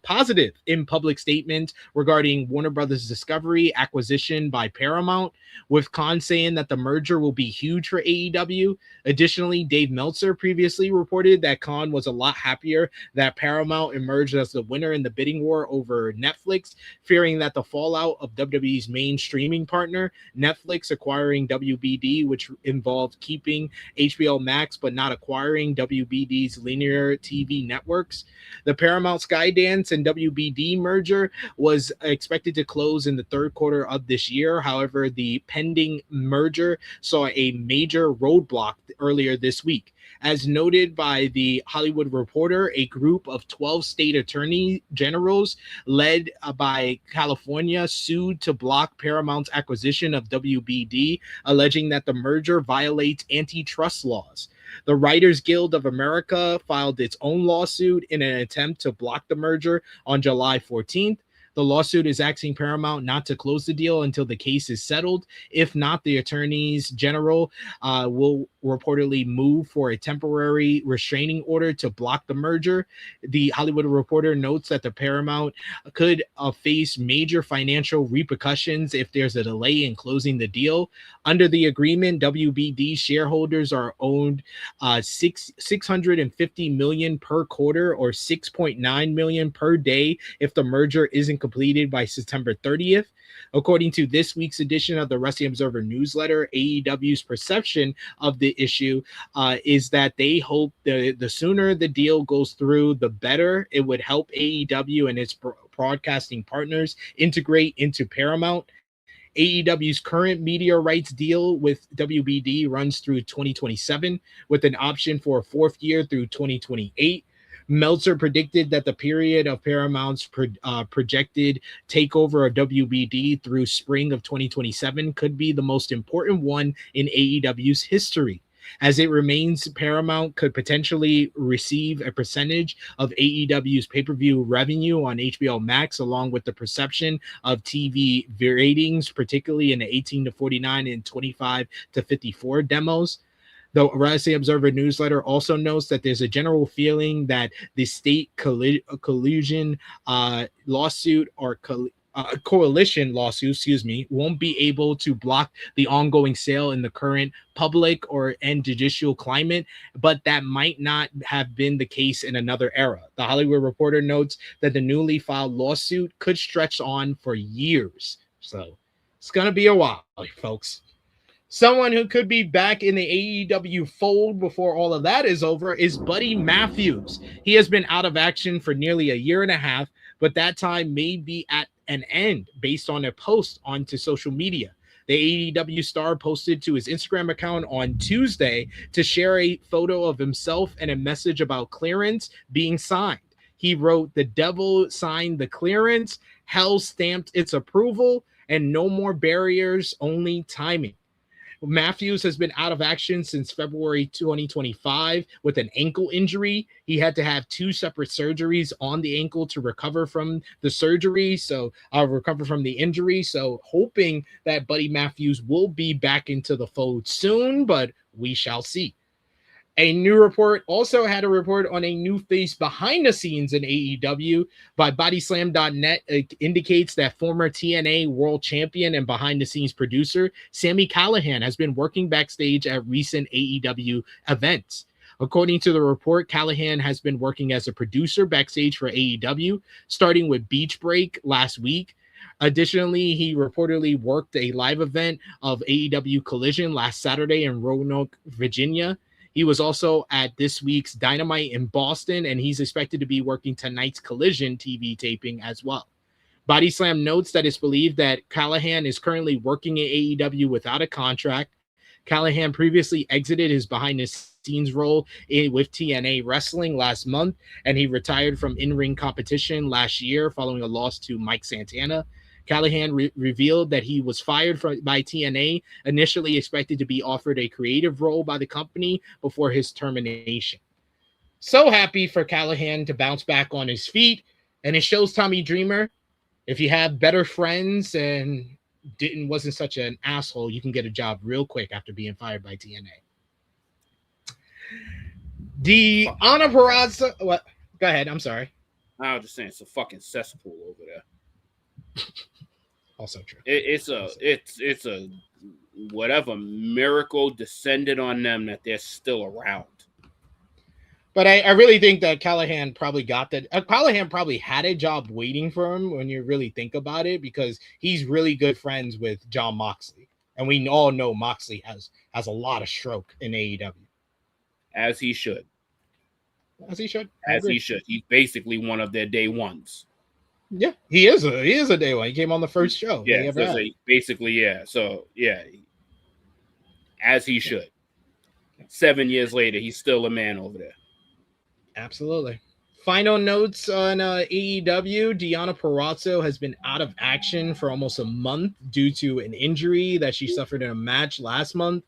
positive in public statement regarding Warner Brothers Discovery acquisition by Paramount, with Khan saying that the merger will be huge for AEW. Additionally, Dave Meltzer previously reported that Khan was a lot happier that Paramount emerged as the winner in the bidding war over for Netflix, fearing that the fallout of WWE's main streaming partner, Netflix, acquiring WBD, which involved keeping HBO Max but not acquiring WBD's linear TV networks. The Paramount Skydance and WBD merger was expected to close in the third quarter of this year. However, the pending merger saw a major roadblock earlier this week. As noted by the Hollywood Reporter, a group of 12 state attorney generals led by California sued to block Paramount's acquisition of WBD, alleging that the merger violates antitrust laws. The Writers Guild of America filed its own lawsuit in an attempt to block the merger on July 14th. The lawsuit is asking Paramount not to close the deal until the case is settled. If not, the attorneys general will reportedly move for a temporary restraining order to block the merger. The Hollywood Reporter notes that the Paramount could face major financial repercussions if there's a delay in closing the deal. Under the agreement, WBD shareholders are owed $650 million per quarter or $6.9 million per day if the merger isn't completed by September 30th. According to this week's edition of the Wrestling Observer newsletter, AEW's perception of the issue is that they hope the sooner the deal goes through, the better. It would help AEW and its broadcasting partners integrate into Paramount. AEW's current media rights deal with WBD runs through 2027, with an option for a fourth year through 2028. Meltzer predicted that the period of Paramount's projected takeover of WBD through spring of 2027 could be the most important one in AEW's history. As it remains, Paramount could potentially receive a percentage of AEW's pay-per-view revenue on HBO Max, along with the perception of TV ratings, particularly in the 18 to 49 and 25 to 54 demos. The Wrestling Observer newsletter also notes that there's a general feeling that the state collusion lawsuit or coalition lawsuit, won't be able to block the ongoing sale in the current public and judicial climate, but that might not have been the case in another era. The Hollywood Reporter notes that the newly filed lawsuit could stretch on for years. So it's going to be a while, folks. Someone who could be back in the AEW fold before all of that is over is Buddy Matthews. He has been out of action for nearly a year and a half, but that time may be at an end based on a post onto social media. The AEW star posted to his Instagram account on Tuesday to share a photo of himself and a message about clearance being signed. He wrote, "The devil signed the clearance, hell stamped its approval, and no more barriers, only timing." Matthews has been out of action since February 2025 with an ankle injury. He had to have 2 separate surgeries on the ankle to recover from the surgery, recover from the injury. So hoping that Buddy Matthews will be back into the fold soon, but we shall see. A new report also had a report on a new face behind the scenes in AEW by Bodyslam.net. It indicates that former TNA World Champion and behind-the-scenes producer Sami Callihan has been working backstage at recent AEW events. According to the report, Callihan has been working as a producer backstage for AEW, starting with Beach Break last week. Additionally, he reportedly worked a live event of AEW Collision last Saturday in Roanoke, Virginia. He was also at this week's Dynamite in Boston, and he's expected to be working tonight's Collision TV taping as well. Bodyslam notes that it's believed that Callihan is currently working at AEW without a contract. Callihan previously exited his behind-the-scenes role with TNA Wrestling last month, and he retired from in-ring competition last year following a loss to Mike Santana. Callihan revealed that he was fired by TNA, initially expected to be offered a creative role by the company before his termination. So happy for Callihan to bounce back on his feet, and it shows Tommy Dreamer, if you have better friends and wasn't such an asshole, you can get a job real quick after being fired by TNA. The Ana Peraza, what? Go ahead. I'm sorry. I was just saying it's a fucking cesspool over there. Also true. It's a whatever miracle descended on them that they're still around. But I really think that Callahan probably got that. Callahan probably had a job waiting for him when you really think about it, because he's really good friends with John Moxley. And we all know Moxley has a lot of stroke in AEW. As he should. As he should. As he should. He's basically one of their day ones. Yeah, he is a day one. He came on the first show. Yeah, so basically, yeah. So, yeah. As he should. 7 years later, he's still a man over there. Absolutely. Final notes on AEW. Deonna Purrazzo has been out of action for almost a month due to an injury that she suffered in a match last month.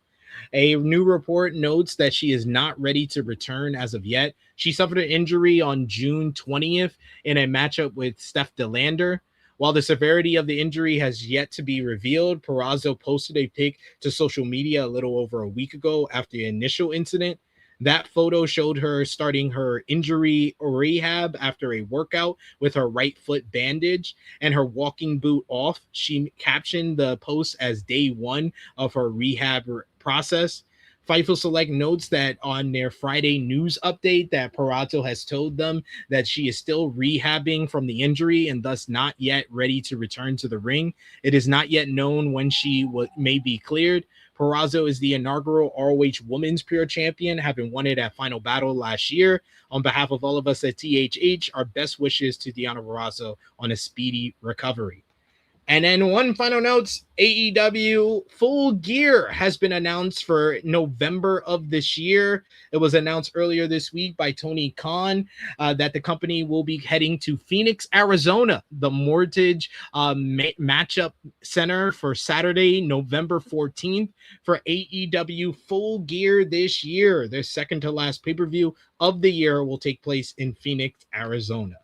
A new report notes that she is not ready to return as of yet. She suffered an injury on June 20th in a matchup with Steph DeLander. While the severity of the injury has yet to be revealed, Purrazzo posted a pic to social media a little over a week ago after the initial incident. That photo showed her starting her injury rehab after a workout with her right foot bandaged and her walking boot off. She captioned the post as day one of her rehab process. Fightful Select notes that on their Friday news update that Purrazzo has told them that she is still rehabbing from the injury and thus not yet ready to return to the ring. It is not yet known when she may be cleared. Purrazzo is the inaugural ROH Women's Pure Champion, having won it at Final Battle last year. On behalf of all of us at THH, our best wishes to Deonna Purrazzo on a speedy recovery. And then one final note, AEW Full Gear has been announced for November of this year. It was announced earlier this week by Tony Khan that the company will be heading to Phoenix, Arizona, the Mortgage Matchup Center for Saturday, November 14th for AEW Full Gear this year. Their second to last pay-per-view of the year will take place in Phoenix, Arizona.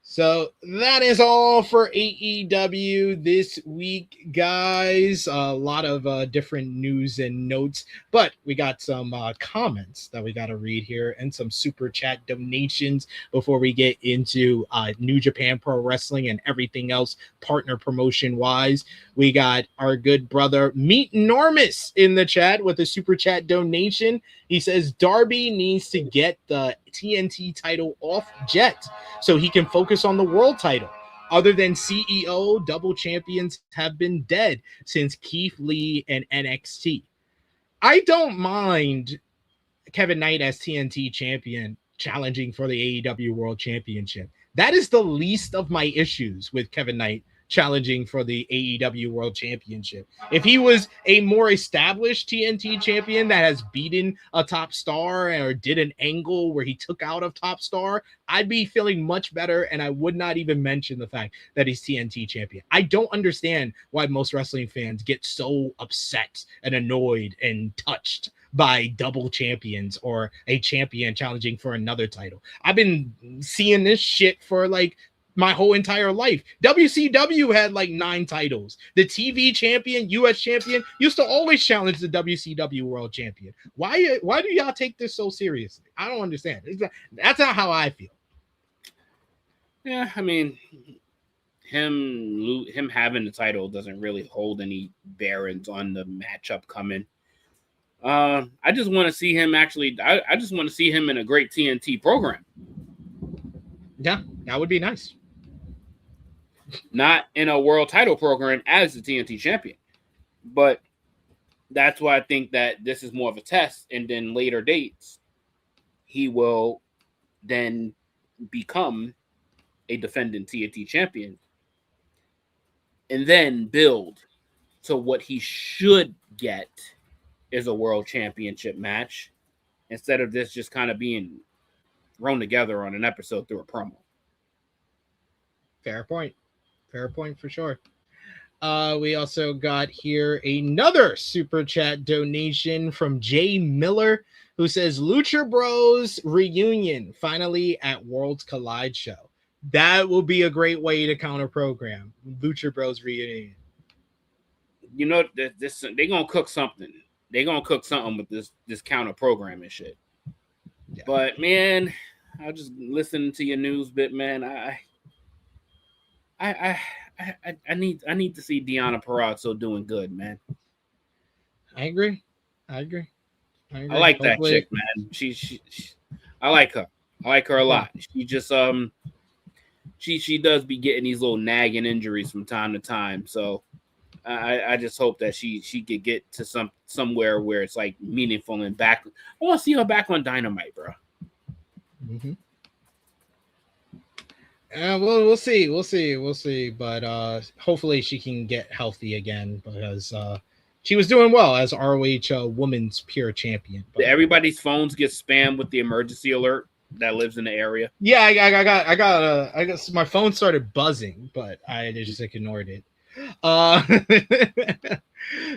So that is all for AEW this week, guys. A lot of different news and notes, but we got some comments that we got to read here and some super chat donations before we get into New Japan Pro Wrestling and everything else partner promotion wise. We got our good brother Meet Enormous in the chat with a super chat donation. He says Darby needs to get the TNT title off Jet so he can focus on the world title. Other than CEO, double champions have been dead since Keith Lee and NXT. I don't mind Kevin Knight as TNT champion challenging for the AEW World Championship. That is the least of my issues with Kevin Knight challenging for the AEW World Championship. If he was a more established TNT champion that has beaten a top star or did an angle where he took out a top star, I'd be feeling much better, and I would not even mention the fact that he's TNT champion. I don't understand why most wrestling fans get so upset and annoyed and touched by double champions or a champion challenging for another title. I've been seeing this shit for like my whole entire life. WCW had like 9 titles. The TV champion, US champion, used to always challenge the WCW world champion. Why do y'all take this so seriously? I don't understand. That's not how I feel. Yeah, I mean, him having the title doesn't really hold any bearings on the matchup coming. I just want to see him actually. I just want to see him in a great TNT program. Yeah, that would be nice. Not in a world title program as the TNT champion. But that's why I think that this is more of a test. And then later dates, he will then become a defending TNT champion. And then build to what he should get is a world championship match. Instead of this just kind of being thrown together on an episode through a promo. Fair point. Fair point for sure. We also got here another super chat donation from Jay Miller, who says Lucha Bros reunion finally at Worlds Collide show. That will be a great way to counter program. Lucha Bros reunion. You know, this they're gonna cook something. They're gonna cook something with this counter program and shit. Yeah. But man, I just listening to your news bit, man. I need to see Deonna Purrazzo doing good, man. I agree. I like that chick, man. She I like her. I like her a lot. She just she does be getting these little nagging injuries from time to time. So I just hope that she could get to somewhere where it's like meaningful and back. I want to see her back on Dynamite, bro. Mm-hmm. We'll see. But hopefully she can get healthy again because she was doing well as ROH Women's Pure Champion. But everybody's phones get spammed with the emergency alert that lives in the area. Yeah, I got my phone started buzzing, but I just ignored it.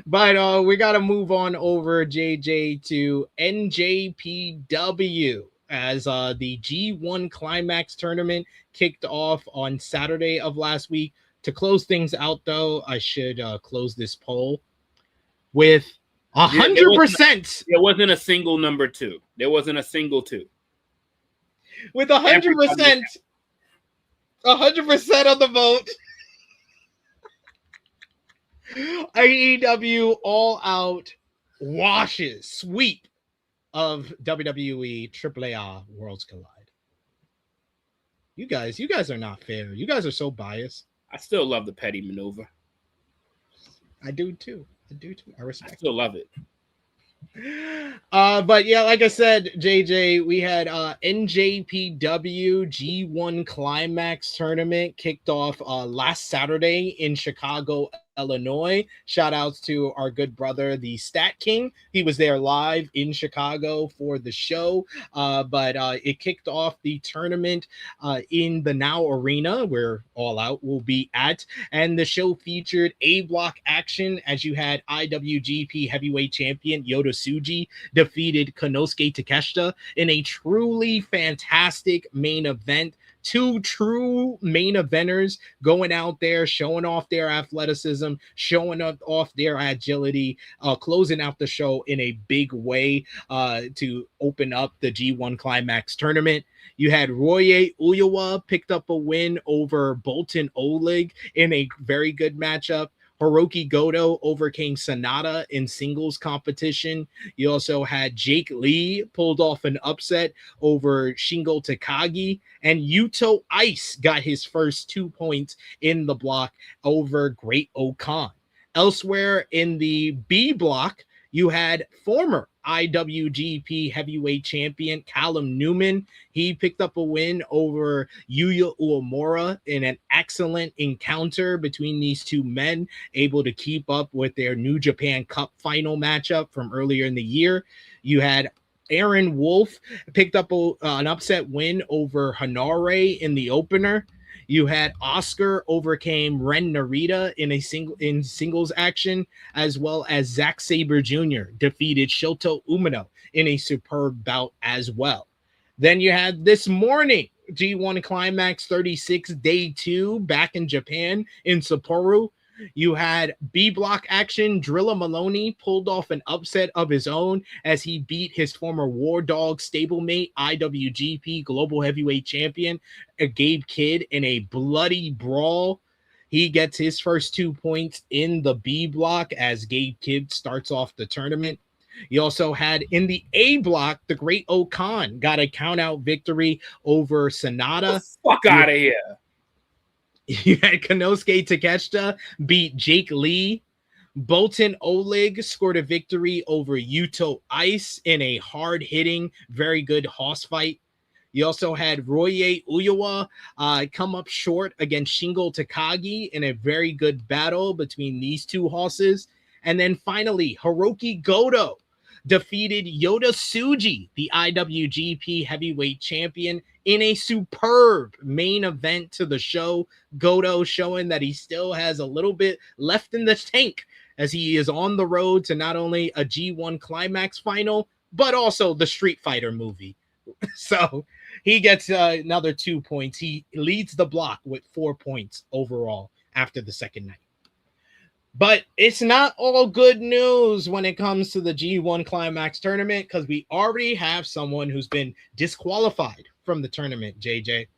But we got to move on over, JJ, to NJPW as the G1 Climax tournament kicked off on Saturday of last week. To close things out, though, I should close this poll with 100%. There wasn't a single number 2. There wasn't a single 2. With 100%, 100% of the vote. AEW All Out sweep of WWE AAA Worlds Collide. You guys are not fair. You guys are so biased. I still love the petty maneuver. I do too. I respect. I still love it. But yeah, like I said, JJ, we had NJPW G1 Climax tournament kicked off last Saturday in Chicago, Illinois. Shout outs to our good brother, the Stat King. He was there live in Chicago for the show. But it kicked off the tournament in the Now Arena, where All Out will be at. And the show featured A block action as you had IWGP Heavyweight Champion Yota Tsuji defeated Konosuke Takeshita in a truly fantastic main event. 2 true main eventers going out there, showing off their athleticism, showing off their agility, closing out the show in a big way to open up the G1 Climax tournament. You had Ryohei Uyawa picked up a win over Boltin Oleg in a very good matchup. Hiroki Goto overcame Sonata in singles competition. You also had Jake Lee pulled off an upset over Shingo Takagi, and Yuto Ice got his first 2 points in the block over Great Okan. Elsewhere in the B block, you had former IWGP Heavyweight Champion Callum Newman. He picked up a win over Yuya Uemura in an excellent encounter between these two men, able to keep up with their New Japan Cup final matchup from earlier in the year. You had Aaron Wolf picked up an upset win over Hanare in the opener. You had Oscar overcame Ren Narita in singles action, as well as Zack Sabre Jr. defeated Shota Umino in a superb bout as well. Then you had this morning G1 Climax 36 Day 2 back in Japan in Sapporo. You had B block action. Drilla Maloney pulled off an upset of his own as he beat his former War Dog stablemate, IWGP Global Heavyweight Champion, Gabe Kidd, in a bloody brawl. He gets his first 2 points in the B block as Gabe Kidd starts off the tournament. You also had in the A block, the Great Okan got a count-out victory over Sonata. Fuck out of here. You had Konosuke Takeshita beat Jake Lee. Boltin Oleg scored a victory over Yuto Ice in a hard-hitting, very good hoss fight. You also had Ryohei Uyawa come up short against Shingo Takagi in a very good battle between these two hosses. And then finally, Hiroki Goto defeated Yota Tsuji, the IWGP Heavyweight Champion, in a superb main event to the show. Goto showing that he still has a little bit left in the tank as he is on the road to not only a G1 Climax final, but also the Street Fighter movie. So he gets another 2 points. He leads the block with 4 points overall after the second night. But it's not all good news when it comes to the G1 Climax tournament, because we already have someone who's been disqualified from the tournament, JJ.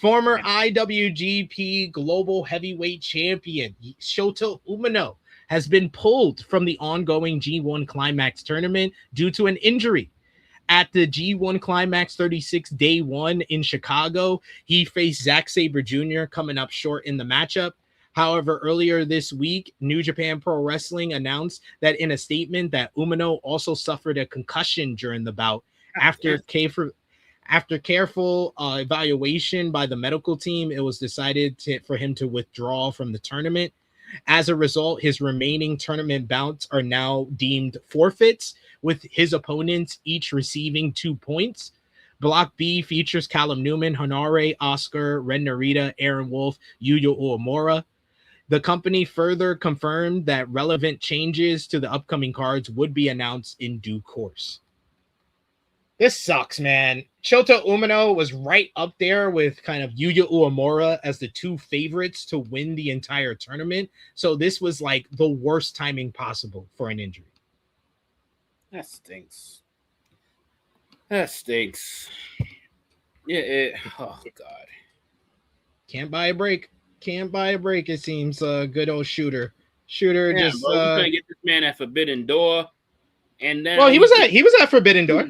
Former IWGP Global Heavyweight Champion Shota Umino has been pulled from the ongoing G1 Climax tournament due to an injury. At the G1 Climax 36 Day 1 in Chicago, he faced Zack Sabre Jr. coming up short in the matchup. However, earlier this week, New Japan Pro Wrestling announced that in a statement that Umino also suffered a concussion during the bout after careful evaluation by the medical team. It was decided for him to withdraw from the tournament. As a result, his remaining tournament bouts are now deemed forfeits, with his opponents each receiving 2 points. Block B features Callum Newman, Honore, Oscar, Ren Narita, Aaron Wolf, Yuya Uemura. The company further confirmed that relevant changes to the upcoming cards would be announced in due course. This sucks, man. Shota Umino was right up there with kind of Yuya Uemura as the 2 favorites to win the entire tournament. So this was like the worst timing possible for an injury. That stinks. That stinks. Yeah. Oh, God. Can't buy a break. Can't buy a break, it seems. Good old Shooter. Shooter just... Bro, we're going to get this man at Forbidden Door. And then... Well, he was at Forbidden Door.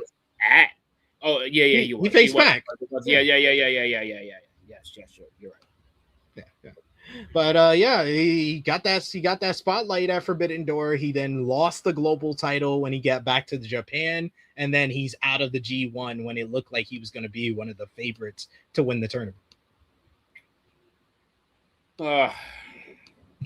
He faced back. Yeah. Yes, sure. You're right. Yeah. But he got that spotlight at Forbidden Door. He then lost the global title when he got back to Japan, and then he's out of the G1 when it looked like he was going to be one of the favorites to win the tournament.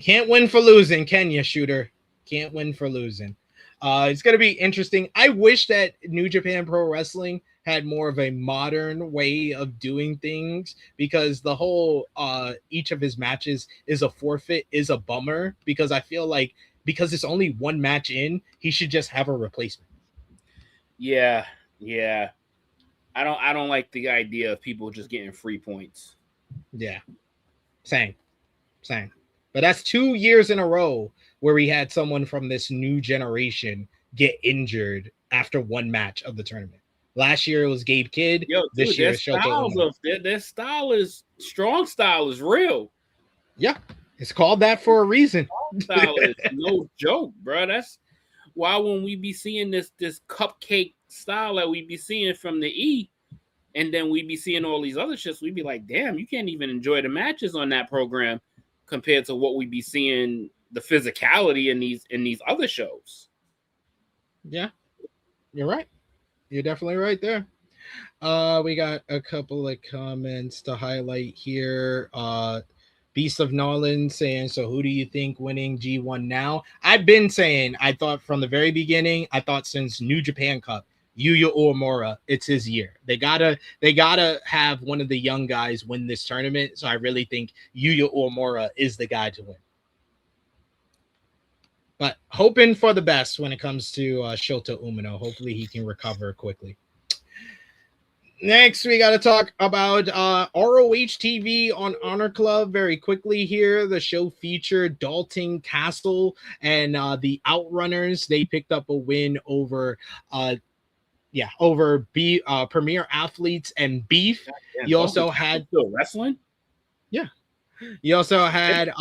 Can't win for losing, can you, Shooter? Can't win for losing. It's going to be interesting. I wish that New Japan Pro Wrestling had more of a modern way of doing things, because the whole each of his matches is a forfeit is a bummer, because I feel like because it's only one match in, he should just have a replacement. Yeah. I don't like the idea of people just getting free points. Yeah. Same. But that's 2 years in a row where we had someone from this new generation get injured after one match of the tournament. Last year it was Gabe Kidd. This year it's Shota Umino. Their style is strong. Style is real. Yeah, it's called that for a reason. Strong style is no joke, bro. That's why when we be seeing this cupcake style that we be seeing from the E, and then we be seeing all these other shits, we be like, damn, you can't even enjoy the matches on that program compared to what we be seeing, the physicality in these other shows. Yeah, you're right. You're definitely right there. We got a couple of comments to highlight here. Beast of Nolan saying, so who do you think winning G1 now? I've been saying, I thought from the very beginning, I thought since New Japan Cup, Yuya Uemura, it's his year. They gotta have one of the young guys win this tournament. So I really think Yuya Uemura is the guy to win. But hoping for the best when it comes to Shota Umino. Hopefully he can recover quickly. Next, we got to talk about ROH TV on Honor Club very quickly here. The show featured Dalton Castle and the Outrunners. They picked up a win over Premier Athletes and Beef. You also had wrestling. Yeah. You also had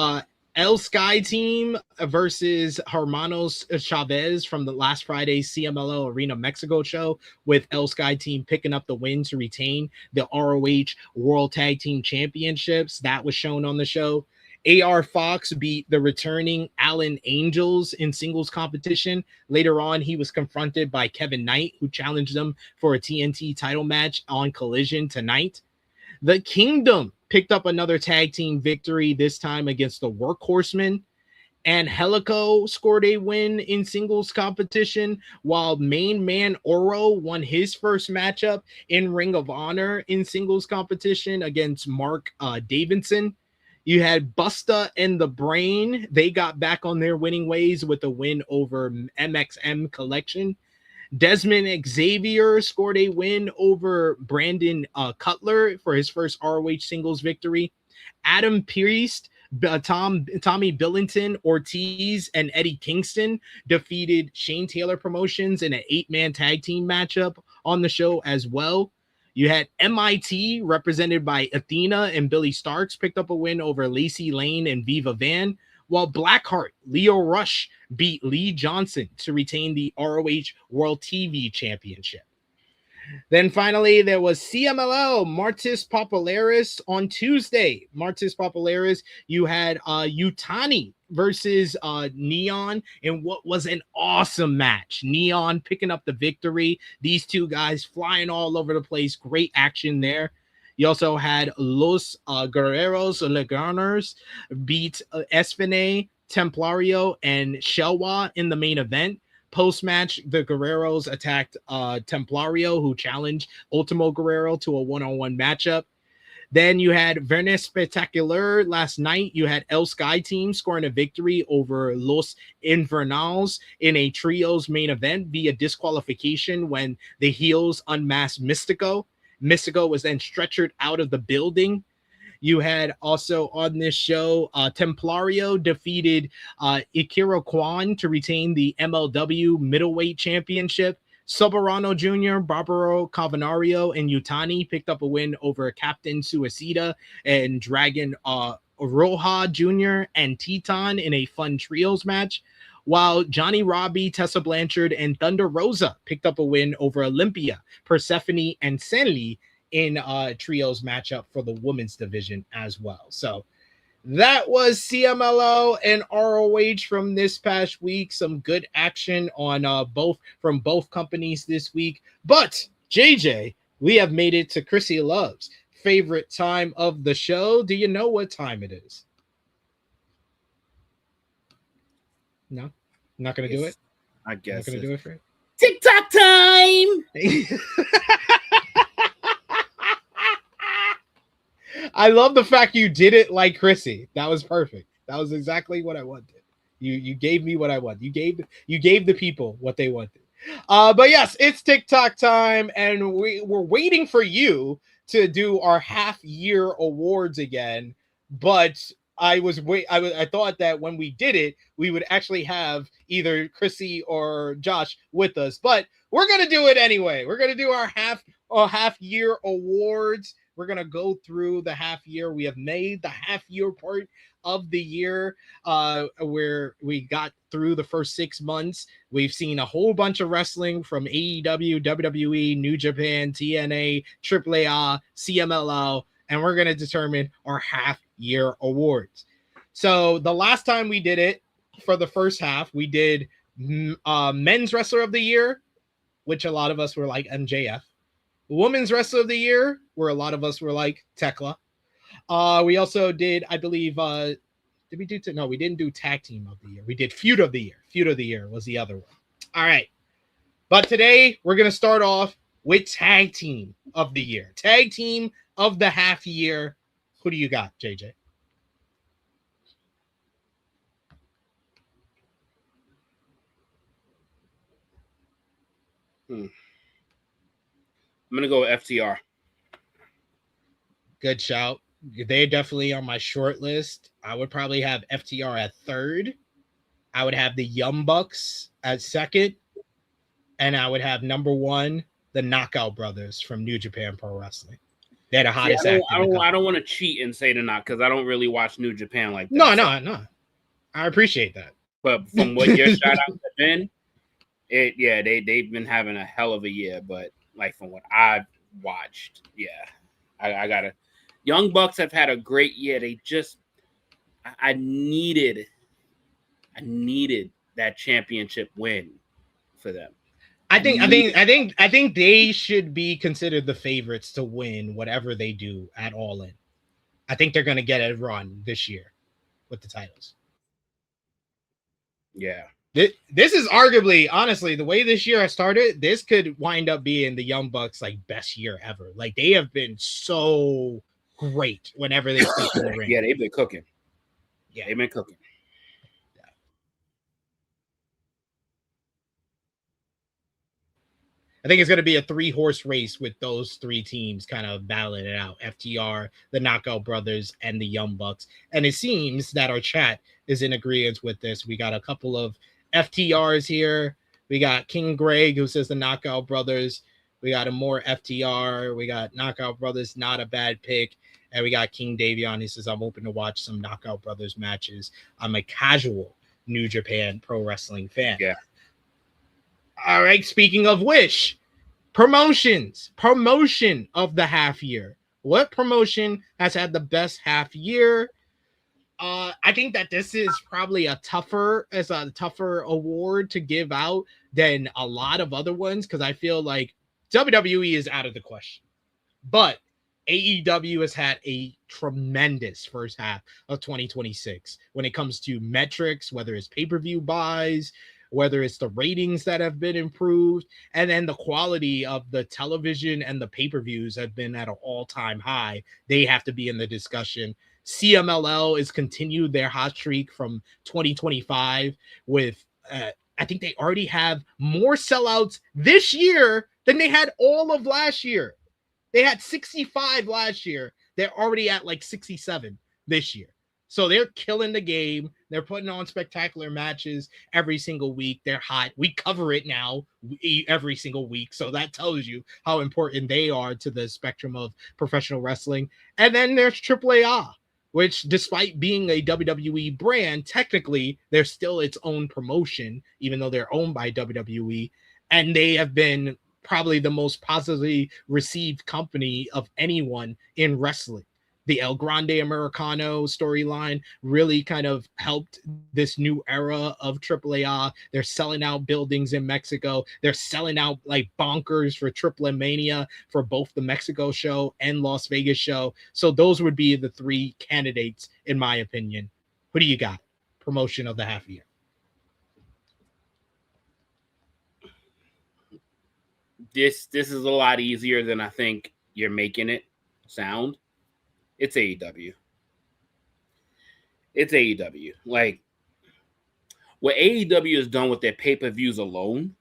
El Sky Team versus Hermanos Chavez from the last Friday's CMLL Arena Mexico show, with El Sky Team picking up the win to retain the ROH World Tag Team Championships. That was shown on the show. AR Fox beat the returning Allen Angels in singles competition. Later on, he was confronted by Kevin Knight, who challenged him for a TNT title match on Collision tonight. The Kingdom picked up another tag team victory, this time against the Workhorsemen. And Helico scored a win in singles competition, while main man Oro won his first matchup in Ring of Honor in singles competition against Mark Davidson. You had Busta and the Brain. They got back on their winning ways with a win over MXM Collection. Desmond Xavier scored a win over Brandon Cutler for his first ROH singles victory. Adam Priest, Tommy Billington, Ortiz, and Eddie Kingston defeated Shane Taylor Promotions in an 8-man tag team matchup on the show as well. You had MIT, represented by Athena and Billy Starks, picked up a win over Lacey Lane and Viva Van, while Blackheart, Leo Rush, beat Lee Johnson to retain the ROH World TV Championship. Then finally, there was CMLL Martis Popularis on Tuesday. Martis Popularis, you had Utani versus Neon in what was an awesome match. Neon picking up the victory. These two guys flying all over the place. Great action there. You also had Los Guerreros Leganers beat Espine, Templario, and Shelwa in the main event. Post-match, the Guerreros attacked Templario, who challenged Ultimo Guerrero to a one-on-one matchup. Then you had Viernes Spectacular last night. You had El Sky Team scoring a victory over Los Infernals in a trios main event via disqualification when the heels unmasked Mystico. Mystico was then stretchered out of the building. You had also on this show, Templario defeated Ikiro Kwan to retain the MLW Middleweight Championship. Soberano Jr., Barbaro Cavanario, and Utani picked up a win over Captain Suicida and Dragon Roja Jr. and Teton in a fun trios match. While Johnny Robbie, Tessa Blanchard, and Thunder Rosa picked up a win over Olympia, Persephone, and Senli in trios matchup for the women's division as well. So that was CMLL and ROH from this past week. Some good action on both companies this week. But JJ, we have made it to Krssi Love's favorite time of the show. Do you know what time it is? No, not gonna do it. I guess not gonna do it for it. TikTok time. I love the fact you did it like Krssi. That was perfect. That was exactly what I wanted. You gave me what I wanted. You gave the people what they wanted. But yes, it's TikTok time, and we're waiting for you to do our half-year awards again. But I thought that when we did it, we would actually have either Krssi or Josh with us. But we're gonna do it anyway. We're gonna do our half-year awards. We're going to go through the half year. We have made the half year part of the year where we got through the first 6 months. We've seen a whole bunch of wrestling from AEW, WWE, New Japan, TNA, AAA, CMLL, and we're going to determine our half year awards. So the last time we did it for the first half, we did Men's Wrestler of the Year, which a lot of us were like MJF. Women's Wrestler of the Year, where a lot of us were like Thekla. We also did, I believe, did we do? No, we didn't do Tag Team of the Year. We did Feud of the Year. Feud of the Year was the other one. All right. But today, we're going to start off with Tag Team of the Year. Tag Team of the half year. Who do you got, JJ? I'm going to go with FTR. Good shout. They're definitely on my short list. I would probably have FTR at third. I would have the Young Bucks at second. And I would have number one, the Knockout Brothers from New Japan Pro Wrestling. They're the hottest acting. I don't want to cheat and say the Knock because I don't really watch New Japan like that. No. I appreciate that. But from what your shout outs have been, they've been having a hell of a year. But like from what I've watched, I gotta. Young Bucks have had a great year. They just, I needed that championship win for them. I think they should be considered the favorites to win whatever they do at All In. I think they're going to get a run this year with the titles. Yeah. This is arguably, honestly, the way this year has started, this could wind up being the Young Bucks like best year ever. Like they have been so great whenever they step in the ring. Yeah, they've been cooking. Yeah, they've been cooking. Yeah. I think it's going to be a 3-horse race with those three teams kind of battling it out. FTR, the Knockout Brothers, and the Young Bucks. And it seems that our chat is in agreement with this. We got a couple of FTRs here. We got King Greg, who says the Knockout Brothers. We got a more FTR. We got Knockout Brothers, not a bad pick. And we got King Davion. He says, I'm open to watch some Knockout Brothers matches. I'm a casual New Japan Pro Wrestling fan. Yeah. All right. Speaking of which, promotion of the half year. What promotion has had the best half year? I think that this is probably a tougher award to give out than a lot of other ones, because I feel like WWE is out of the question. But AEW has had a tremendous first half of 2026 when it comes to metrics, whether it's pay-per-view buys, whether it's the ratings that have been improved, and then the quality of the television and the pay-per-views have been at an all-time high. They have to be in the discussion. CMLL has continued their hot streak from 2025 with, I think they already have more sellouts this year than they had all of last year. They had 65 last year. They're already at like 67 this year. So they're killing the game. They're putting on spectacular matches every single week. They're hot. We cover it now every single week. So that tells you how important they are to the spectrum of professional wrestling. And then there's AAA, which, despite being a WWE brand, technically they're still its own promotion, even though they're owned by WWE. And they have been probably the most positively received company of anyone in wrestling. The El Grande Americano storyline really kind of helped this new era of AAA. They're selling out buildings in Mexico. They're selling out like bonkers for Triple Mania for both the Mexico show and Las Vegas show. So those would be the three candidates, in my opinion. Who do you got? Promotion of the half year. This is a lot easier than I think you're making it sound. It's AEW. It's AEW. Like, what AEW has done with their pay-per-views alone,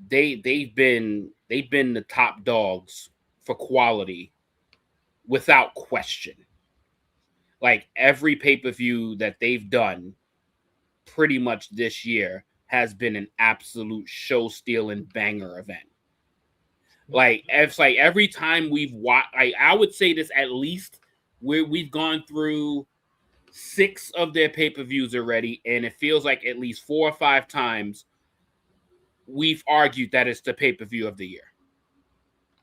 they've been the top dogs for quality without question. Like, every pay-per-view that they've done pretty much this year has been an absolute show-stealing banger event. Like, it's like every time we've watched, I would say this at least where we've gone through 6 of their pay-per-views already, and it feels like at least 4 or 5 times we've argued that it's the pay-per-view of the year.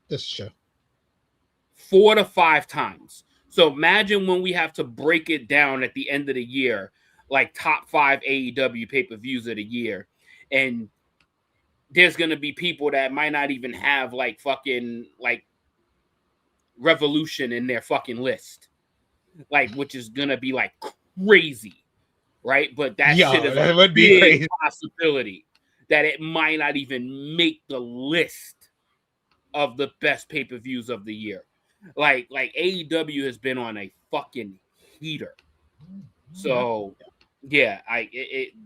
This is true. 4 to 5 times. So imagine when we have to break it down at the end of the year, like top 5 AEW pay-per-views of the year, and there's going to be people that might not even have like fucking like Revolution in their fucking list. Like, which is going to be like crazy, right? But that shit is a big possibility that it might not even make the list of the best pay-per-views of the year. Like AEW has been on a fucking heater. So yeah,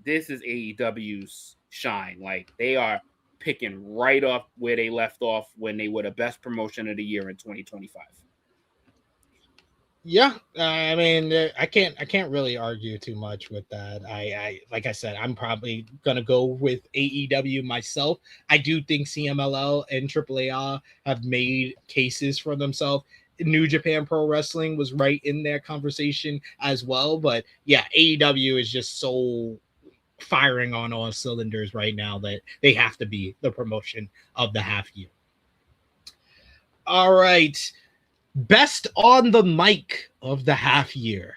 this is AEW's shine. Like, they are picking right up where they left off when they were the best promotion of the year in 2025. Yeah, I mean, I can't really argue too much with that. I like I said, I'm probably gonna go with AEW myself. I do think CMLL and AAA have made cases for themselves. New Japan Pro Wrestling was right in their conversation as well, but yeah, AEW is just so firing on all cylinders right now that they have to be the promotion of the half year. All right. Best on the mic of the half year.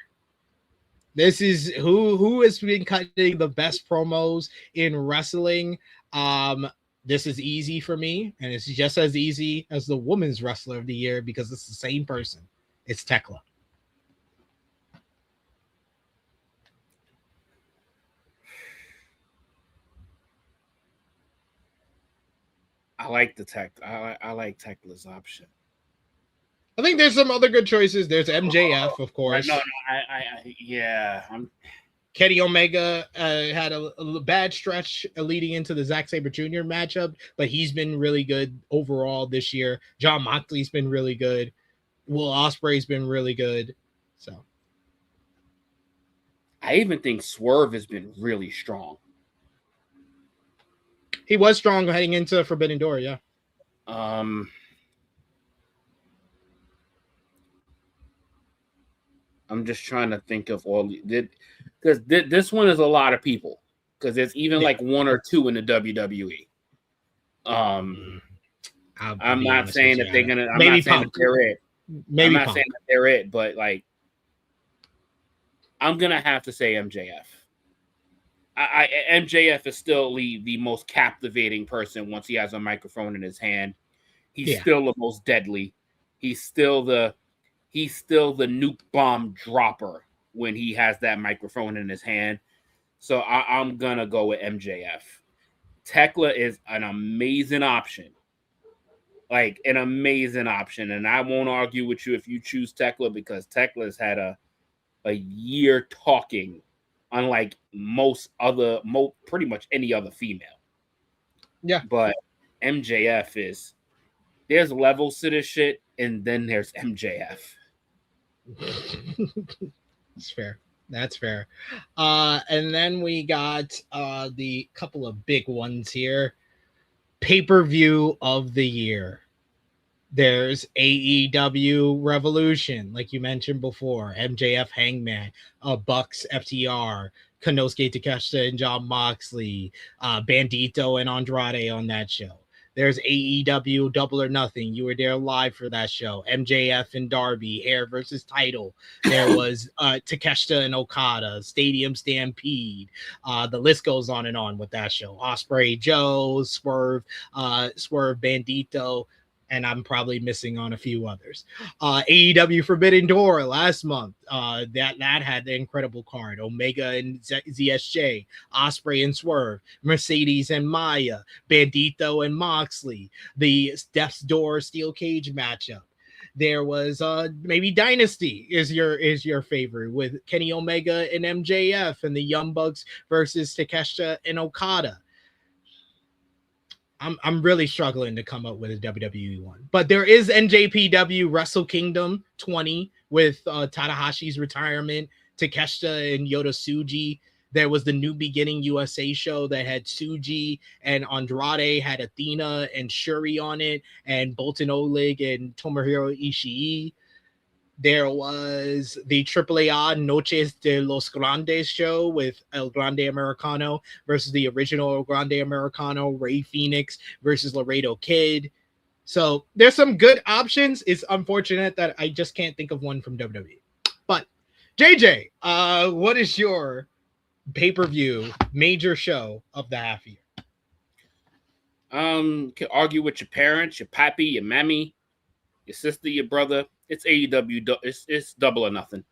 This is who has been cutting the best promos in wrestling. This is easy for me, and it's just as easy as the women's wrestler of the year because it's the same person. It's Thekla. I like the tech. I like Tekla's option. I think there's some other good choices. There's MJF, of course. No, Kenny Omega had a bad stretch leading into the Zack Sabre Jr. matchup, but he's been really good overall this year. Jon Moxley's been really good. Will Ospreay's been really good. So, I even think Swerve has been really strong. He was strong heading into Forbidden Door, yeah. I'm just trying to think of all because this one is a lot of people because there's even like one or two in the WWE. I'm not saying that they're gonna. I'm not saying that they're it. I'm not saying that they're it, but like I'm gonna have to say MJF. MJF is still the most captivating person once he has a microphone in his hand. He's still the most deadly. He's still the nuke bomb dropper when he has that microphone in his hand. So I'm gonna go with MJF. Thekla is an amazing option. Like an amazing option. And I won't argue with you if you choose Thekla because Tekla's had a year talking, unlike pretty much any other female. Yeah. But MJF there's levels to this shit, and then there's MJF. That's fair. And then we got the couple of big ones here. Pay-per-view of the year. There's AEW Revolution, like you mentioned before, MJF Hangman, Bucks FTR, Konosuke Takeshita and Jon Moxley, Bandito and Andrade on that show. There's AEW Double or Nothing. You were there live for that show. MJF and Darby, hair versus title. There was Takeshita and Okada, Stadium Stampede. The list goes on and on with that show. Ospreay, Joe, Swerve, Bandito, and I'm probably missing on a few others. AEW Forbidden Door last month. That had the incredible card. Omega and ZSJ, Ospreay and Swerve, Mercedes and Maya, Bandito and Moxley, the Death's Door Steel Cage matchup. There was maybe Dynasty is your favorite with Kenny Omega and MJF and the Young Bucks versus Takeshita and Okada. I'm really struggling to come up with a WWE one, but there is NJPW Wrestle Kingdom 20 with Tanahashi's retirement, Takeshita and Yota Tsuji. There was the New Beginning USA show that had Tsuji and Andrade, had Athena and Shuri on it, and Boltin Oleg and Tomohiro Ishii. There was the AAA Noches de los Grandes show with El Grande Americano versus the original El Grande Americano, Rey Fenix versus Laredo Kid. So there's some good options. It's unfortunate that I just can't think of one from WWE. But JJ, what is your pay-per-view major show of the half year? Can argue with your parents, your pappy, your mammy, your sister, your brother. It's AEW. It's Double or Nothing.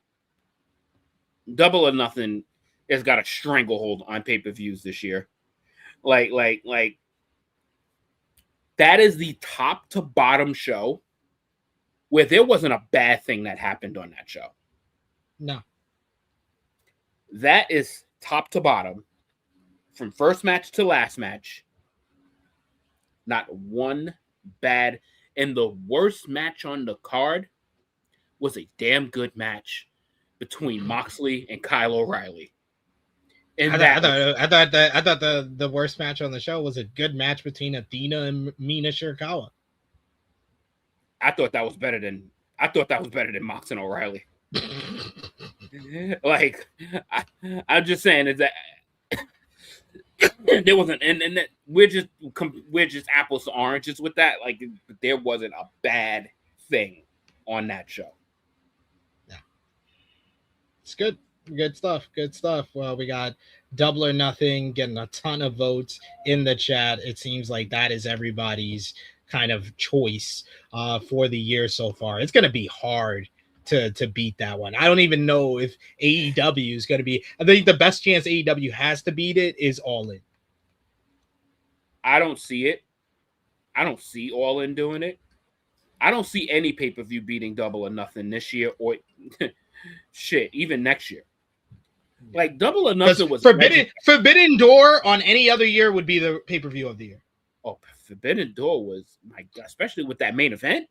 Double or Nothing has got a stranglehold on pay-per-views this year. Like that is the top to bottom show where there wasn't a bad thing that happened on that show. No. That is top to bottom from first match to last match. Not one bad. And the worst match on the card was a damn good match between Moxley and Kyle O'Reilly. And I thought the worst match on the show was a good match between Athena and Mina Shirakawa. I thought that was better than Mox and O'Reilly. Like I'm just saying is that there wasn't, and that we're just apples to oranges with that. Like there wasn't a bad thing on that show. Yeah, it's good stuff. Well, we got Double or Nothing getting a ton of votes in the chat. It seems like that is everybody's kind of choice for the year so far. It's going to be hard to beat that one. I don't even know if AEW is going to be. I think the best chance AEW has to beat it is All In. I don't see it. I don't see All In doing it. I don't see any pay-per-view beating Double or Nothing this year or shit, even next year. Like Double or Nothing was Forbidden Door on any other year would be the pay-per-view of the year. Oh, Forbidden Door was, my God, especially with that main event.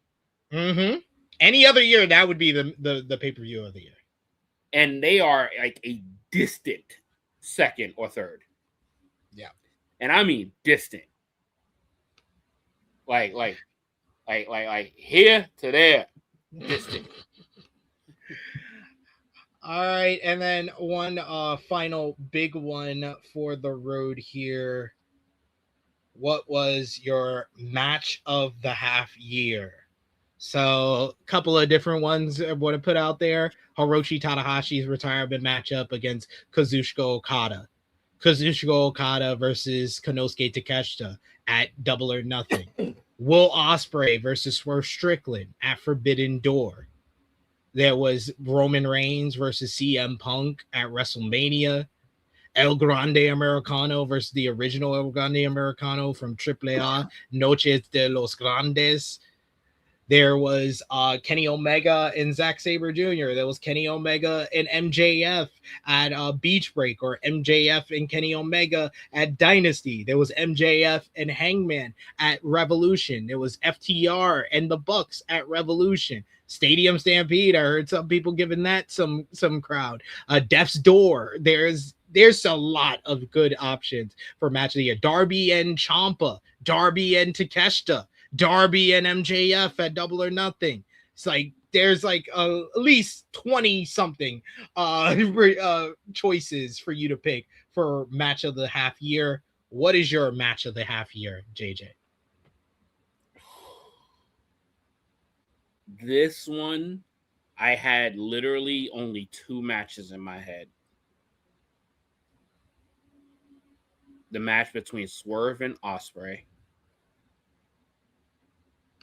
Mm-hmm. Any other year, that would be the pay-per-view of the year. And they are like a distant second or third. Yeah. And I mean distant. Like here to there. Distant. All right, and then one final big one for the road here. What was your match of the half year? So a couple of different ones I want to put out there. Hiroshi Tanahashi's retirement matchup against Kazuchika Okada. Kazuchika Okada versus Konosuke Takeshita at Double or Nothing. Will Ospreay versus Swerve Strickland at Forbidden Door. There was Roman Reigns versus CM Punk at WrestleMania. El Grande Americano versus the original El Grande Americano from AAA, Noches de los Grandes. There was Kenny Omega and Zack Sabre Jr. There was Kenny Omega and MJF at Beach Break, or MJF and Kenny Omega at Dynasty. There was MJF and Hangman at Revolution. There was FTR and the Bucks at Revolution. Stadium Stampede, I heard some people giving that some crowd. Death's Door. There's a lot of good options for match of the year. Darby and Ciampa, Darby and Takeshita, Darby and MJF at Double or Nothing. It's like there's like at least 20 something choices for you to pick for match of the half year. What is your match of the half year, JJ? This one, I had literally only 2 matches in my head. The match between Swerve and Ospreay.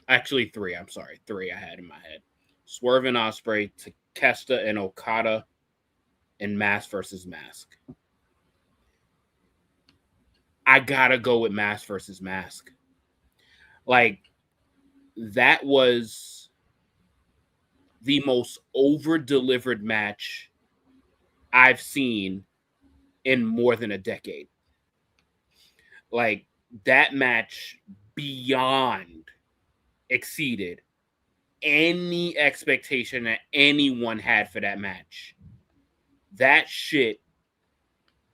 Actually, 3. I'm sorry. 3 I had in my head. Swerve and Ospreay, Takeshita and Okada, and Mask versus Mask. I gotta go with Mask versus Mask. Like, that was the most over-delivered match I've seen in more than a decade. Like, that match beyond exceeded any expectation that anyone had for that match. That shit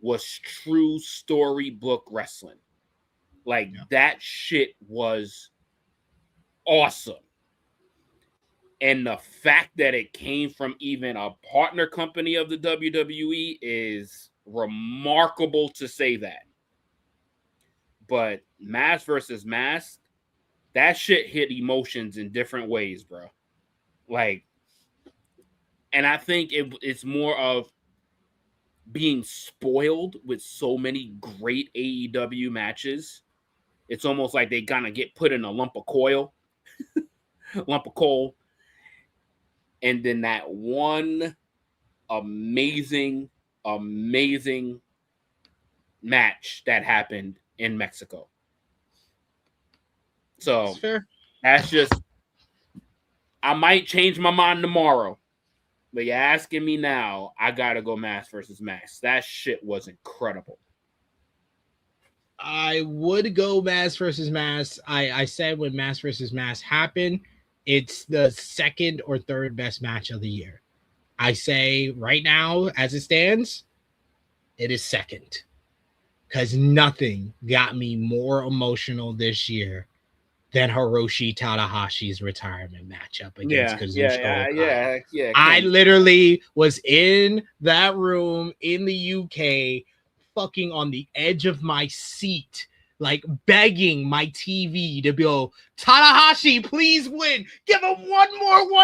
was true storybook wrestling. Like, that shit was awesome. And the fact that it came from even a partner company of the WWE is remarkable to say that. But Mask versus Mask, that shit hit emotions in different ways, bro. Like, and I think it's more of being spoiled with so many great AEW matches. It's almost like they kind of get put in a lump of coal. And then that one amazing match that happened in Mexico. So that's just, I might change my mind tomorrow, but you're asking me now, I gotta go Mask versus Mask. That shit was incredible. I would go Mask versus Mask. I said when Mask versus Mask happened, it's the second or third best match of the year. I say right now, as it stands, it is second. Because nothing got me more emotional this year than Hiroshi Tanahashi's retirement matchup against Kazuchika Okada. Yeah. I literally was in that room in the UK, fucking on the edge of my seat, like begging my TV to go, Tanahashi, please win. Give him one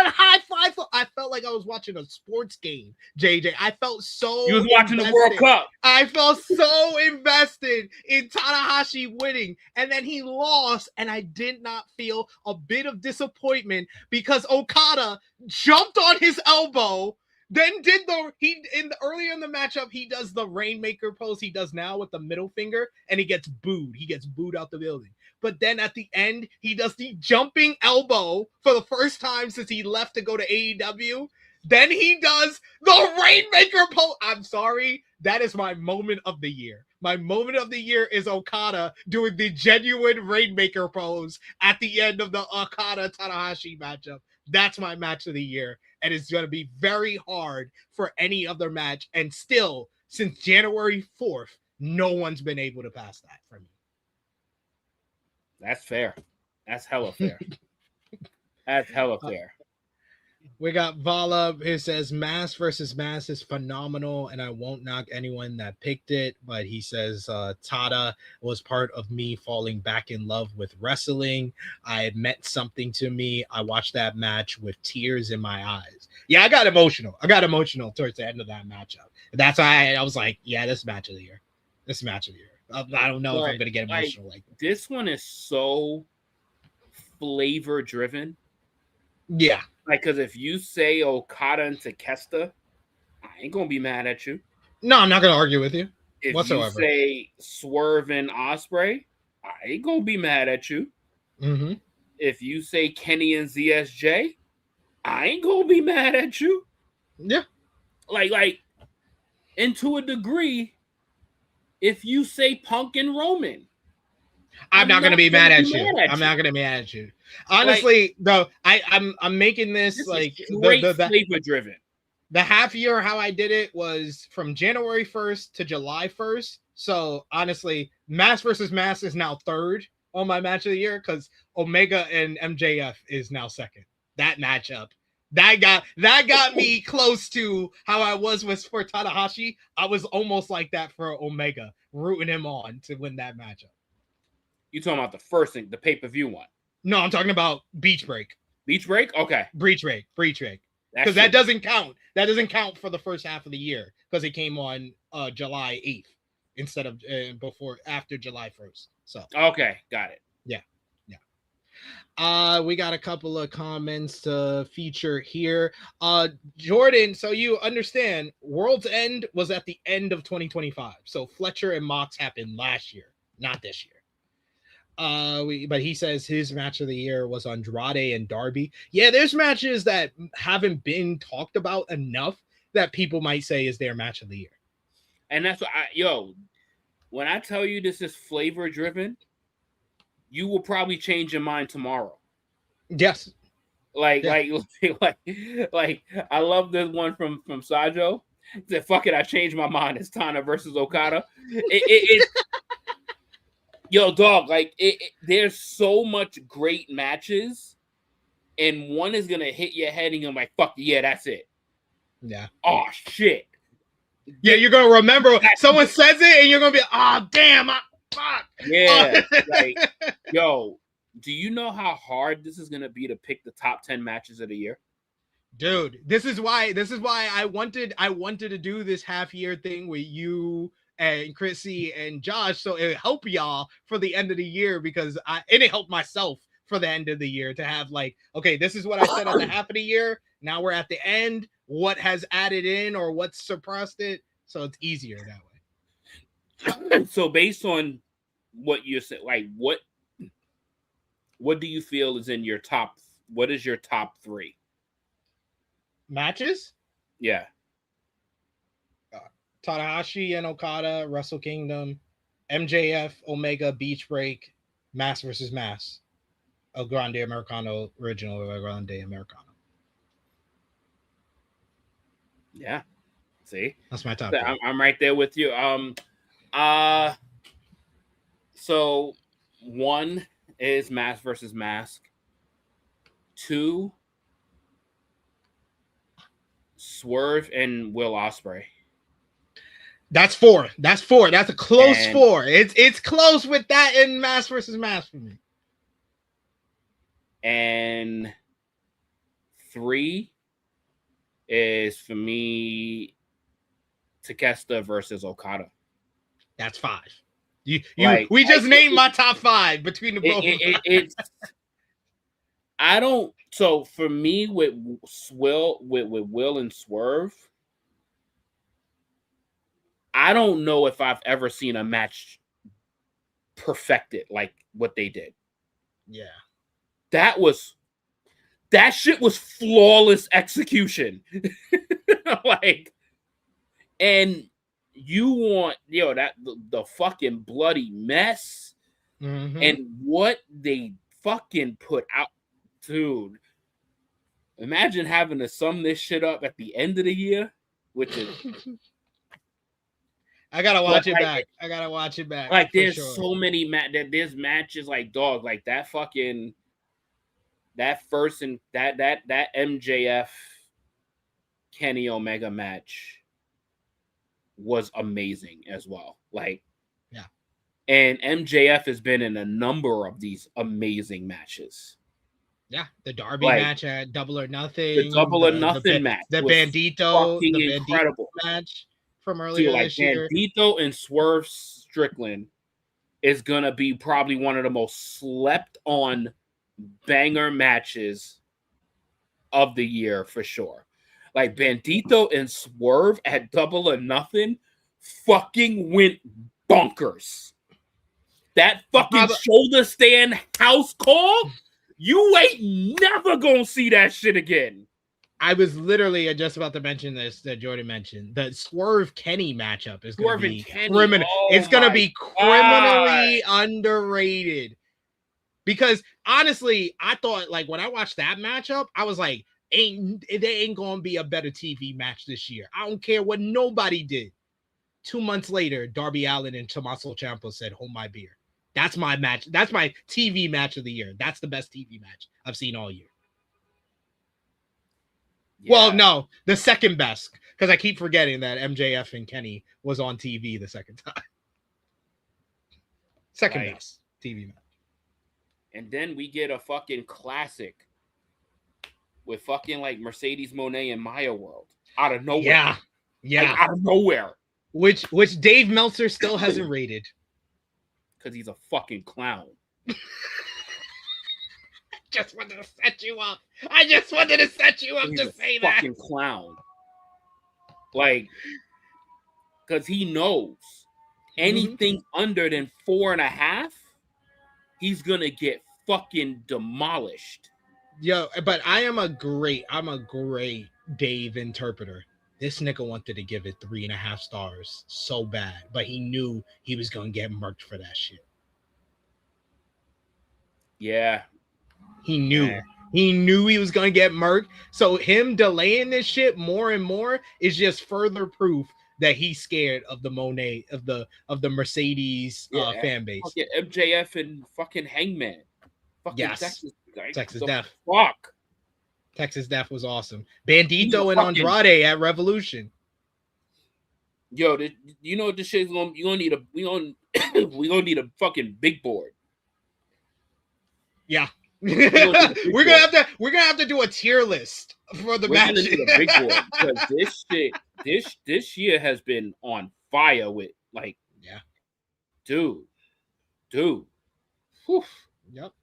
high five. I felt like I was watching a sports game, JJ. I felt so You was watching invested. the World Cup. I felt so invested in Tanahashi winning, and then he lost, and I did not feel a bit of disappointment because Okada jumped on his elbow. Then did earlier in the matchup, he does the Rainmaker pose he does now with the middle finger, and he gets booed. He gets booed out the building. But then at the end, he does the jumping elbow for the first time since he left to go to AEW. Then he does the Rainmaker pose. I'm sorry. That is my moment of the year. My moment of the year is Okada doing the genuine Rainmaker pose at the end of the Okada-Tanahashi matchup. That's my match of the year. And it's going to be very hard for any other match. And still, since January 4th, no one's been able to pass that for me. That's fair. That's hella fair. That's hella fair. We got Vala. It says Mass versus Mass is phenomenal, and I won't knock anyone that picked it. But he says Tada was part of me falling back in love with wrestling. It meant something to me. I watched that match with tears in my eyes. Yeah, I got emotional. Towards the end of that matchup. That's why I was like, yeah, this match of the year. I don't know if I'm gonna get emotional like this one is so flavor driven. Yeah. Like, because if you say Okada and Takeshita, I ain't gonna be mad at you. No, I'm not gonna argue with you. If whatsoever. you say Swerve and Ospreay, I ain't gonna be mad at you. Mm-hmm. If you say Kenny and ZSJ, I ain't gonna be mad at you. Yeah. Like, and to a degree, if you say Punk and Roman, I'm not gonna be mad at you. I'm not gonna be mad at you. Honestly, though, I'm making this like the flavor driven. The half year how I did it was from January 1st to July 1st. So honestly, Mass versus Mass is now third on my match of the year because Omega and MJF is now second. That matchup. That got me close to how I was for Tanahashi. I was almost like that for Omega, rooting him on to win that matchup. You talking about the first thing, the pay-per-view one? No, I'm talking about Beach Break. Beach Break? Okay. Breach Break. Because that doesn't count. That doesn't count for the first half of the year because it came on July 8th instead of after July 1st. So okay, got it. Yeah. We got a couple of comments to feature here. Jordan, so you understand World's End was at the end of 2025. So Fletcher and Mox happened last year, not this year. But he says his match of the year was Andrade and Darby. Yeah, there's matches that haven't been talked about enough that people might say is their match of the year. And that's what when I tell you this is flavor driven, you will probably change your mind tomorrow. Yes. Like I love this one from Sajo. He said, fuck it, I changed my mind. It's Tana versus Okada. Yo, dog, there's so much great matches, and one is gonna hit your head, and you're like, "Fuck yeah, that's it." Yeah. Oh shit. Yeah, you're gonna remember. Someone says it, and you're gonna be, "Oh damn, fuck." Yeah. Yo, do you know how hard this is gonna be to pick the top 10 matches of the year? Dude, this is why I wanted to do this half year thing with you and Krssi and Josh, so it helped y'all for the end of the year because it helped myself for the end of the year to have okay, this is what I said at the half of the year. Now we're at the end. What has added in or what's suppressed it? So it's easier that way. So based on what you said, what do you feel is in your top? What is your top 3 matches? Yeah. Tanahashi and Okada, Wrestle Kingdom, MJF, Omega, Beach Break, Mass versus Mass, El Grande Americano, original El Grande Americano. Yeah. See? That's my top. I'm right there with you. So 1 is Mass versus Mask. 2, Swerve and Will Ospreay. That's 4. That's a close 4. It's close with that in Mass versus Mass for me. And 3 is for me Takeshita versus Okada. That's 5. We just named my top 5 between the both. It's I don't. So for me with Will and Swerve, I don't know if I've ever seen a match perfected like what they did. Yeah. That shit was flawless execution. And you want, the fucking bloody mess and what they fucking put out, dude. Imagine having to sum this shit up at the end of the year, which is I gotta watch it back. I gotta watch it back. Like there's so many there's matches like dog like that fucking that first and that MJF Kenny Omega match was amazing as well. Like yeah. And MJF has been in a number of these amazing matches. Yeah, the Darby match at Double or Nothing. The Double or Nothing match. The Bandito incredible match from earlier this year. Bandito and Swerve Strickland is gonna be probably one of the most slept on banger matches of the year for sure. Like Bandito and Swerve at Double or Nothing fucking went bonkers. That fucking shoulder stand house call, you ain't never gonna see that shit again. I was literally just about to mention this that Jordan mentioned. The Swerve Kenny matchup is going to be criminal. It's going to be criminally underrated. Because honestly, I thought like when I watched that matchup, I was like, there ain't going to be a better TV match this year. I don't care what nobody did. 2 months later, Darby Allin and Tommaso Ciampa said, "Hold my beer." That's my match. That's my TV match of the year. That's the best TV match I've seen all year. Yeah. Well, no, the second best, because I keep forgetting that MJF and Kenny was on TV the second time. Second best TV match. And then we get a fucking classic with fucking like Mercedes Moné and Maya World out of nowhere. Yeah. Like, out of nowhere. Which Dave Meltzer still hasn't rated. Because he's a fucking clown. Just wanted to set you up. I just wanted to set you up to say that. Fucking clown. Like, because he knows anything under than 4.5, he's gonna get fucking demolished. Yo, but I'm a great Dave interpreter. This nigga wanted to give it 3.5 stars so bad, but he knew he was gonna get murked for that shit. Yeah. He knew. Yeah. He knew he was gonna get murked. So him delaying this shit more and more is just further proof that he's scared of the Monet of the Mercedes fan base. Fucking MJF and fucking Hangman. Fucking yes. Texas Death. Fuck. Texas Death was awesome. Bandito and Andrade at Revolution. Yo, you know what this shit's gonna? We gonna need a fucking big board. Yeah. we're gonna have to do a tier list for the match. Big board because this year has been on fire with like dude. Whew. Yep.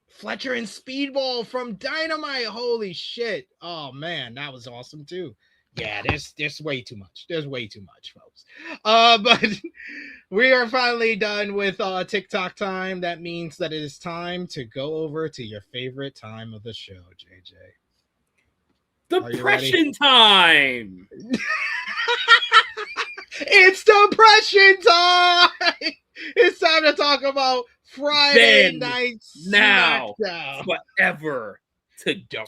Fletcher and Speedball from Dynamite. Holy shit. Oh man, that was awesome too. Yeah, there's way too much. There's way too much, folks. But we are finally done with TikTok time. That means that it is time to go over to your favorite time of the show, JJ. Depression time. It's depression time. It's time to talk about Friday night now SmackDown. Forever together.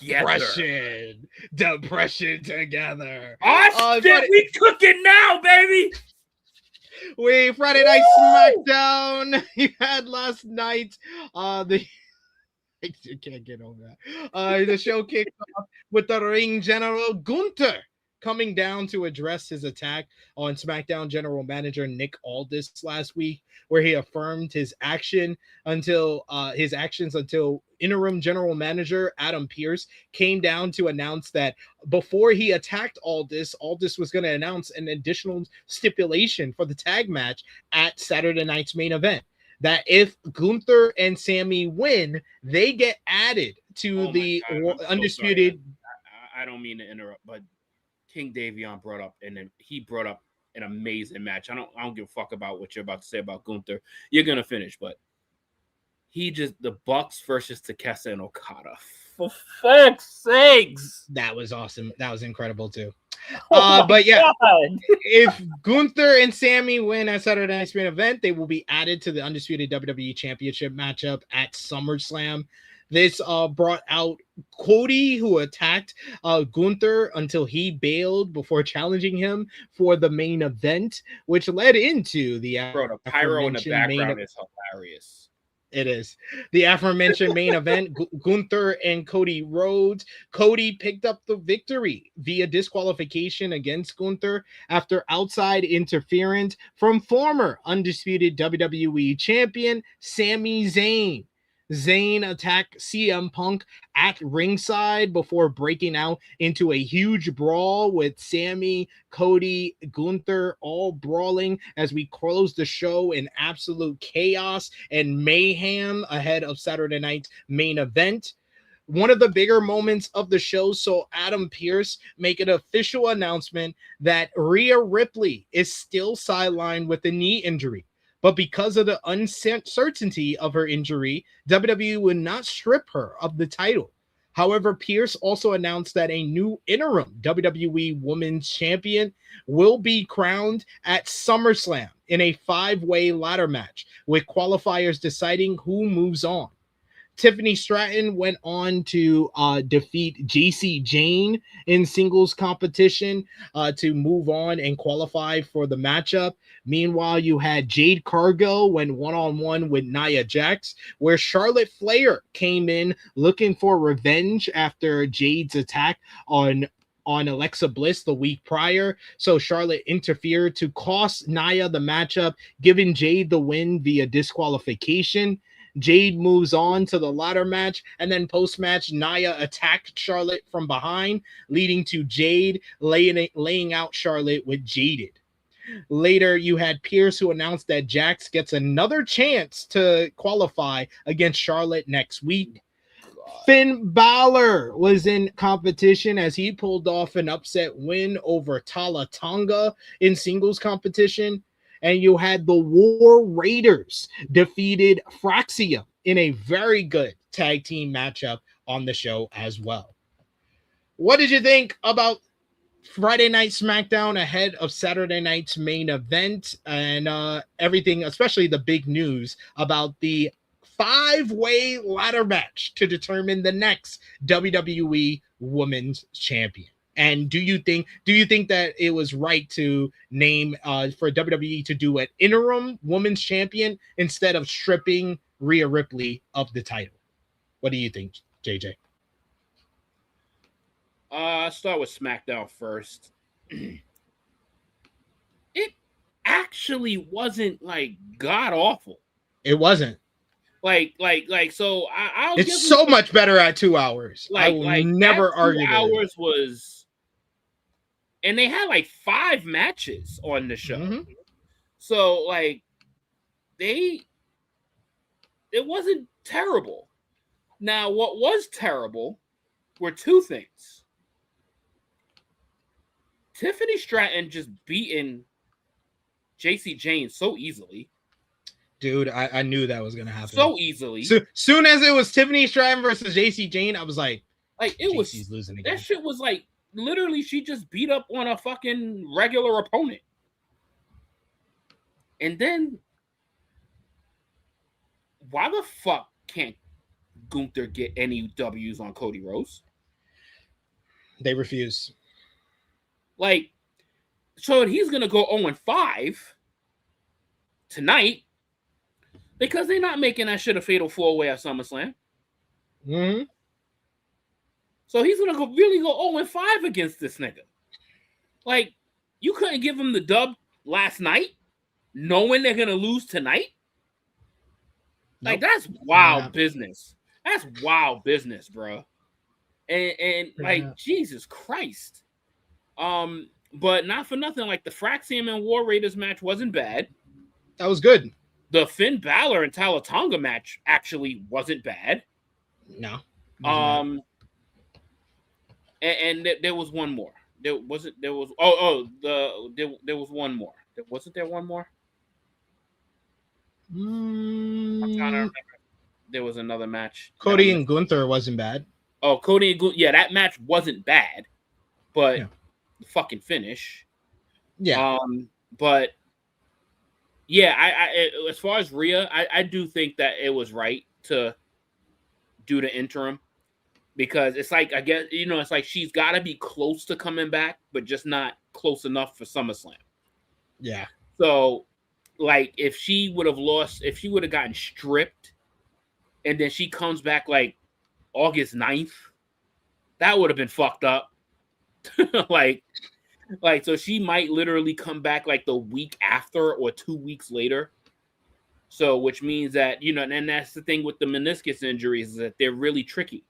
Depression together. We cooking now, baby. Friday night SmackDown. You had last night. You can't get over that. The show kicked off with the ring general Gunther coming down to address his attack on SmackDown general manager Nick Aldis last week, where he affirmed his actions until interim general manager Adam Pearce came down to announce that before he attacked Aldis was going to announce an additional stipulation for the tag match at Saturday night's main event. That if Gunther and Sammy win, they get added to the undisputed. I don't mean to interrupt, but King Davion brought up an amazing match. I don't give a fuck about what you're about to say about Gunther. You're gonna finish, but the Bucks versus Takeshita and Okada. For fuck's sakes, that was awesome. That was incredible too. But yeah, if Gunther and Sammy win at Saturday night's main event, they will be added to the undisputed WWE Championship matchup at SummerSlam. This brought out Cody, who attacked Gunther until he bailed before challenging him for the main event, which led into the Bro, the pyro in the aforementioned background is hilarious. It is the aforementioned main event. Gunther and Cody Rhodes. Cody picked up the victory via disqualification against Gunther after outside interference from former undisputed WWE champion Sami Zayn. Zayn attacked CM Punk at ringside before breaking out into a huge brawl with Sami, Cody, Gunther all brawling as we close the show in absolute chaos and mayhem ahead of Saturday night's main event. One of the bigger moments of the show saw Adam Pearce make an official announcement that Rhea Ripley is still sidelined with a knee injury. But because of the uncertainty of her injury, WWE would not strip her of the title. However, Pearce also announced that a new interim WWE Women's Champion will be crowned at SummerSlam in a 5-way ladder match, with qualifiers deciding who moves on. Tiffany Stratton went on to defeat JC Jane in singles competition to move on and qualify for the matchup. Meanwhile, you had Jade Cargill went one-on-one with Nia Jax, where Charlotte Flair came in looking for revenge after Jade's attack on Alexa Bliss the week prior. So Charlotte interfered to cost Nia the matchup, giving Jade the win via disqualification. Jade moves on to the ladder match, and then post-match, Nia attacked Charlotte from behind, leading to Jade laying out Charlotte with Jaded. Later, you had Pearce, who announced that Jax gets another chance to qualify against Charlotte next week. Finn Balor was in competition as he pulled off an upset win over Tala Tonga in singles competition. And you had the War Raiders defeated Fraxia in a very good tag team matchup on the show as well. What did you think about Friday Night SmackDown ahead of Saturday night's main event and everything, especially the big news about the 5-way ladder match to determine the next WWE Women's Champion? And do you think that it was right to name for WWE to do an interim women's champion instead of stripping Rhea Ripley of the title? What do you think, JJ? I'll start with SmackDown first. It actually wasn't like god awful. It wasn't. Like so I'll it's so much better at 2 hours. I will never argue. 2 hours was. And they had like 5 matches on the show. Mm-hmm. So like it wasn't terrible. Now, what was terrible were 2 things. Tiffany Stratton just beating JC Jane so easily. Dude, I knew that was gonna happen. So easily. So soon as it was Tiffany Stratton versus JC Jane, I was like it JC's was losing again. That shit was like literally, she just beat up on a fucking regular opponent. And then, why the fuck can't Gunther get any W's on Cody Rhodes? They refuse. Like, so he's going to go 0-5 tonight because they're not making that shit a fatal 4-way at SummerSlam. Mm-hmm. So he's going to really go 0-5 against this nigga. Like, you couldn't give him the dub last night, knowing they're going to lose tonight? Nope. Like, that's wild business. That's wild business, bro. And like, Jesus Christ. But not for nothing, like, the Fraxium and War Raiders match wasn't bad. That was good. The Finn Balor and Tala Tonga match actually wasn't bad. No. And there was one more. There was one more. Wasn't there one more? I'm trying to remember. There was another match. Cody and Gunther wasn't bad. Oh, Cody and Gunther. Yeah, that match wasn't bad, but the fucking finish. Yeah. But yeah, I as far as Rhea, I do think that it was right to do the interim because it's like, I guess, you know, it's like she's got to be close to coming back, but just not close enough for SummerSlam. Yeah. So, like, if she would have lost, if she would have gotten stripped and then she comes back like August 9th, that would have been fucked up. like, so she might literally come back like the week after or 2 weeks later. So, which means that, you know, and that's the thing with the meniscus injuries is that they're really tricky.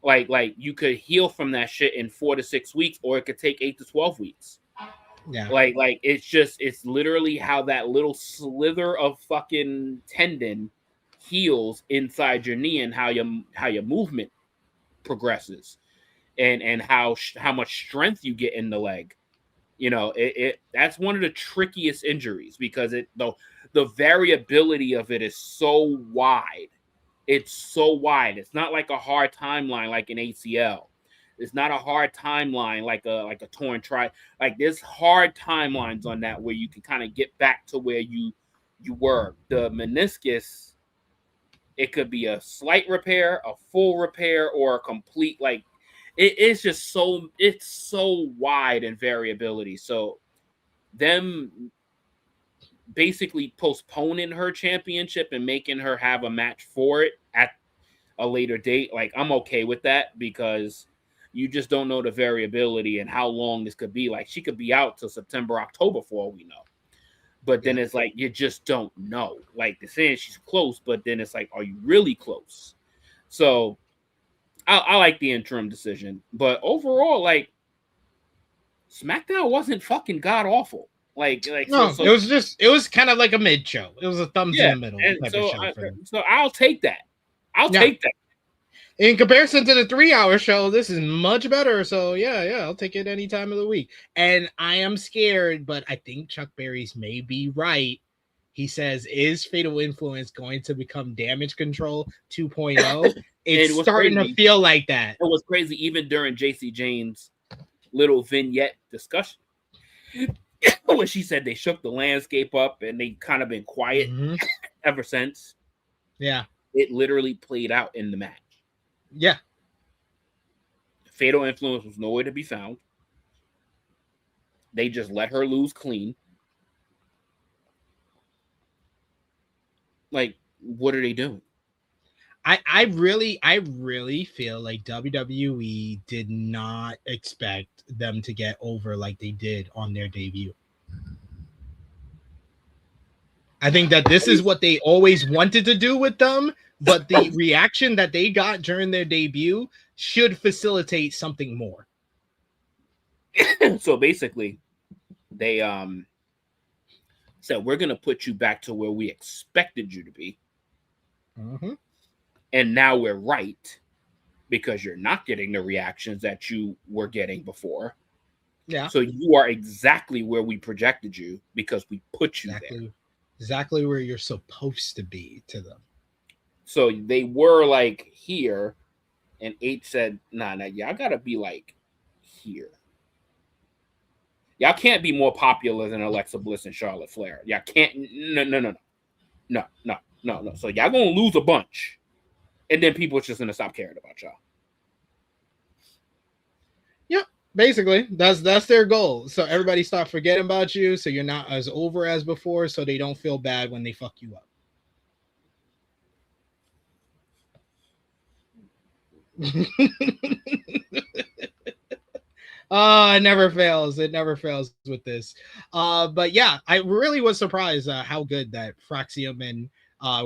Like you could heal from that shit in 4 to 6 weeks, or it could take 8 to 12 weeks. Yeah. Like it's literally how that little slither of fucking tendon heals inside your knee and how your movement progresses and how much strength you get in the leg. You know, that's one of the trickiest injuries because the variability of it is so wide. It's so wide. It's not like a hard timeline like an ACL. It's not a hard timeline like a torn tri. Like there's hard timelines on that where you can kind of get back to where you were. The meniscus, it could be a slight repair, a full repair, or a complete like. It's just it's so wide in variability. So them basically postponing her championship and making her have a match for it at a later date, like I'm okay with that because you just don't know the variability and how long this could be. Like she could be out till September, October for all we know. But then it's like you just don't know. Like they're saying she's close, but then it's like, are you really close? So I like the interim decision, but overall, like SmackDown wasn't fucking god awful. Like no, so, it was kind of like a mid show. It was a thumbs in the middle type so of show for them. So I'll take that. I'll take that. In comparison to the 3-hour show, this is much better. So yeah, I'll take it any time of the week. And I am scared, but I think Chuck Berry's may be right. He says, "Is Fatal Influence going to become Damage Control 2.0?" It's starting to feel like that. It was crazy even during JC Jane's little vignette discussion. When she said they shook the landscape up and they kind of been quiet ever since. Yeah. It literally played out in the match. Yeah. Fatal Influence was nowhere to be found. They just let her lose clean. Like, what are they doing? I really feel like WWE did not expect them to get over like they did on their debut. I think that this is what they always wanted to do with them, but the reaction that they got during their debut should facilitate something more. So basically, they said, we're going to put you back to where we expected you to be. Mm-hmm. And now we're right because you're not getting the reactions that you were getting before. Yeah. So you are exactly where we projected you because we put you there. Exactly where you're supposed to be to them. So they were like here, and H said, nah, y'all got to be like here. Y'all can't be more popular than Alexa Bliss and Charlotte Flair. Y'all can't. No. So y'all going to lose a bunch. And then people are just going to stop caring about y'all. Yep. Basically, that's their goal. So everybody stop forgetting about you. So you're not as over as before. So they don't feel bad when they fuck you up. It never fails. It never fails with this. But yeah, I really was surprised how good that Fraxium and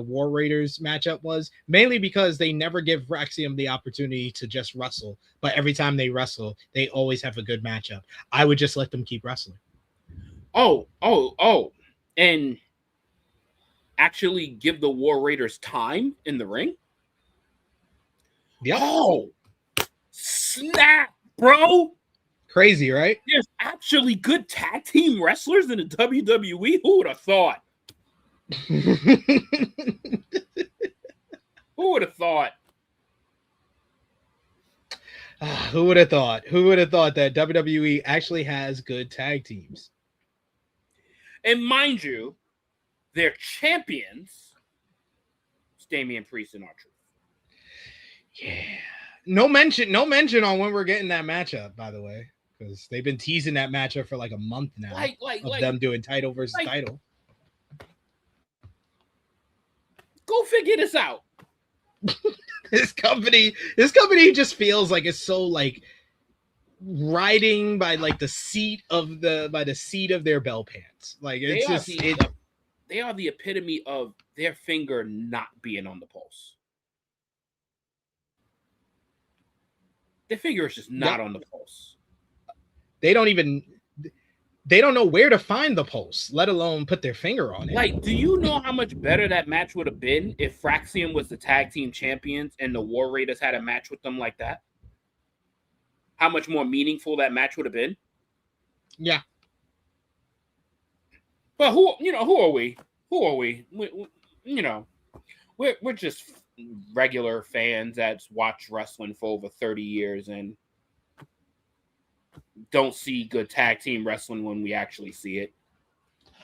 War Raiders matchup was, mainly because they never give Fraxium the opportunity to just wrestle, but every time they wrestle, they always have a good matchup. I would just let them keep wrestling. Oh, and actually give the War Raiders time in the ring? Yep. Oh, snap, bro. Crazy, right? There's actually good tag team wrestlers in the WWE. Who would have thought? Who would have thought? Who would have thought? Who would have thought that WWE actually has good tag teams? And mind you, their champions, Damian Priest and R-Truth. Yeah. No mention on when we're getting that matchup, by the way, because they've been teasing that matchup for like a month now. Like them doing title versus title. Go figure this out. This company just feels like it's so like riding by like the seat of their bell pants. Like it's they are the epitome of their finger not being on the pulse. Their finger is just not on the pulse. They don't know where to find the pulse, let alone put their finger on it. Like, do you know how much better that match would have been if Fraxium was the tag team champions and the War Raiders had a match with them like that? How much more meaningful that match would have been? Yeah. But who are we? We're just regular fans that's watched wrestling for over 30 years and don't see good tag team wrestling when we actually see it.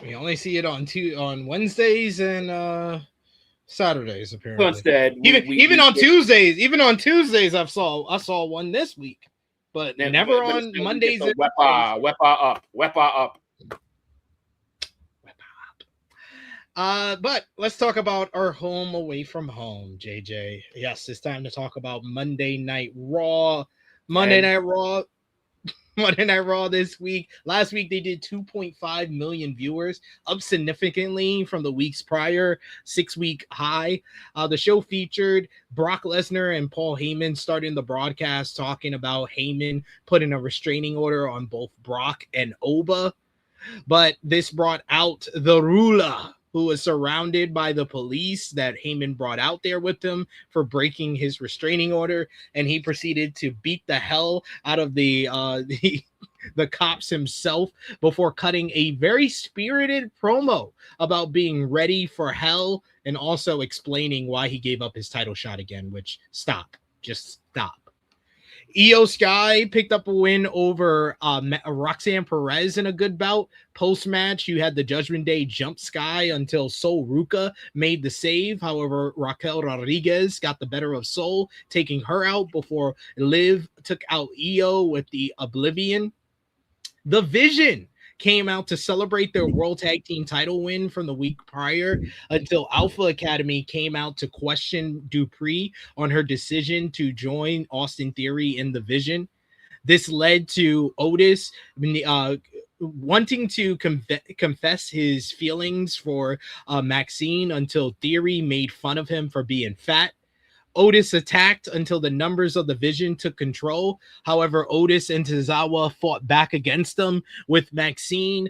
We only see it on Wednesdays and Saturdays apparently. So instead, even on Tuesdays, I saw one this week, but never on Mondays. Wepa up. But let's talk about our home away from home, JJ. Yes, it's time to talk about Monday Night Raw. Monday Night Raw this week. Last week they did 2.5 million viewers, up significantly from the weeks prior, 6-week high. The show featured Brock Lesnar and Paul Heyman starting the broadcast talking about Heyman putting a restraining order on both Brock and Oba. But this brought out the ruler, who was surrounded by the police that Heyman brought out there with him for breaking his restraining order, and he proceeded to beat the hell out of the cops himself before cutting a very spirited promo about being ready for hell and also explaining why he gave up his title shot again, which just stop. Io Sky picked up a win over Roxanne Perez in a good bout. Post-match, you had the Judgment Day jump Sky until Sol Ruca made the save. However, Raquel Rodriguez got the better of Sol, taking her out before Liv took out Io with the Oblivion. The Vision came out to celebrate their World Tag Team title win from the week prior until Alpha Academy came out to question Dupree on her decision to join Austin Theory in the Vision. This led to Otis wanting to confess his feelings for Maxine until Theory made fun of him for being fat. Otis attacked until the numbers of the Vision took control. However, Otis and Tozawa fought back against them, with Maxine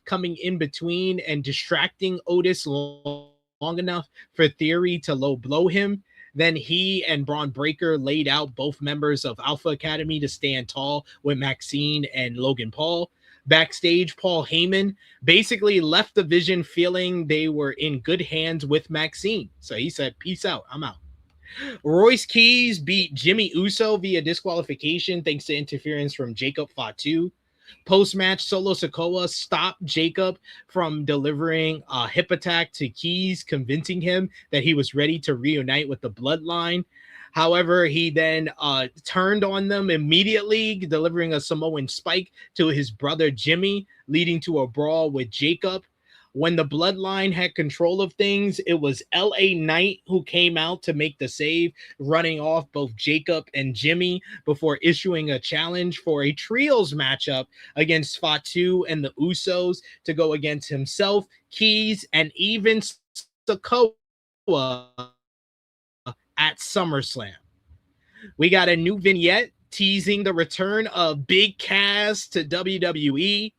coming in between and distracting Otis long enough for Theory to low blow him. Then he and Bron Breakker laid out both members of Alpha Academy to stand tall with Maxine and Logan Paul. Backstage, Paul Heyman basically left the Vision feeling they were in good hands with Maxine. So he said, "Peace out, I'm out." Royce Keys beat Jimmy Uso via disqualification thanks to interference from Jacob Fatu. Post-match, Solo Sikoa stopped Jacob from delivering a hip attack to Keys, convincing him that he was ready to reunite with the Bloodline. However, he then turned on them immediately, delivering a Samoan spike to his brother Jimmy, leading to a brawl with Jacob. When the Bloodline had control of things, it was LA Knight who came out to make the save, running off both Jacob and Jimmy before issuing a challenge for a trios matchup against Fatu and the Usos to go against himself, Keys, and even Sikoa at SummerSlam. We got a new vignette teasing the return of Big Cass to WWE.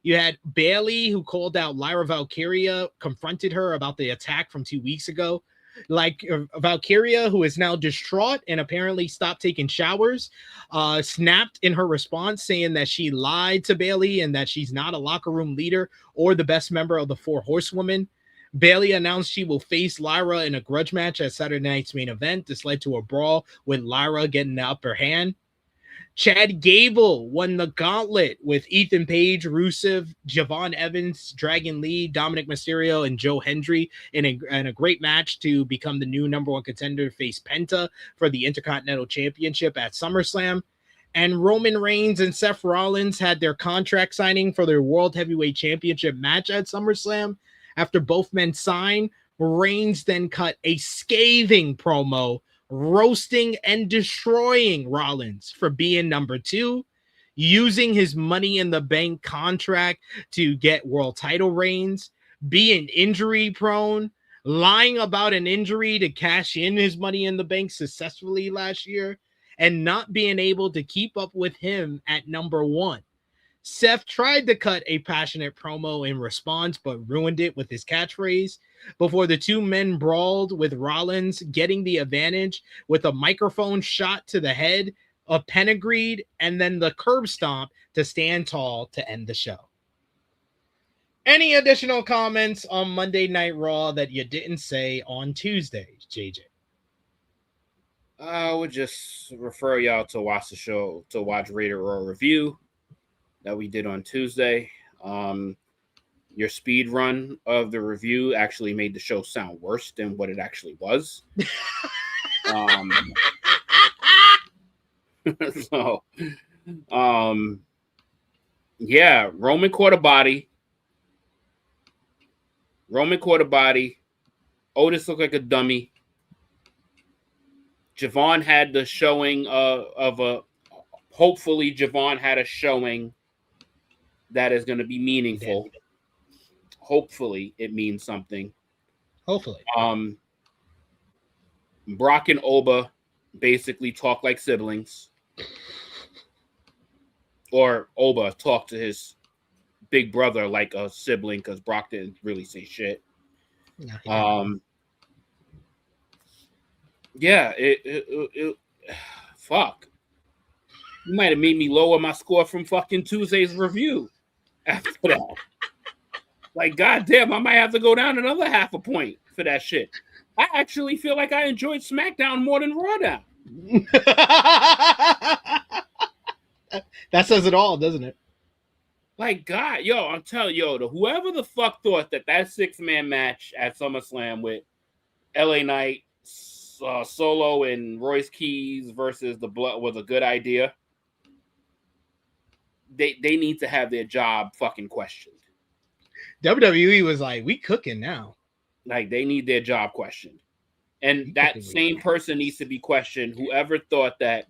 You had Bailey, who called out Lyra Valkyria, confronted her about the attack from 2 weeks ago. Like Valkyria, who is now distraught and apparently stopped taking showers, snapped in her response, saying that she lied to Bailey and that she's not a locker room leader or the best member of the Four Horsewomen. Bailey announced she will face Lyra in a grudge match at Saturday night's main event. This led to a brawl with Lyra getting the upper hand. Chad Gable won the gauntlet with Ethan Page, Rusev, Javon Evans, Dragon Lee, Dominic Mysterio, and Joe Hendry in a great match to become the new number one contender to face Penta for the Intercontinental Championship at SummerSlam. And Roman Reigns and Seth Rollins had their contract signing for their World Heavyweight Championship match at SummerSlam. After both men signed, Reigns then cut a scathing promo roasting and destroying Rollins for being number 2, using his Money in the Bank contract to get world title reigns, being injury prone, lying about an injury to cash in his Money in the Bank successfully last year, and not being able to keep up with him at number 1. Seth tried to cut a passionate promo in response, but ruined it with his catchphrase before the two men brawled, with Rollins getting the advantage with a microphone shot to the head, a pedigree, and then the curb stomp to stand tall to end the show. Any additional comments on Monday Night Raw that you didn't say on Tuesday, JJ? I would just refer y'all to watch the show, to watch Rated Raw review that we did on Tuesday. Your speed run of the review actually made the show sound worse than what it actually was. Yeah, Roman caught a body. Otis looked like a dummy. Javon had the showing hopefully Javon had a showing that is going to be meaningful. Hopefully it means something. Hopefully. Brock and Oba basically talk like siblings. Or Oba talked to his big brother like a sibling because Brock didn't really say shit. Yeah, fuck. You might have made me lower my score from fucking Tuesday's review after that. Like, goddamn, I might have to go down another half a point for that shit. I actually feel like I enjoyed SmackDown more than Raw now. That says it all, doesn't it? Like, God, I'm telling you, whoever the fuck thought that 6-man match at SummerSlam with LA Knight, Solo, and Royce Keys versus the Blood was a good idea, they need to have their job fucking questioned. WWE was like, we cooking now. Like, they need their job questioned. And that same person needs to be questioned. Whoever thought that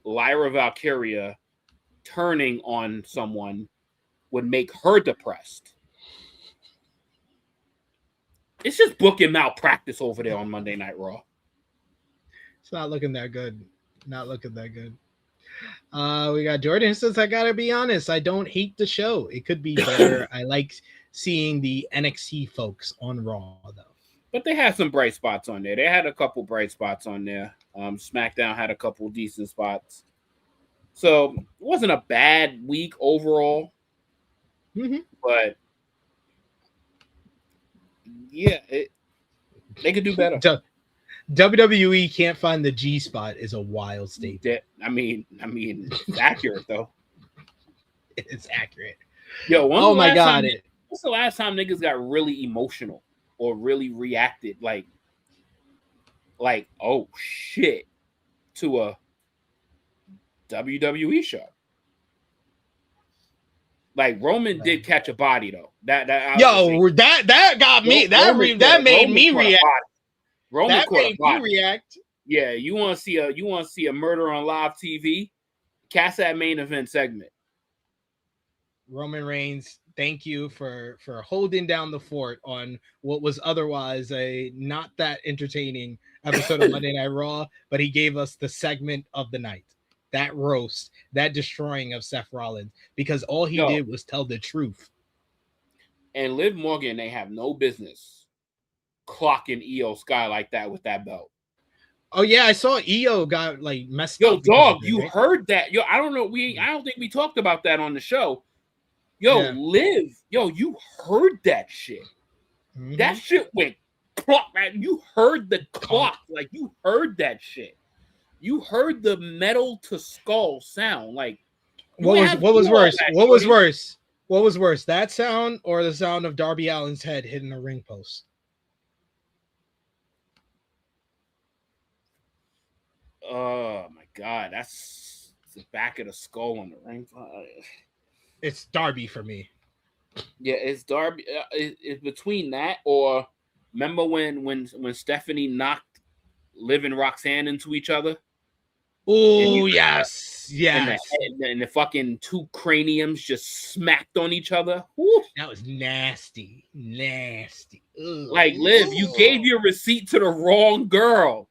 Lyra Valkyria turning on someone would make her depressed. It's just booking malpractice over there on Monday Night Raw. It's not looking that good. We got Jordan says, I gotta be honest, I don't hate the show. It could be better. I like seeing the NXT folks on Raw, though. But they had some bright spots on there. They had a couple bright spots on there. SmackDown had a couple decent spots. So it wasn't a bad week overall. Mm-hmm. But yeah, they could do better. WWE can't find the G spot is a wild statement. I mean, it's accurate though. It's accurate. Yo, oh my god! What's the last time niggas got really emotional or really reacted like oh shit to a WWE show? Like Roman did catch a body though. That got me. That made me react. Roman made me react. Yeah, you want to see a murder on live TV? Cast that main event segment. Roman Reigns, thank you for holding down the fort on what was otherwise a not that entertaining episode of Monday Night Raw, but he gave us the segment of the night. That roast, that destroying of Seth Rollins, because all he did was tell the truth. And Liv Morgan, they have no business clocking Io Sky like that with that belt. Oh yeah, I saw Io got like messed Yo, up. dog, you heard that? Yo, I don't know. I don't think we talked about that on the show. Yo, yeah. Liv, you heard that shit. Mm-hmm. That shit went clock, man. You heard the clock, like you heard that shit. You heard the metal to skull sound. Like, What was worse? What was worse? What was worse? That sound or the sound of Darby Allin's head hitting a ring post? Oh my god, that's the back of the skull on the ring. It's Darby for me. Yeah, it's Darby. It's between that or remember when Stephanie knocked Liv and Roxanne into each other? Oh yes. And the fucking two craniums just smacked on each other. Woo. That was nasty. Ugh. Like, Liv, you gave your receipt to the wrong girl.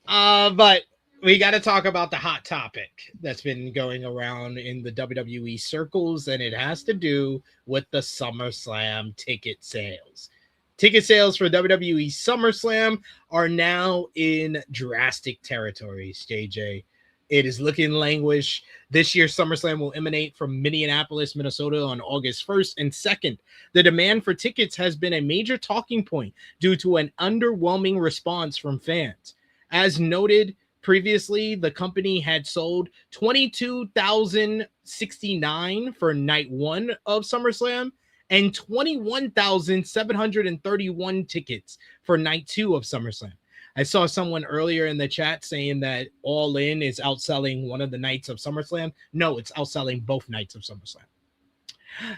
But we got to talk about the hot topic that's been going around in the WWE circles, and it has to do with the SummerSlam ticket sales. Ticket sales for WWE SummerSlam are now in drastic territories, JJ. It is looking languish. This year's SummerSlam will emanate from Minneapolis, Minnesota on August 1st and 2nd. The demand for tickets has been a major talking point due to an underwhelming response from fans. As noted previously, the company had sold 22,069 for night one of SummerSlam and 21,731 tickets for night two of SummerSlam. I saw someone earlier in the chat saying that All In is outselling one of the nights of SummerSlam. No, it's outselling both nights of SummerSlam.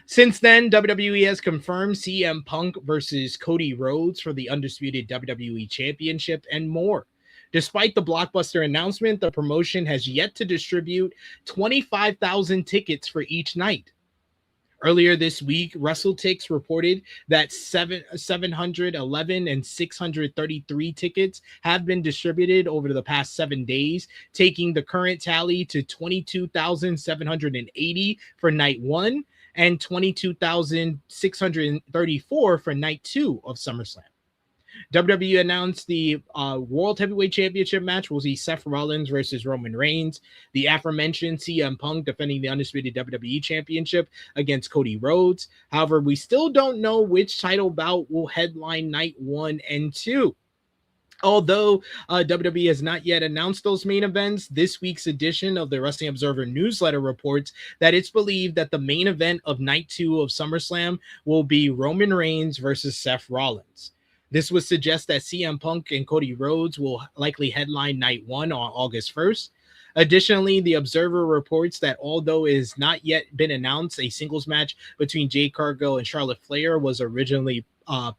Since then, WWE has confirmed CM Punk versus Cody Rhodes for the undisputed WWE Championship and more. Despite the blockbuster announcement, the promotion has yet to distribute 25,000 tickets for each night. Earlier this week, WrestleTix reported that 711 and 633 tickets have been distributed over the past 7 days, taking the current tally to 22,780 for night one and 22,634 for night two of SummerSlam. WWE announced the World Heavyweight Championship match will see Seth Rollins versus Roman Reigns. The aforementioned CM Punk defending the undisputed WWE Championship against Cody Rhodes. However, we still don't know which title bout will headline night 1 and 2. Although WWE has not yet announced those main events, this week's edition of the Wrestling Observer newsletter reports that it's believed that the main event of night 2 of SummerSlam will be Roman Reigns versus Seth Rollins. This would suggest that CM Punk and Cody Rhodes will likely headline night 1 on August 1st. Additionally, the Observer reports that although it has not yet been announced, a singles match between Jade Cargill and Charlotte Flair was originally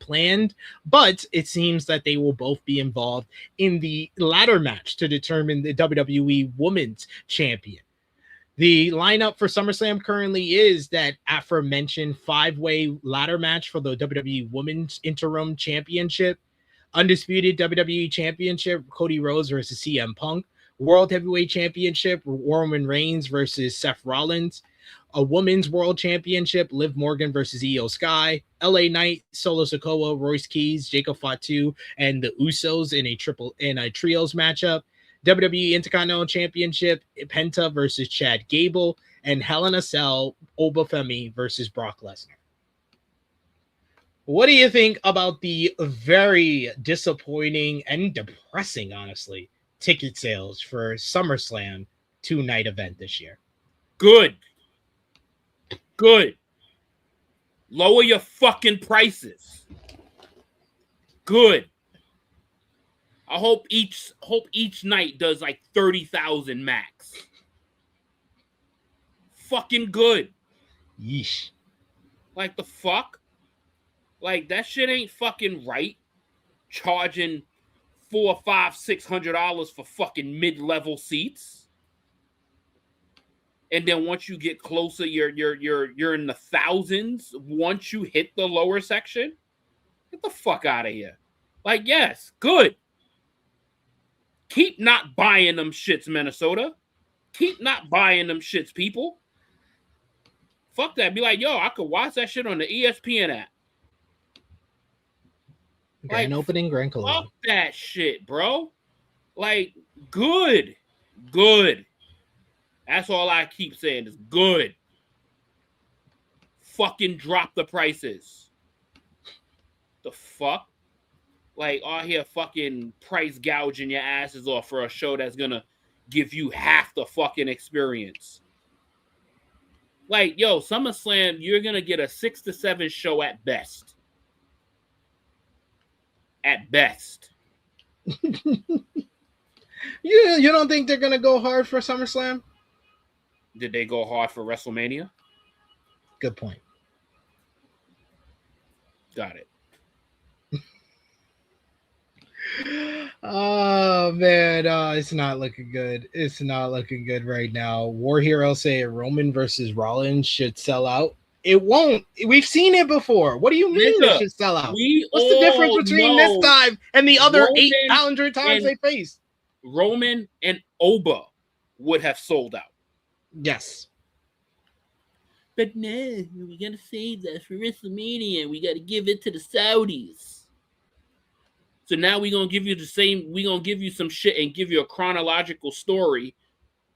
planned, but it seems that they will both be involved in the ladder match to determine the WWE Women's Champion. The lineup for SummerSlam currently is that aforementioned 5-way ladder match for the WWE Women's Interim Championship, Undisputed WWE Championship, Cody Rhodes versus CM Punk, World Heavyweight Championship, Roman Reigns versus Seth Rollins, a Women's World Championship, Liv Morgan versus Io Sky, LA Knight, Solo Sikoa, Royce Keys, Jacob Fatu, and the Usos in a trios matchup, WWE Intercontinental Championship, Penta versus Chad Gable, and Hell in a Cell, Obafemi versus Brock Lesnar. What do you think about the very disappointing and depressing, honestly, ticket sales for SummerSlam 2-night event this year? Good. Lower your fucking prices. Good. I hope each night does like 30,000 max. Fucking good. Yeesh. Like the fuck? Like that shit ain't fucking right. Charging $400, $500, $600 for fucking mid-level seats. And then once you get closer, you're in the thousands once you hit the lower section. Get the fuck out of here. Like, yes, good. Keep not buying them shits, Minnesota. Keep not buying them shits, people. Fuck that. Be like, yo, I could watch that shit on the ESPN app. Grand opening, Grand Collision. Fuck that shit, bro. Like, good. That's all I keep saying is good. Fucking drop the prices. The fuck? Like, out here fucking price gouging your asses off for a show that's gonna give you half the fucking experience. Like, yo, SummerSlam, you're gonna get a 6 to 7 show at best. At best. You don't think they're gonna go hard for SummerSlam? Did they go hard for WrestleMania? Good point. Got it. Oh man, it's not looking good. It's not looking good right now. War Heroes say Roman versus Rollins should sell out. It won't. We've seen it before. What do you mean it should sell out? What's the difference between this time and the other Roman 800 times they faced? Roman and Oba would have sold out. Yes. But no, we gotta save that for WrestleMania. We gotta give it to the Saudis. So now we're gonna give you the same, we're gonna give you some shit and give you a chronological story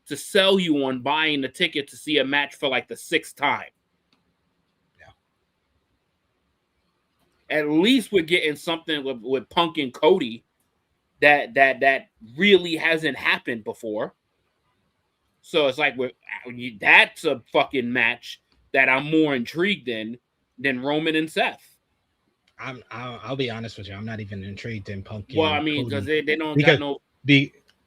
to sell you on buying the ticket to see a match for like the 6th time. Yeah. At least we're getting something with Punk and Cody that really hasn't happened before. So it's like that's a fucking match that I'm more intrigued in than Roman and Seth. I'll be honest with you. I'm not even intrigued in Punk. Well, I mean, because they don't because, got no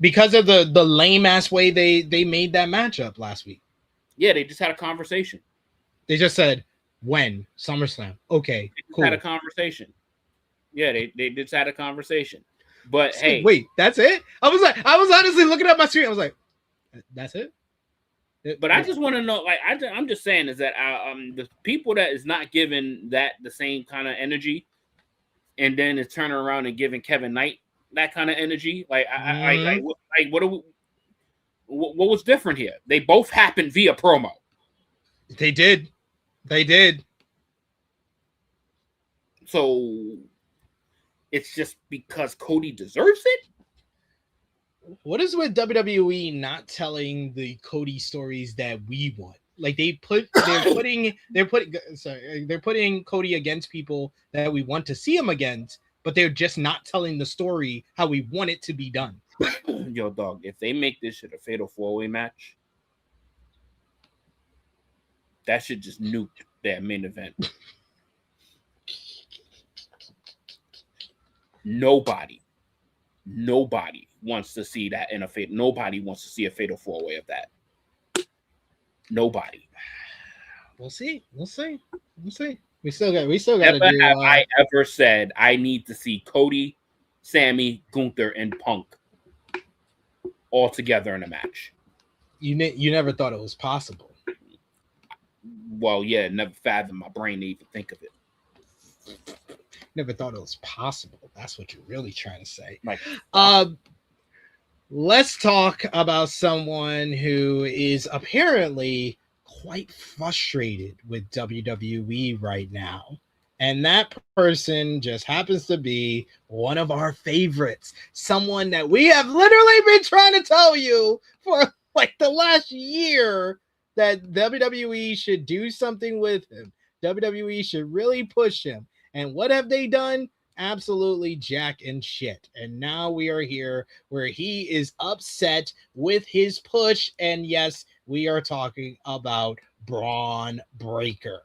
because of the lame ass way they made that matchup last week. Yeah, they just had a conversation. They just said when SummerSlam. Okay, cool. Had a conversation. Yeah, they just had a conversation. But hey, wait, that's it? I was honestly looking at my screen. I was like, that's it. But I just want to know, like, I'm just saying is that the people that is not giving that the same kind of energy, and then is turning around and giving Kevin Knight that kind of energy, like, what was different here? They both happened via promo. They did. So it's just because Cody deserves it. What is with WWE not telling the Cody stories that we want? Like they're putting Cody against people that we want to see him against, but they're just not telling the story how we want it to be done. Yo, dog, if they make this shit a fatal 4-way match, that should just nuke that main event. Nobody wants to see that in a fatal. Nobody wants to see a fatal 4-way of that. Nobody. We'll see. We still got to do. Have I ever said I need to see Cody, Sammy, Gunther, and Punk all together in a match? You never thought it was possible. Well, yeah, never fathomed my brain to even think of it. Never thought it was possible. That's what you're really trying to say. Like, let's talk about someone who is apparently quite frustrated with WWE right now. And that person just happens to be one of our favorites. Someone that we have literally been trying to tell you for like the last year that WWE should do something with him. WWE should really push him. And what have they done? Absolutely jack and shit. And now we are here where he is upset with his push. And yes, we are talking about Bron Breakker.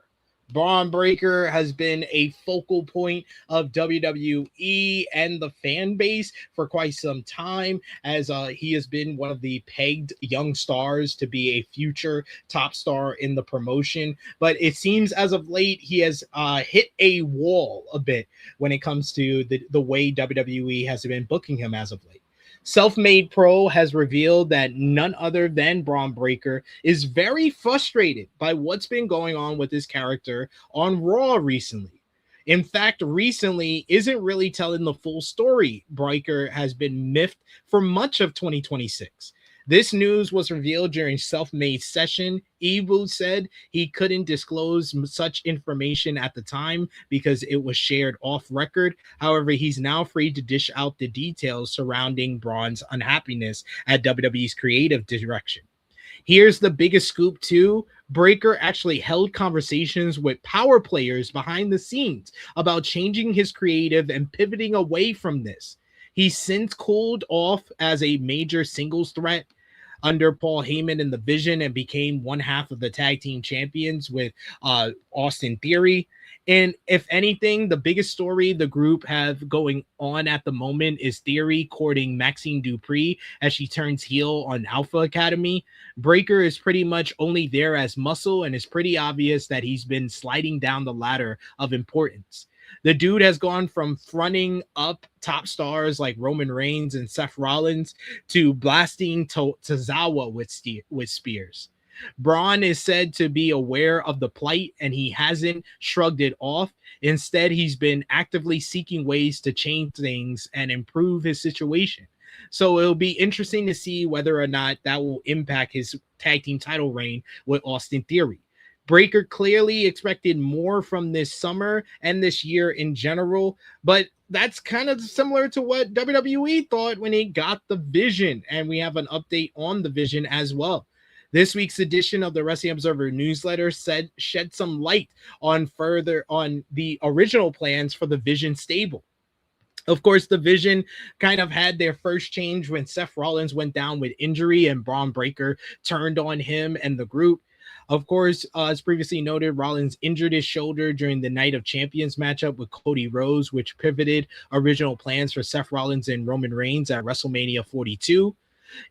Bron Breakker has been a focal point of WWE and the fan base for quite some time, as he has been one of the pegged young stars to be a future top star in the promotion. But it seems as of late, he has hit a wall a bit when it comes to the way WWE has been booking him as of late. Self-Made Pro has revealed that none other than Bron Breakker is very frustrated by what's been going on with his character on Raw recently. In fact, recently isn't really telling the full story. Breakker has been miffed for much of 2026. This news was revealed during Self-Made session. Ebu said he couldn't disclose such information at the time because it was shared off record. However, he's now free to dish out the details surrounding Bron's unhappiness at WWE's creative direction. Here's the biggest scoop too. Breakker actually held conversations with power players behind the scenes about changing his creative and pivoting away from this. He's since cooled off as a major singles threat under Paul Heyman in the Vision and became one half of the tag team champions with Austin Theory. And if anything, the biggest story the group have going on at the moment is Theory courting Maxine Dupree as she turns heel on Alpha Academy. Breakker is pretty much only there as muscle, and it's pretty obvious that he's been sliding down the ladder of importance. The dude has gone from fronting up top stars like Roman Reigns and Seth Rollins to blasting Tozawa with spears. Braun is said to be aware of the plight, and he hasn't shrugged it off. Instead, he's been actively seeking ways to change things and improve his situation. So it'll be interesting to see whether or not that will impact his tag team title reign with Austin Theory. Breakker clearly expected more from this summer and this year in general, but that's kind of similar to what WWE thought when they got the Vision, and we have an update on the Vision as well. This week's edition of the Wrestling Observer newsletter shed some light on the original plans for the Vision stable. Of course, the Vision kind of had their first change when Seth Rollins went down with injury and Bron Breakker turned on him and the group. Of course, as previously noted, Rollins injured his shoulder during the Night of Champions matchup with Cody Rhodes, which pivoted original plans for Seth Rollins and Roman Reigns at WrestleMania 42.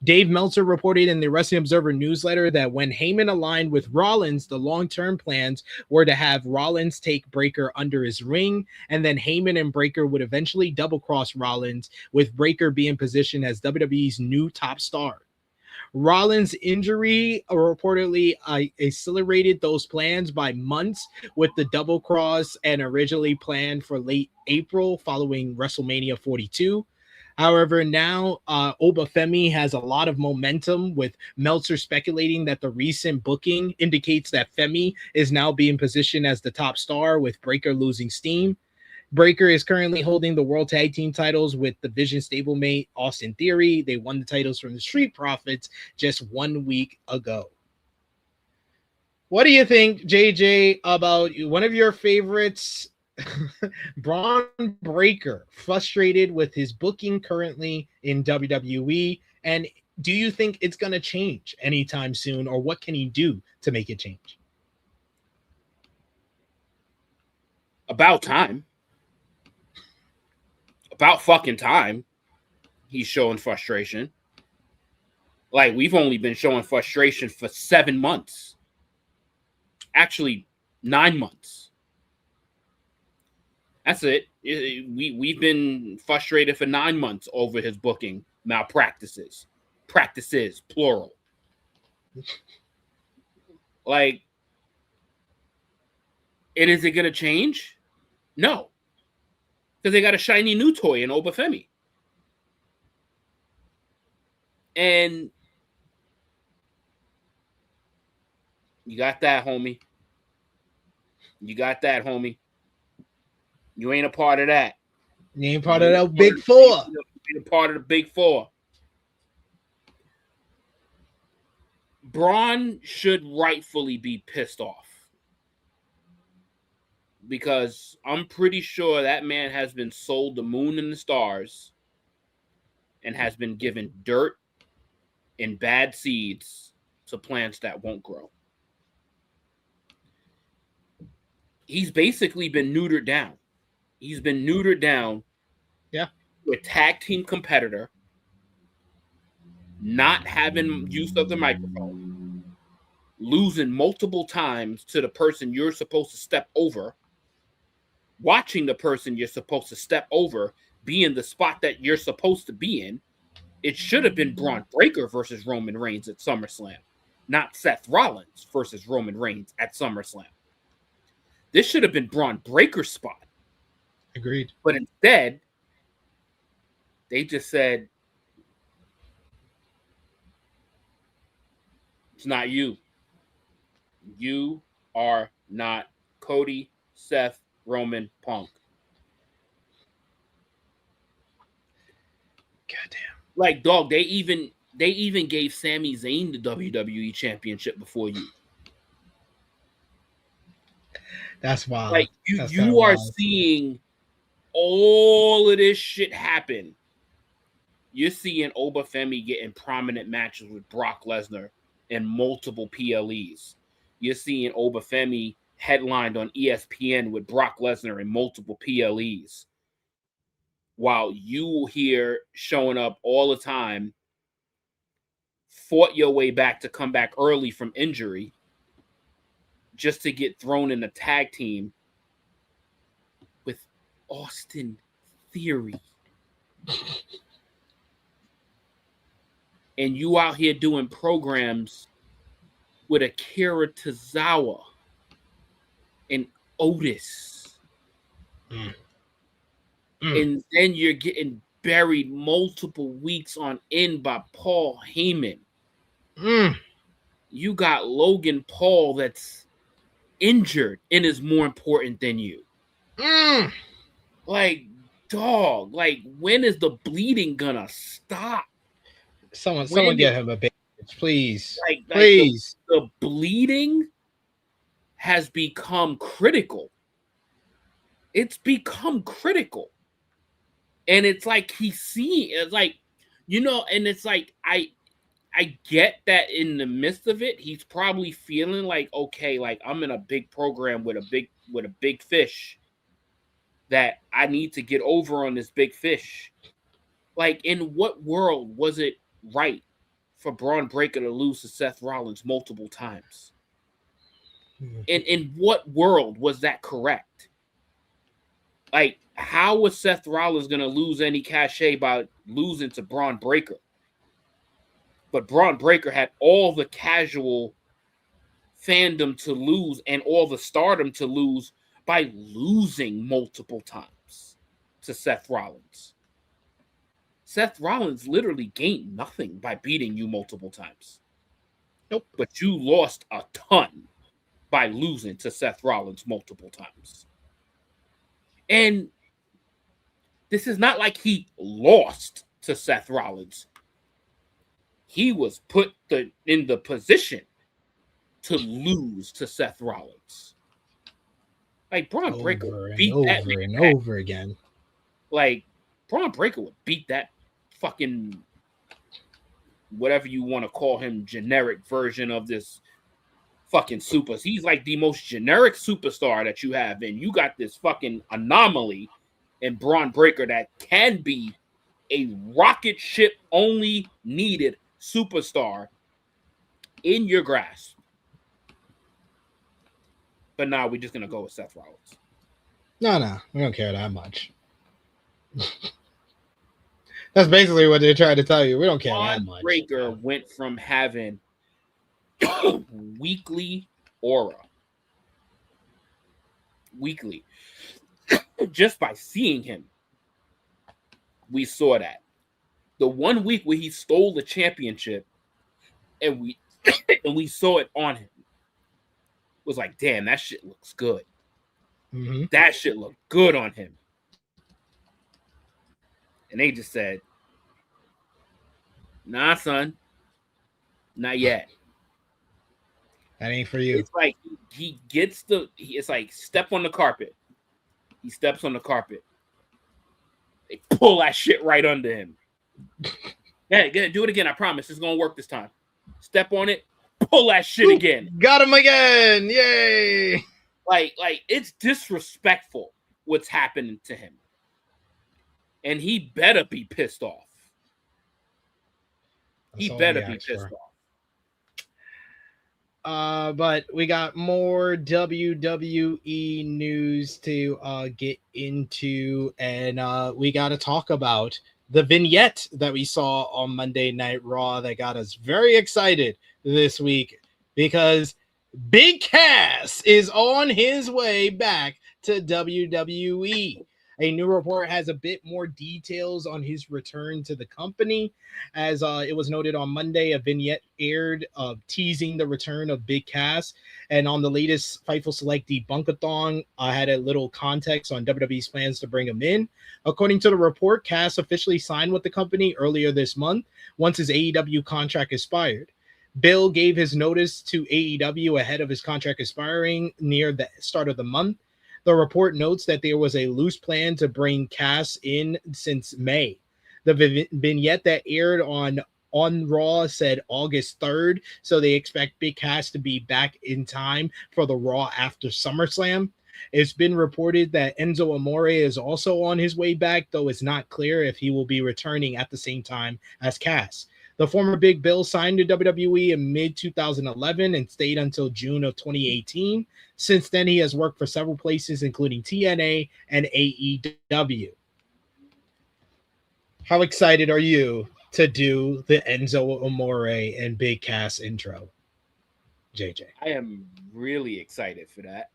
Dave Meltzer reported in the Wrestling Observer newsletter that when Heyman aligned with Rollins, the long-term plans were to have Rollins take Breakker under his ring, and then Heyman and Breakker would eventually double-cross Rollins, with Breakker being positioned as WWE's new top star. Rollins' injury reportedly accelerated those plans by months, with the double cross and originally planned for late April following WrestleMania 42. However, now Obafemi has a lot of momentum, with Meltzer speculating that the recent booking indicates that Femi is now being positioned as the top star, with Breakker losing steam. Breakker is currently holding the World Tag Team titles with the Vision stablemate Austin Theory. They won the titles from the Street Profits just 1 week ago. What do you think, JJ, about one of your favorites, Bron Breakker, frustrated with his booking currently in WWE? And do you think it's going to change anytime soon, or what can he do to make it change? About time. About fucking time he's showing frustration. Like, we've only been showing frustration for 7 months. Actually, 9 months. That's it. We've been frustrated for 9 months over his booking malpractices. Practices, plural. Like, and is it going to change? No. Because they got a shiny new toy in Obafemi. And you got that, homie. You got that, homie. You ain't a part of that. You ain't part of that big four. You ain't a part of the big four. Braun should rightfully be pissed off, because I'm pretty sure that man has been sold the moon and the stars and has been given dirt and bad seeds to plants that won't grow. He's basically been neutered down. He's been neutered down. Yeah. To a tag team competitor, not having use of the microphone, losing multiple times to the person you're supposed to step over, watching the person you're supposed to step over be in the spot that you're supposed to be in. It should have been Bron Breakker versus Roman Reigns at SummerSlam, not Seth Rollins versus Roman Reigns at SummerSlam. This should have been Bron Breakker's spot. Agreed. But instead, they just said, it's not you. You are not Cody, Seth, Roman, Punk. Goddamn. Like, dog, they even They even gave Sami Zayn the WWE Championship before you. That's wild. Like you are seeing all of this shit happen. You're seeing Obafemi getting prominent matches with Brock Lesnar and multiple PLEs. You're seeing Obafemi headlined on ESPN with Brock Lesnar and multiple PLEs. While you here showing up all the time, fought your way back to come back early from injury just to get thrown in a tag team with Austin Theory. And you out here doing programs with Akira Tozawa and Otis. And then you're getting buried multiple weeks on end by Paul Heyman. You got Logan Paul that's injured and is more important than you. Like, dog, like, when is the bleeding gonna stop? Someone get him a bandage, please. Please. The bleeding has become critical. It's become critical. And it's like he's seeing, it's like, you know, and it's like, I get that in the midst of it, he's probably feeling like, okay, like I'm in a big program with a big fish that I need to get over on this big fish. Like, in what world was it right for Bron Breakker to lose to Seth Rollins multiple times? And in what world was that correct? Like, how was Seth Rollins going to lose any cachet by losing to Bron Breakker? But Bron Breakker had all the casual fandom to lose and all the stardom to lose by losing multiple times to Seth Rollins. Seth Rollins literally gained nothing by beating you multiple times. Nope. But you lost a ton by losing to Seth Rollins multiple times. And this is not like he lost to Seth Rollins. He was put in the position to lose to Seth Rollins. Like, Bron Breakker beat that man over again. Like, Bron Breakker would beat that fucking, whatever you want to call him, generic version of this fucking super. He's like the most generic superstar that you have, and you got this fucking anomaly in Bron Breakker that can be a rocket ship only needed superstar in your grasp. But now we're just gonna go with Seth Rollins. No, we don't care that much. That's basically what they're trying to tell you. We don't care that much. Breakker went from having weekly aura, just by seeing him. We saw that. The 1 week where he stole the championship, and we saw it on him, was like, damn, that shit looks good. Mm-hmm. That shit looked good on him. And they just said, nah, son, not yet. That ain't for you. It's like it's like step on the carpet. He steps on the carpet. They pull that shit right under him. Yeah, do it again. I promise it's gonna work this time. Step on it, pull that shit again. Got him again. Yay. Like it's disrespectful what's happening to him. And he better be pissed off. He better be pissed off. But we got more WWE news to get into, and we got to talk about the vignette that we saw on Monday Night Raw that got us very excited this week, because Big Cass is on his way back to WWE. A new report has a bit more details on his return to the company. As it was noted on Monday, a vignette aired teasing the return of Big Cass. And on the latest Fightful Select Debunkathon, I had a little context on WWE's plans to bring him in. According to the report, Cass officially signed with the company earlier this month once his AEW contract expired. Bill gave his notice to AEW ahead of his contract expiring near the start of the month. The report notes that there was a loose plan to bring Cass in since May. The vignette that aired on Raw said August 3rd, so they expect Big Cass to be back in time for the Raw after SummerSlam. It's been reported that Enzo Amore is also on his way back, though it's not clear if he will be returning at the same time as Cass. The former Big Bill signed to WWE in mid-2011 and stayed until June of 2018. Since then, he has worked for several places, including TNA and AEW. How excited are you to do the Enzo Amore and Big Cass intro, JJ? I am really excited for that.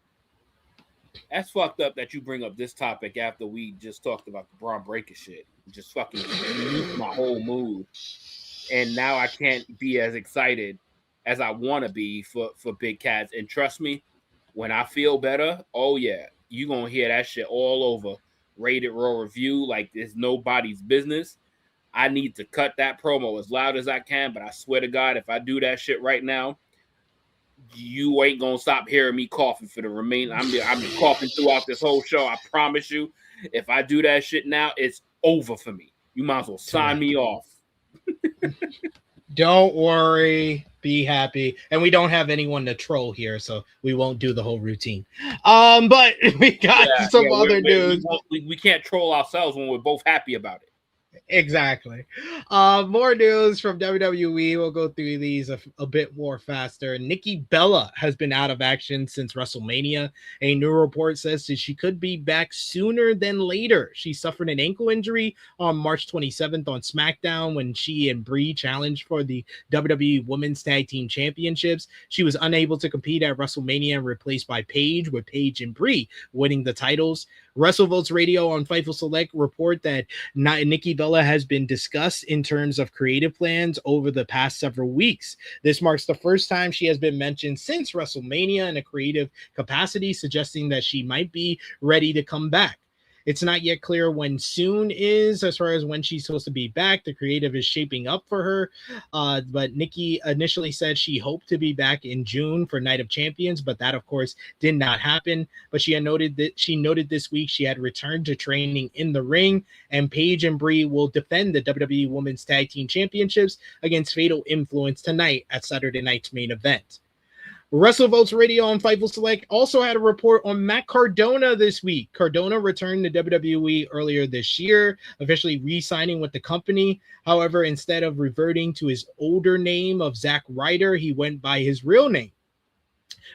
That's fucked up that you bring up this topic after we just talked about the Bron Breakker shit. Just fucking my whole mood. And now I can't be as excited as I want to be for Big Cass. And trust me, when I feel better, oh yeah, you're going to hear that shit all over Rated Raw Review like it's nobody's business. I need to cut that promo as loud as I can, but I swear to God, if I do that shit right now, you ain't going to stop hearing me coughing for the remainder. I've been coughing throughout this whole show. I promise you, if I do that shit now, it's over for me. You might as well sign me off. Don't worry, be happy. And we don't have anyone to troll here, so we won't do the whole routine. But we got some other news. We can't troll ourselves when we're both happy about it. Exactly. More news from WWE. We'll go through these a bit more faster. Nikki Bella has been out of action since WrestleMania. A new report says that she could be back sooner than later. She suffered an ankle injury on March 27th on SmackDown when she and Brie challenged for the WWE Women's Tag Team Championships. She was unable to compete at WrestleMania and replaced by Paige, with Paige and Brie winning the titles. WrestleVotes Radio on Fightful Select report that Nikki Bella has been discussed in terms of creative plans over the past several weeks. This marks the first time she has been mentioned since WrestleMania in a creative capacity, suggesting that she might be ready to come back. It's not yet clear when soon is, as far as when she's supposed to be back. The creative is shaping up for her. But Nikki initially said she hoped to be back in June for Night of Champions, but that, of course, did not happen. But she noted this week she had returned to training in the ring, and Paige and Brie will defend the WWE Women's Tag Team Championships against Fatal Influence tonight at Saturday night's main event. WrestleVotes Radio on Fightful Select also had a report on Matt Cardona this week. Cardona returned to WWE earlier this year, officially re-signing with the company. However, instead of reverting to his older name of Zack Ryder, he went by his real name.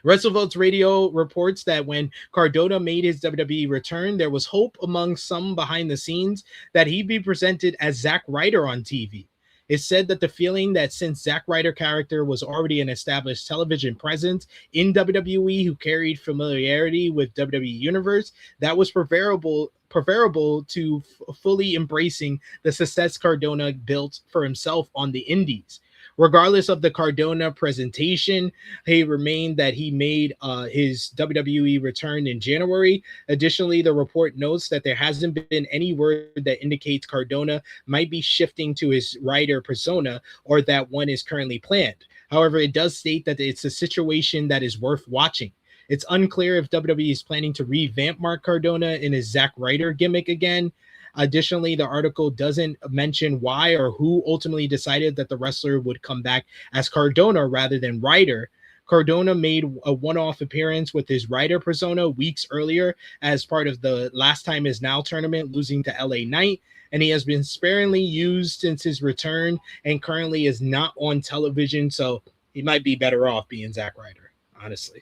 WrestleVotes Radio reports that when Cardona made his WWE return, there was hope among some behind the scenes that he'd be presented as Zack Ryder on TV. It's said that the feeling that since Zack Ryder character was already an established television presence in WWE who carried familiarity with WWE Universe, that was preferable to fully embracing the success Cardona built for himself on the indies. Regardless of the Cardona presentation, he remained that he made his WWE return in January. Additionally, the report notes that there hasn't been any word that indicates Cardona might be shifting to his Ryder persona or that one is currently planned. However, it does state that it's a situation that is worth watching. It's unclear if WWE is planning to revamp Mark Cardona in his Zack Ryder gimmick again. Additionally, the article doesn't mention why or who ultimately decided that the wrestler would come back as Cardona rather than Ryder. Cardona made a one-off appearance with his Ryder persona weeks earlier as part of the Last Time Is Now tournament, losing to LA Knight, and he has been sparingly used since his return and currently is not on television, so he might be better off being Zack Ryder, honestly.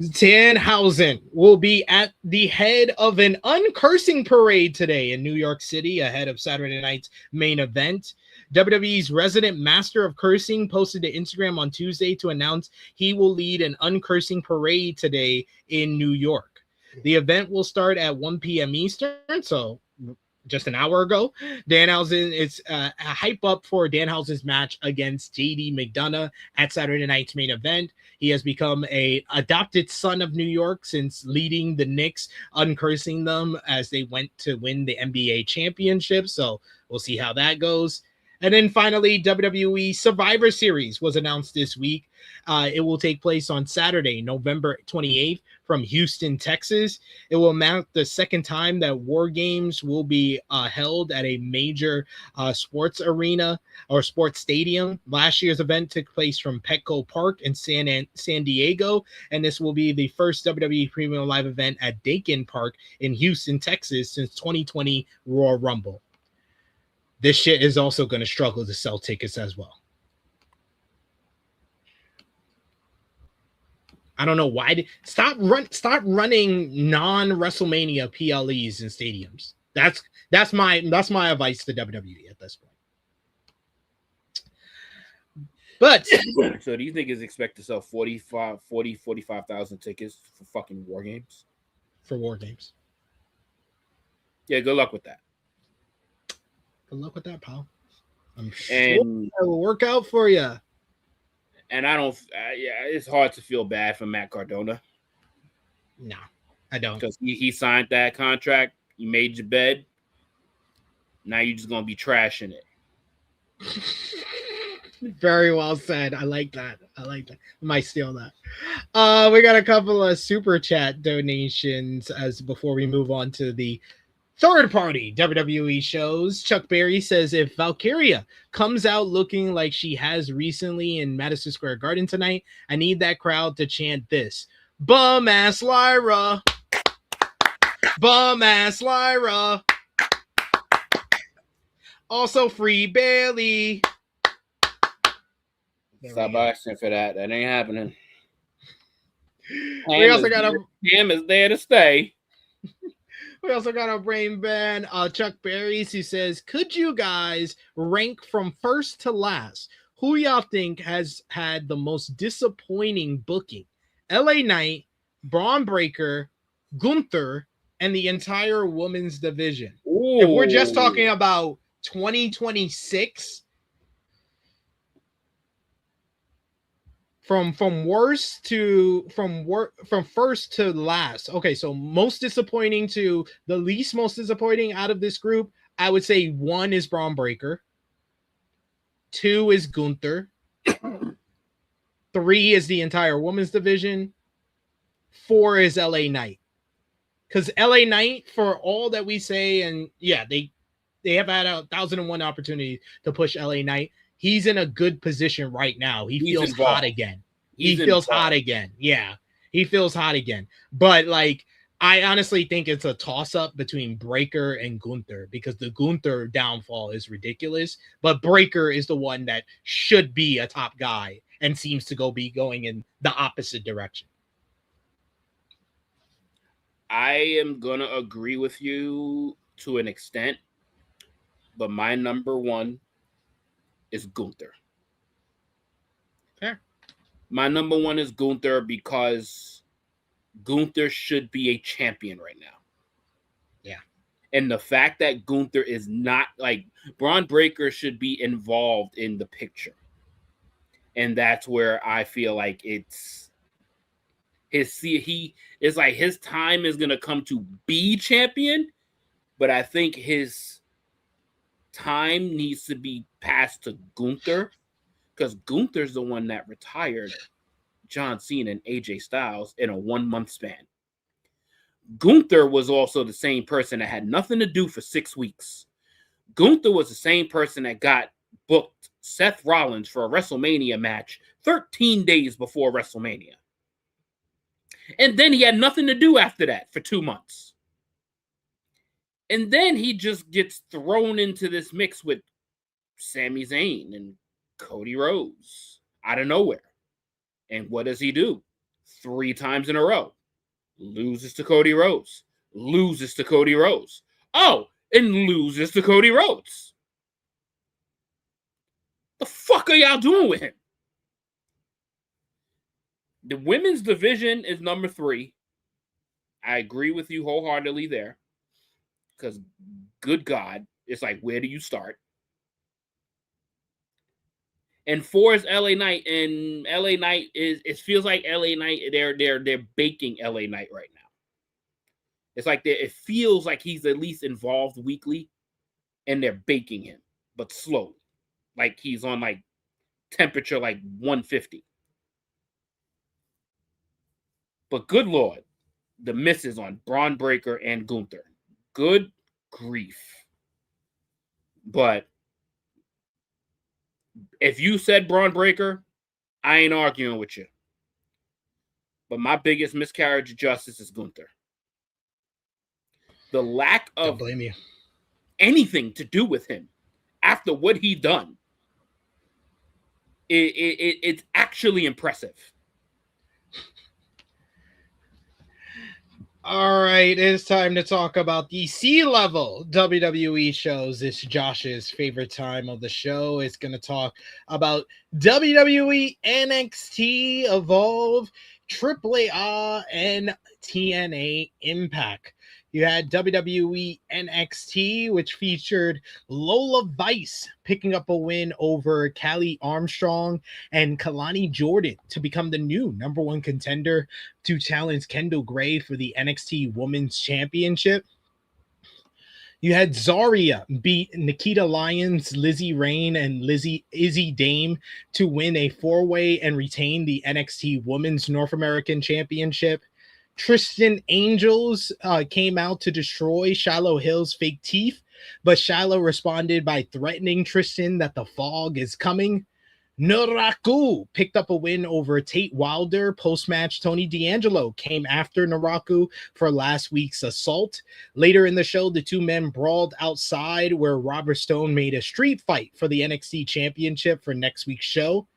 Danhausen will be at the head of an uncursing parade today in New York City ahead of Saturday night's main event. WWE's resident master of cursing posted to Instagram on Tuesday to announce he will lead an uncursing parade today in New York. The event will start at 1 p.m. Eastern, so just an hour ago. Danhausen is a hype up for Danhausen's match against JD McDonough at Saturday night's main event. He has become a adopted son of New York since leading the Knicks, uncursing them as they went to win the NBA championship. So we'll see how that goes. And then finally, WWE Survivor Series was announced this week. It will take place on Saturday, November 28th from Houston, Texas. It will mark the second time that War Games will be held at a major sports arena or sports stadium. Last year's event took place from Petco Park in San Diego, and this will be the first WWE Premium Live event at Dakin Park in Houston, Texas since 2020 Royal Rumble. This shit is also going to struggle to sell tickets as well. I don't know why. Stop running non-WrestleMania PLEs in stadiums. That's my advice to WWE at this point. But so do you think is expect to sell 45,000 tickets for fucking War Games? For War Games. Yeah, good luck with that. Good luck with that, pal. I'm sure it will work out for you. And I don't. It's hard to feel bad for Matt Cardona. No, I don't. Because he signed that contract. You made your bed. Now you're just gonna be trashing it. Very well said. I like that. I might steal that. We got a couple of super chat donations before we move on to the third-party WWE shows. Chuck Berry says, if Valkyria comes out looking like she has recently in Madison Square Garden tonight, I need that crowd to chant this. Bum-ass Lyra. Bum-ass Lyra. Also, free Bailey. Stop asking for that. That ain't happening. We also got Cam is there to stay. We also got a brain ban, Chuck Berries, who says, could you guys rank from first to last? Who y'all think has had the most disappointing booking? LA Knight, Bron Breakker, Gunther, and the entire women's division. Ooh. If we're just talking about 2026, from first to last. Okay, so most disappointing to the least most disappointing out of this group, I would say 1 is Bron Breakker, 2 is Gunther, 3 is the entire women's division, 4 is LA Knight. Because LA Knight, for all that we say, and yeah, they have had 1,001 opportunities to push LA Knight. He's in a good position right now. He feels hot again. He feels hot again. Yeah, he feels hot again. But like, I honestly think it's a toss-up between Breakker and Gunther because the Gunther downfall is ridiculous. But Breakker is the one that should be a top guy and seems to be going in the opposite direction. I am gonna agree with you to an extent, but my number 1 is Gunther. Fair. My number 1 is Gunther because Gunther should be a champion right now. Yeah. And the fact that Gunther is not, like, Bron Breakker should be involved in the picture. And that's where I feel like it's like his time is gonna come to be champion, but I think his time needs to be passed to Gunther because Gunther's the one that retired John Cena and AJ Styles in a 1-month span. Gunther was also the same person that had nothing to do for 6 weeks. Gunther was the same person that got booked Seth Rollins for a WrestleMania match 13 days before WrestleMania. And then he had nothing to do after that for 2 months. And then he just gets thrown into this mix with Sami Zayn and Cody Rhodes out of nowhere. And what does he do? 3 times in a row. Loses to Cody Rhodes. Loses to Cody Rhodes. Oh, and loses to Cody Rhodes. The fuck are y'all doing with him? The women's division is number 3. I agree with you wholeheartedly there. Because, good God, it's like, where do you start? And 4 is LA Knight, and LA Knight it feels like LA Knight, they're baking LA Knight right now. It's like it feels like he's at least involved weekly, and they're baking him, but slowly. Like he's on like temperature like 150. But good Lord, the misses on Bron Breakker and Gunther. Good grief. But if you said Bron Breakker, I ain't arguing with you. But my biggest miscarriage of justice is Gunther. The lack of blame you. Anything to do with him after what he done, it's actually impressive. All right, it's time to talk about the C-level WWE shows. It's Josh's favorite time of the show. It's going to talk about WWE NXT Evolve, AAA, and TNA Impact. You had WWE NXT, which featured Lola Vice picking up a win over Callie Armstrong and Kalani Jordan to become the new number 1 contender to challenge Kendall Gray for the NXT Women's Championship. You had Zarya beat Nikita Lyons, Lizzie Rain, and Izzy Dame to win a 4-way and retain the NXT Women's North American Championship. Tristan Angels came out to destroy Shiloh Hill's fake teeth, but Shiloh responded by threatening Tristan that the fog is coming. Naraku picked up a win over Tate Wilder. Post-match, Tony D'Angelo came after Naraku for last week's assault. Later in the show, the two men brawled outside where Robert Stone made a street fight for the NXT Championship for next week's show.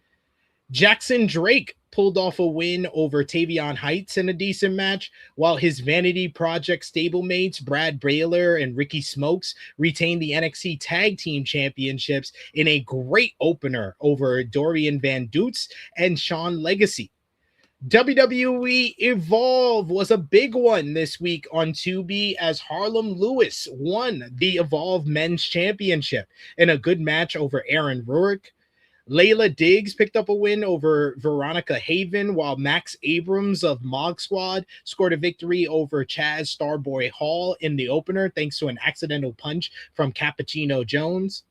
Jackson Drake pulled off a win over Tavion Heights in a decent match, while his Vanity Project stablemates Brad Baylor and Ricky Smokes retained the NXT Tag Team Championships in a great opener over Dorian Van Dutz and Sean Legacy. WWE Evolve was a big one this week on Tubi as Harlem Lewis won the Evolve Men's Championship in a good match over Aaron Rurik. Layla Diggs picked up a win over Veronica Haven, while Max Abrams of Mog Squad scored a victory over Chaz Starboy Hall in the opener thanks to an accidental punch from Cappuccino Jones.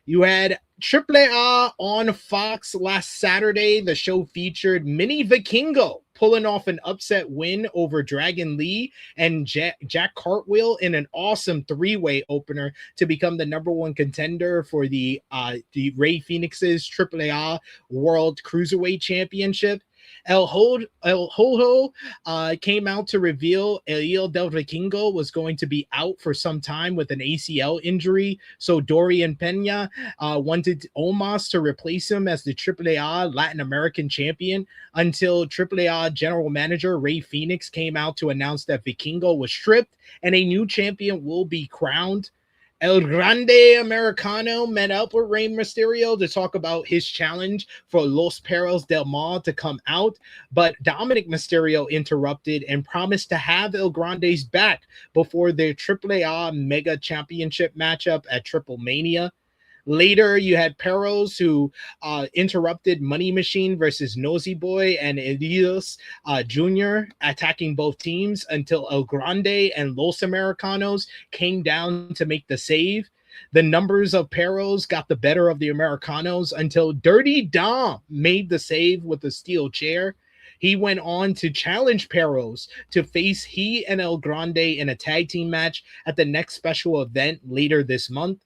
You had AAA on Fox last Saturday. The show featured Mini Vikingo pulling off an upset win over Dragon Lee and Jack Cartwheel in an awesome 3-way opener to become the number 1 contender for the Ray Phoenix's AAA World Cruiserweight Championship. El Hojo came out to reveal Elio Del Vikingo was going to be out for some time with an ACL injury, so Dorian Pena wanted Omos to replace him as the AAA Latin American champion until AAA general manager Ray Phoenix came out to announce that Vikingo was stripped and a new champion will be crowned. El Grande Americano met up with Rey Mysterio to talk about his challenge for Los Perros del Mal to come out, but Dominic Mysterio interrupted and promised to have El Grande's back before their AAA Mega Championship matchup at Triple Mania. Later, you had Perros who interrupted Money Machine versus Nosy Boy and Elias Jr. attacking both teams until El Grande and Los Americanos came down to make the save. The numbers of Perros got the better of the Americanos until Dirty Dom made the save with a steel chair. He went on to challenge Perros to face he and El Grande in a tag team match at the next special event later this month.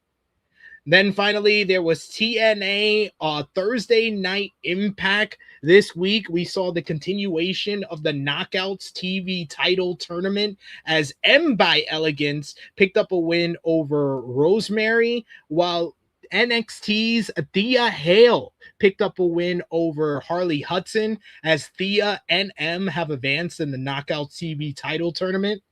Then finally, there was TNA Thursday Night Impact. This week, we saw the continuation of the Knockouts TV title tournament as M by Elegance picked up a win over Rosemary, while NXT's Thea Hale picked up a win over Harley Hudson as Thea and M have advanced in the Knockouts TV title tournament.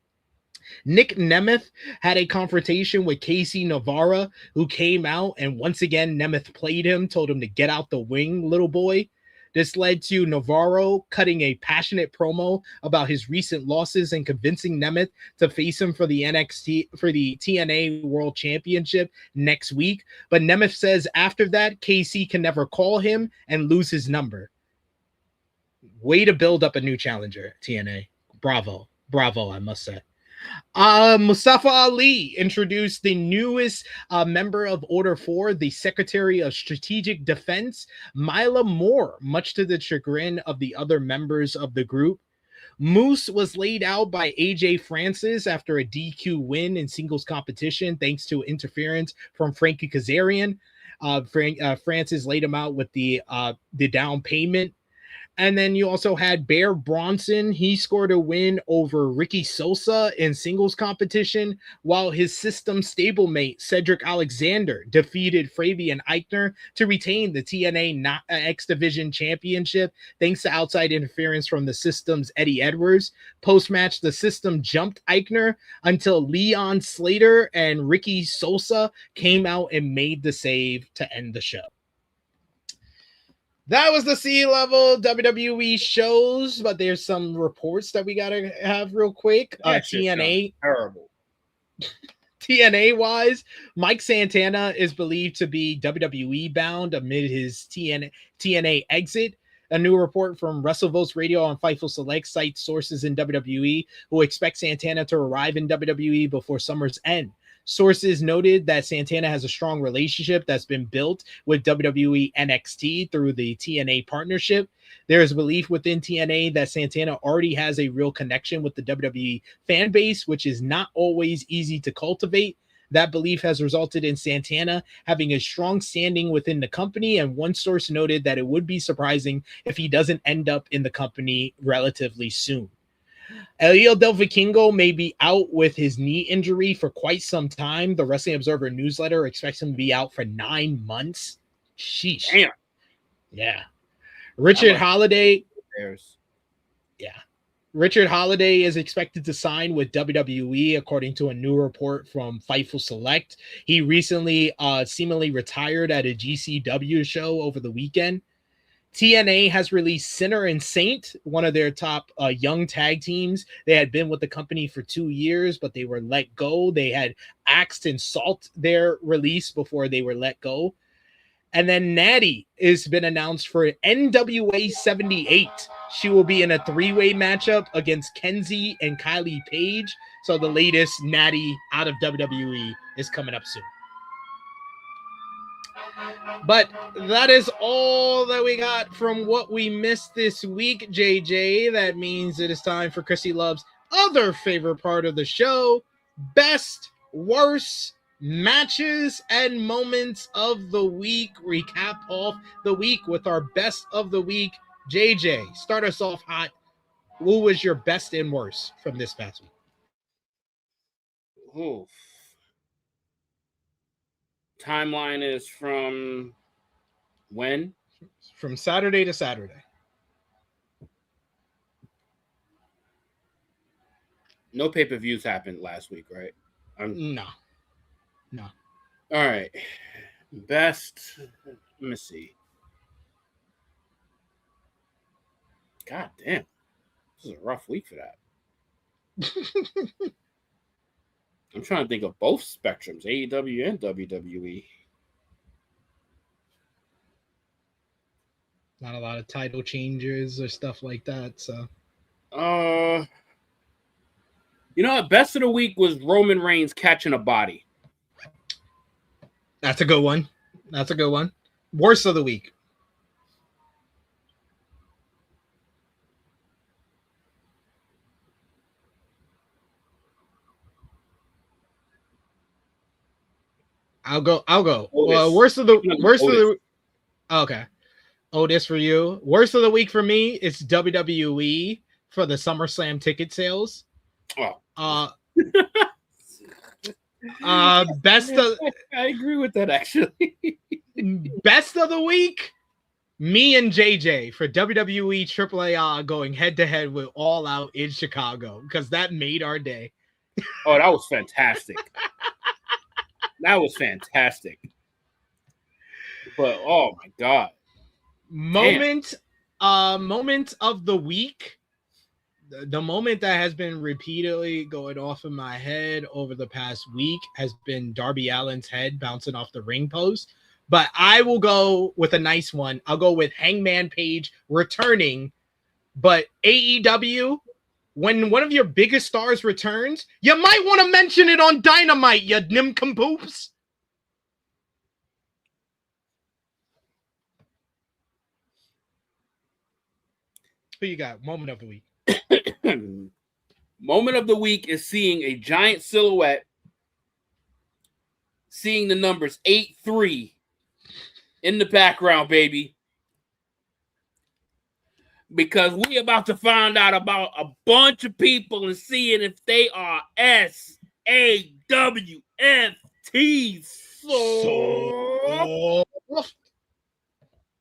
Nick Nemeth had a confrontation with Casey Navarra, who came out, and once again, Nemeth played him, told him to get out the wing, little boy. This led to Navarro cutting a passionate promo about his recent losses and convincing Nemeth to face him for the TNA World Championship next week. But Nemeth says after that, KC can never call him and lose his number. Way to build up a new challenger, TNA. Bravo, I must say. Mustafa Ali introduced the newest member of Order 4, the Secretary of Strategic Defense, Mila Moore, much to the chagrin of the other members of the group. Moose was laid out by AJ Francis after a DQ win in singles competition thanks to interference from Frankie Kazarian. Francis laid him out with the down payment. And then you also had Bear Bronson. He scored a win over Ricky Sosa in singles competition, while his system stablemate, Cedric Alexander, defeated Fabian Eichner to retain the TNA X Division Championship, thanks to outside interference from the system's Eddie Edwards. Post-match, the system jumped Eichner until Leon Slater and Ricky Sosa came out and made the save to end the show. That was the C-level WWE shows, but there's some reports that we got to have real quick. TNA. Terrible. TNA-wise, Mike Santana is believed to be WWE bound amid his TNA exit. A new report from WrestleVotes Radio on Fightful Select cites sources in WWE who expect Santana to arrive in WWE before summer's end. Sources noted that Santana has a strong relationship that's been built with WWE NXT through the TNA partnership. There is belief within TNA that Santana already has a real connection with the WWE fan base, which is not always easy to cultivate. That belief has resulted in Santana having a strong standing within the company, and one source noted that it would be surprising if he doesn't end up in the company relatively soon. Elio Del Vikingo may be out with his knee injury for quite some time. The Wrestling Observer newsletter expects him to be out for 9 months. Sheesh. Damn. Yeah. Richard Holiday. Richard Holiday is expected to sign with WWE, according to a new report from Fightful Select. He recently seemingly retired at a GCW show over the weekend. TNA has released Sinner and Saint, one of their top young tag teams. They had been with the company for 2 years, but they were let go. They had axed and salt their release before they were let go. And then Natty has been announced for NWA 78. She will be in a 3-way matchup against Kenzie and Kylie Page. So the latest Natty out of WWE is coming up soon. But that is all that we got from what we missed this week, JJ. That means it is time for Krssi Love's other favorite part of the show, best, worst matches and moments of the week. Recap off the week with our best of the week. JJ, start us off hot. Who was your best and worst from this past week? Oof. Timeline is from when? From Saturday to Saturday. No pay-per-views happened last week, right? No. All right. Best. Let me see. God damn. This is a rough week for that. I'm trying to think of both spectrums, AEW and WWE. Not a lot of title changes or stuff like that, so. You know what? Best of the week was Roman Reigns catching a body. That's a good one. Worst of the week. I'll go. Worst of the okay. Otis for you. Worst of the week for me is WWE for the SummerSlam ticket sales. Best of I agree with that actually. Best of the week, me and JJ for WWE AAA going head to head with All Out in Chicago, because that made our day. Oh, that was fantastic. That was fantastic. But oh my god. Moment Moment of the week. The moment that has been repeatedly going off in my head over the past week has been Darby Allin's head bouncing off the ring post. But I will go with a nice one. I'll go with Hangman Page returning. But AEW, when one of your biggest stars returns, you might want to mention it on Dynamite, you nimcompoops. Who you got? Moment of the week. Moment of the week is seeing a giant silhouette, seeing the numbers 8-3 in the background, baby. Because we about to find out about a bunch of people and seeing if they are SAWFTs. So...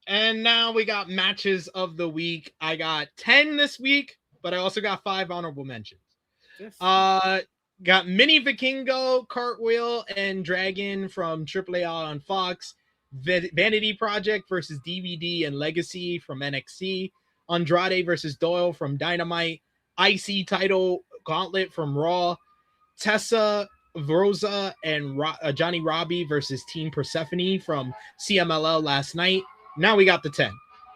And now we got matches of the week. I got 10 this week, but I also got 5 honorable mentions. Yes. Got Mini Vikingo, Cartwheel, and Dragon from AAA on Fox. Vanity Project versus DVD and Legacy from NXT. Andrade versus Doyle from Dynamite. IC title gauntlet from Raw. Tessa Rosa and Johnny Robbie versus Team Persephone from CMLL last night. Now we got the 10.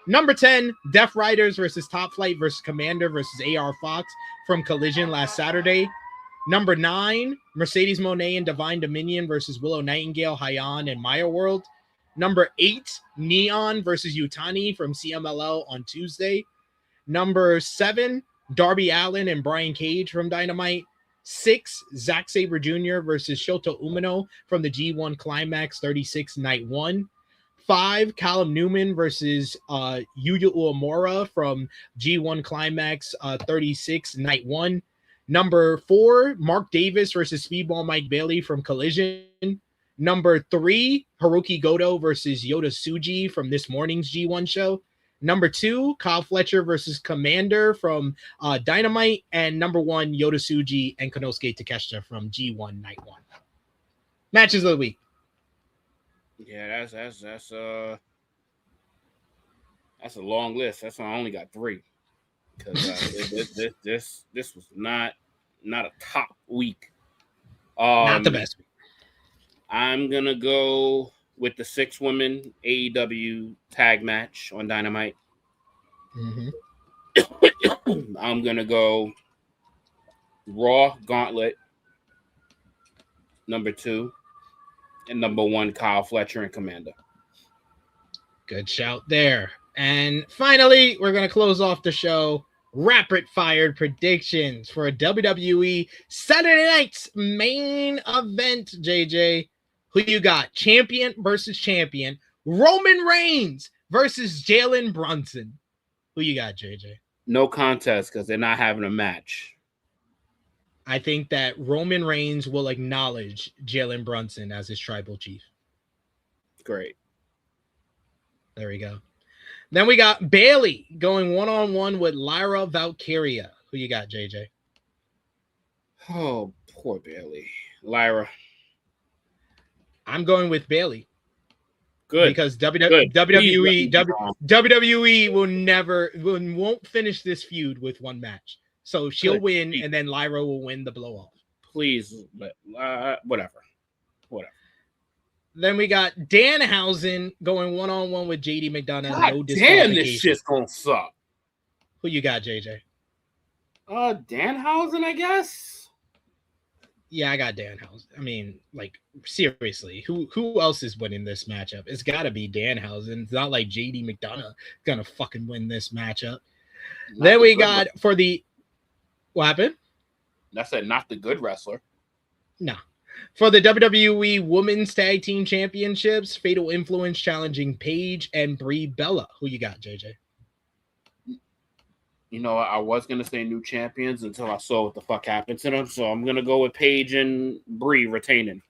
Number 10, Death Riders versus Top Flight versus Commander versus AR Fox from Collision last Saturday. Number 9, Mercedes Moné and Divine Dominion versus Willow Nightingale, Hyan, and Maya World. Number 8, Neon versus Yutani from CMLL on Tuesday. Number 7, Darby Allin and Brian Cage from Dynamite. 6, Zack Sabre Jr. versus Shota Umino from the G1 Climax 36 Night 1. 5, Callum Newman versus Yuya Uemura from G1 Climax 36 Night 1. Number 4, Mark Davis versus Speedball Mike Bailey from Collision. Number 3, Hiroki Goto versus Yota Tsuji from this morning's G1 show. Number 2, Kyle Fletcher versus Commander from Dynamite. And number 1, Yota Tsuji and Konosuke Takeshita from G1 Night 1. Matches of the week. Yeah, that's a long list. That's why I only got 3. Because this was not a top week. Not the best week. I'm gonna go with the 6 women AEW tag match on Dynamite. Mm-hmm. I'm gonna go Raw Gauntlet number 2. And number 1, Kyle Fletcher and Commander. Good shout there. And finally, we're going to close off the show. Rapid fire predictions for a WWE Saturday night's main event, JJ. Who you got? Champion versus champion. Roman Reigns versus Jalen Brunson. Who you got, JJ? No contest because they're not having a match. I think that Roman Reigns will acknowledge Jalen Brunson as his tribal chief. Great. There we go. Then we got Bayley going one-on-one with Lyra Valkyria. Who you got, JJ? Oh, poor Bayley. Lyra. I'm going with Bayley. Good. Because Good. WWE won't finish this feud with one match. So she'll win, and then Lyra will win the blow-off. Please, whatever. Then we got Danhausen going one-on-one with JD McDonough. God damn, this shit's gonna suck. Who you got, JJ? Danhausen, I guess. Yeah, I got Danhausen. I mean, like, seriously, who else is winning this matchup? It's got to be Danhausen. It's not like JD McDonough gonna fucking win this matchup. Then we got for the... What happened? I said not the good wrestler. No. For the WWE Women's Tag Team Championships, Fatal Influence challenging Paige and Brie Bella. Who you got, JJ? You know, I was going to say new champions until I saw what the fuck happened to them. So I'm going to go with Paige and Brie retaining.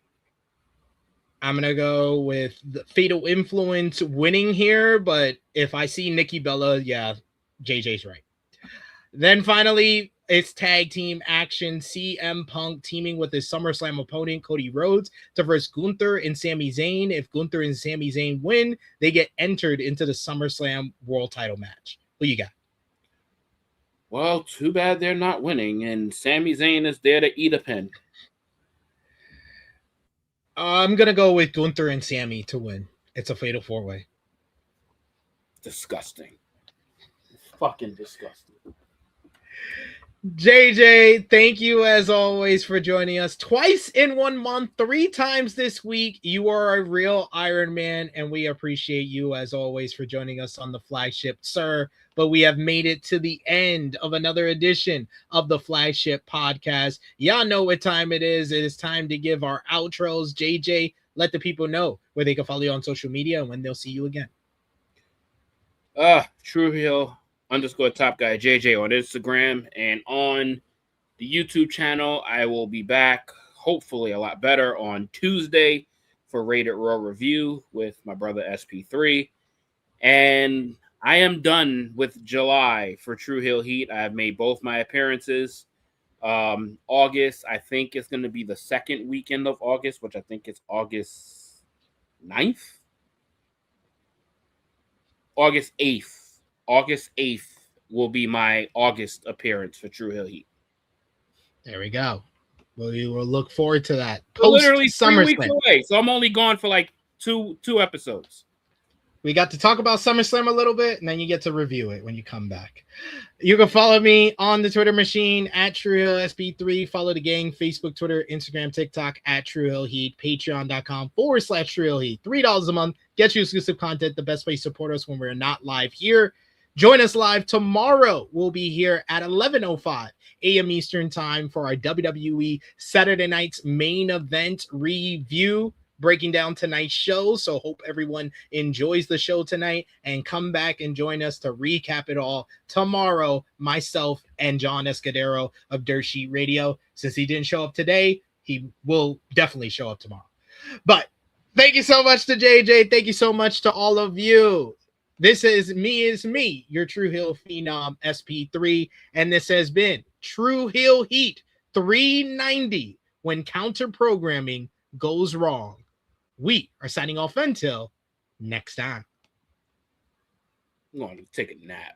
I'm going to go with the Fatal Influence winning here. But if I see Nikki Bella, yeah, JJ's right. Then finally, it's tag team action. CM Punk teaming with his SummerSlam opponent, Cody Rhodes, to verse Gunther and Sami Zayn. If Gunther and Sami Zayn win, they get entered into the SummerSlam world title match. Who you got? Well, too bad they're not winning, and Sami Zayn is there to eat a pin. I'm going to go with Gunther and Sammy to win. It's a fatal 4-way. Disgusting. Fucking disgusting. JJ, thank you as always for joining us twice in 1 month, 3 times this week. You are a real Iron Man, and we appreciate you as always for joining us on the flagship, sir. But we have made it to the end of another edition of the flagship podcast. Y'all know what time it is. It is time to give our outros. JJ, let the people know where they can follow you on social media and when they'll see you again. Tru Heel _Top Guy JJ on Instagram, and on the YouTube channel. I will be back, hopefully a lot better, on Tuesday for Rated Raw Review with my brother SP3. And I am done with July for Tru Heel Heat. I have made both my appearances. August, I think it's going to be the second weekend of August, which I think is August 9th. August 8th. August 8th will be my August appearance for Tru Heel Heat. There we go. We will look forward to that. Literally 3 weeks away, so I'm only gone for like two episodes. We got to talk about SummerSlam a little bit, and then you get to review it when you come back. You can follow me on the Twitter machine at Tru Heel SP3. Follow the gang, Facebook, Twitter, Instagram, TikTok at Tru Heel Heat. Patreon.com/Tru Heel Heat. $3 a month. Get you exclusive content. The best way to support us when we're not live here. Join us live tomorrow. We'll be here at 11:05 a.m. Eastern time for our WWE Saturday night's main event review, breaking down tonight's show. So hope everyone enjoys the show tonight and come back and join us to recap it all tomorrow. Myself and John Escudero of Dirt Sheet Radio. Since he didn't show up today, he will definitely show up tomorrow. But thank you so much to JJ. Thank you so much to all of you. This is me, your Tru Heel Phenom SP3, and this has been Tru Heel Heat 390, when counter programming goes wrong. We are signing off until next time. I'm going to take a nap.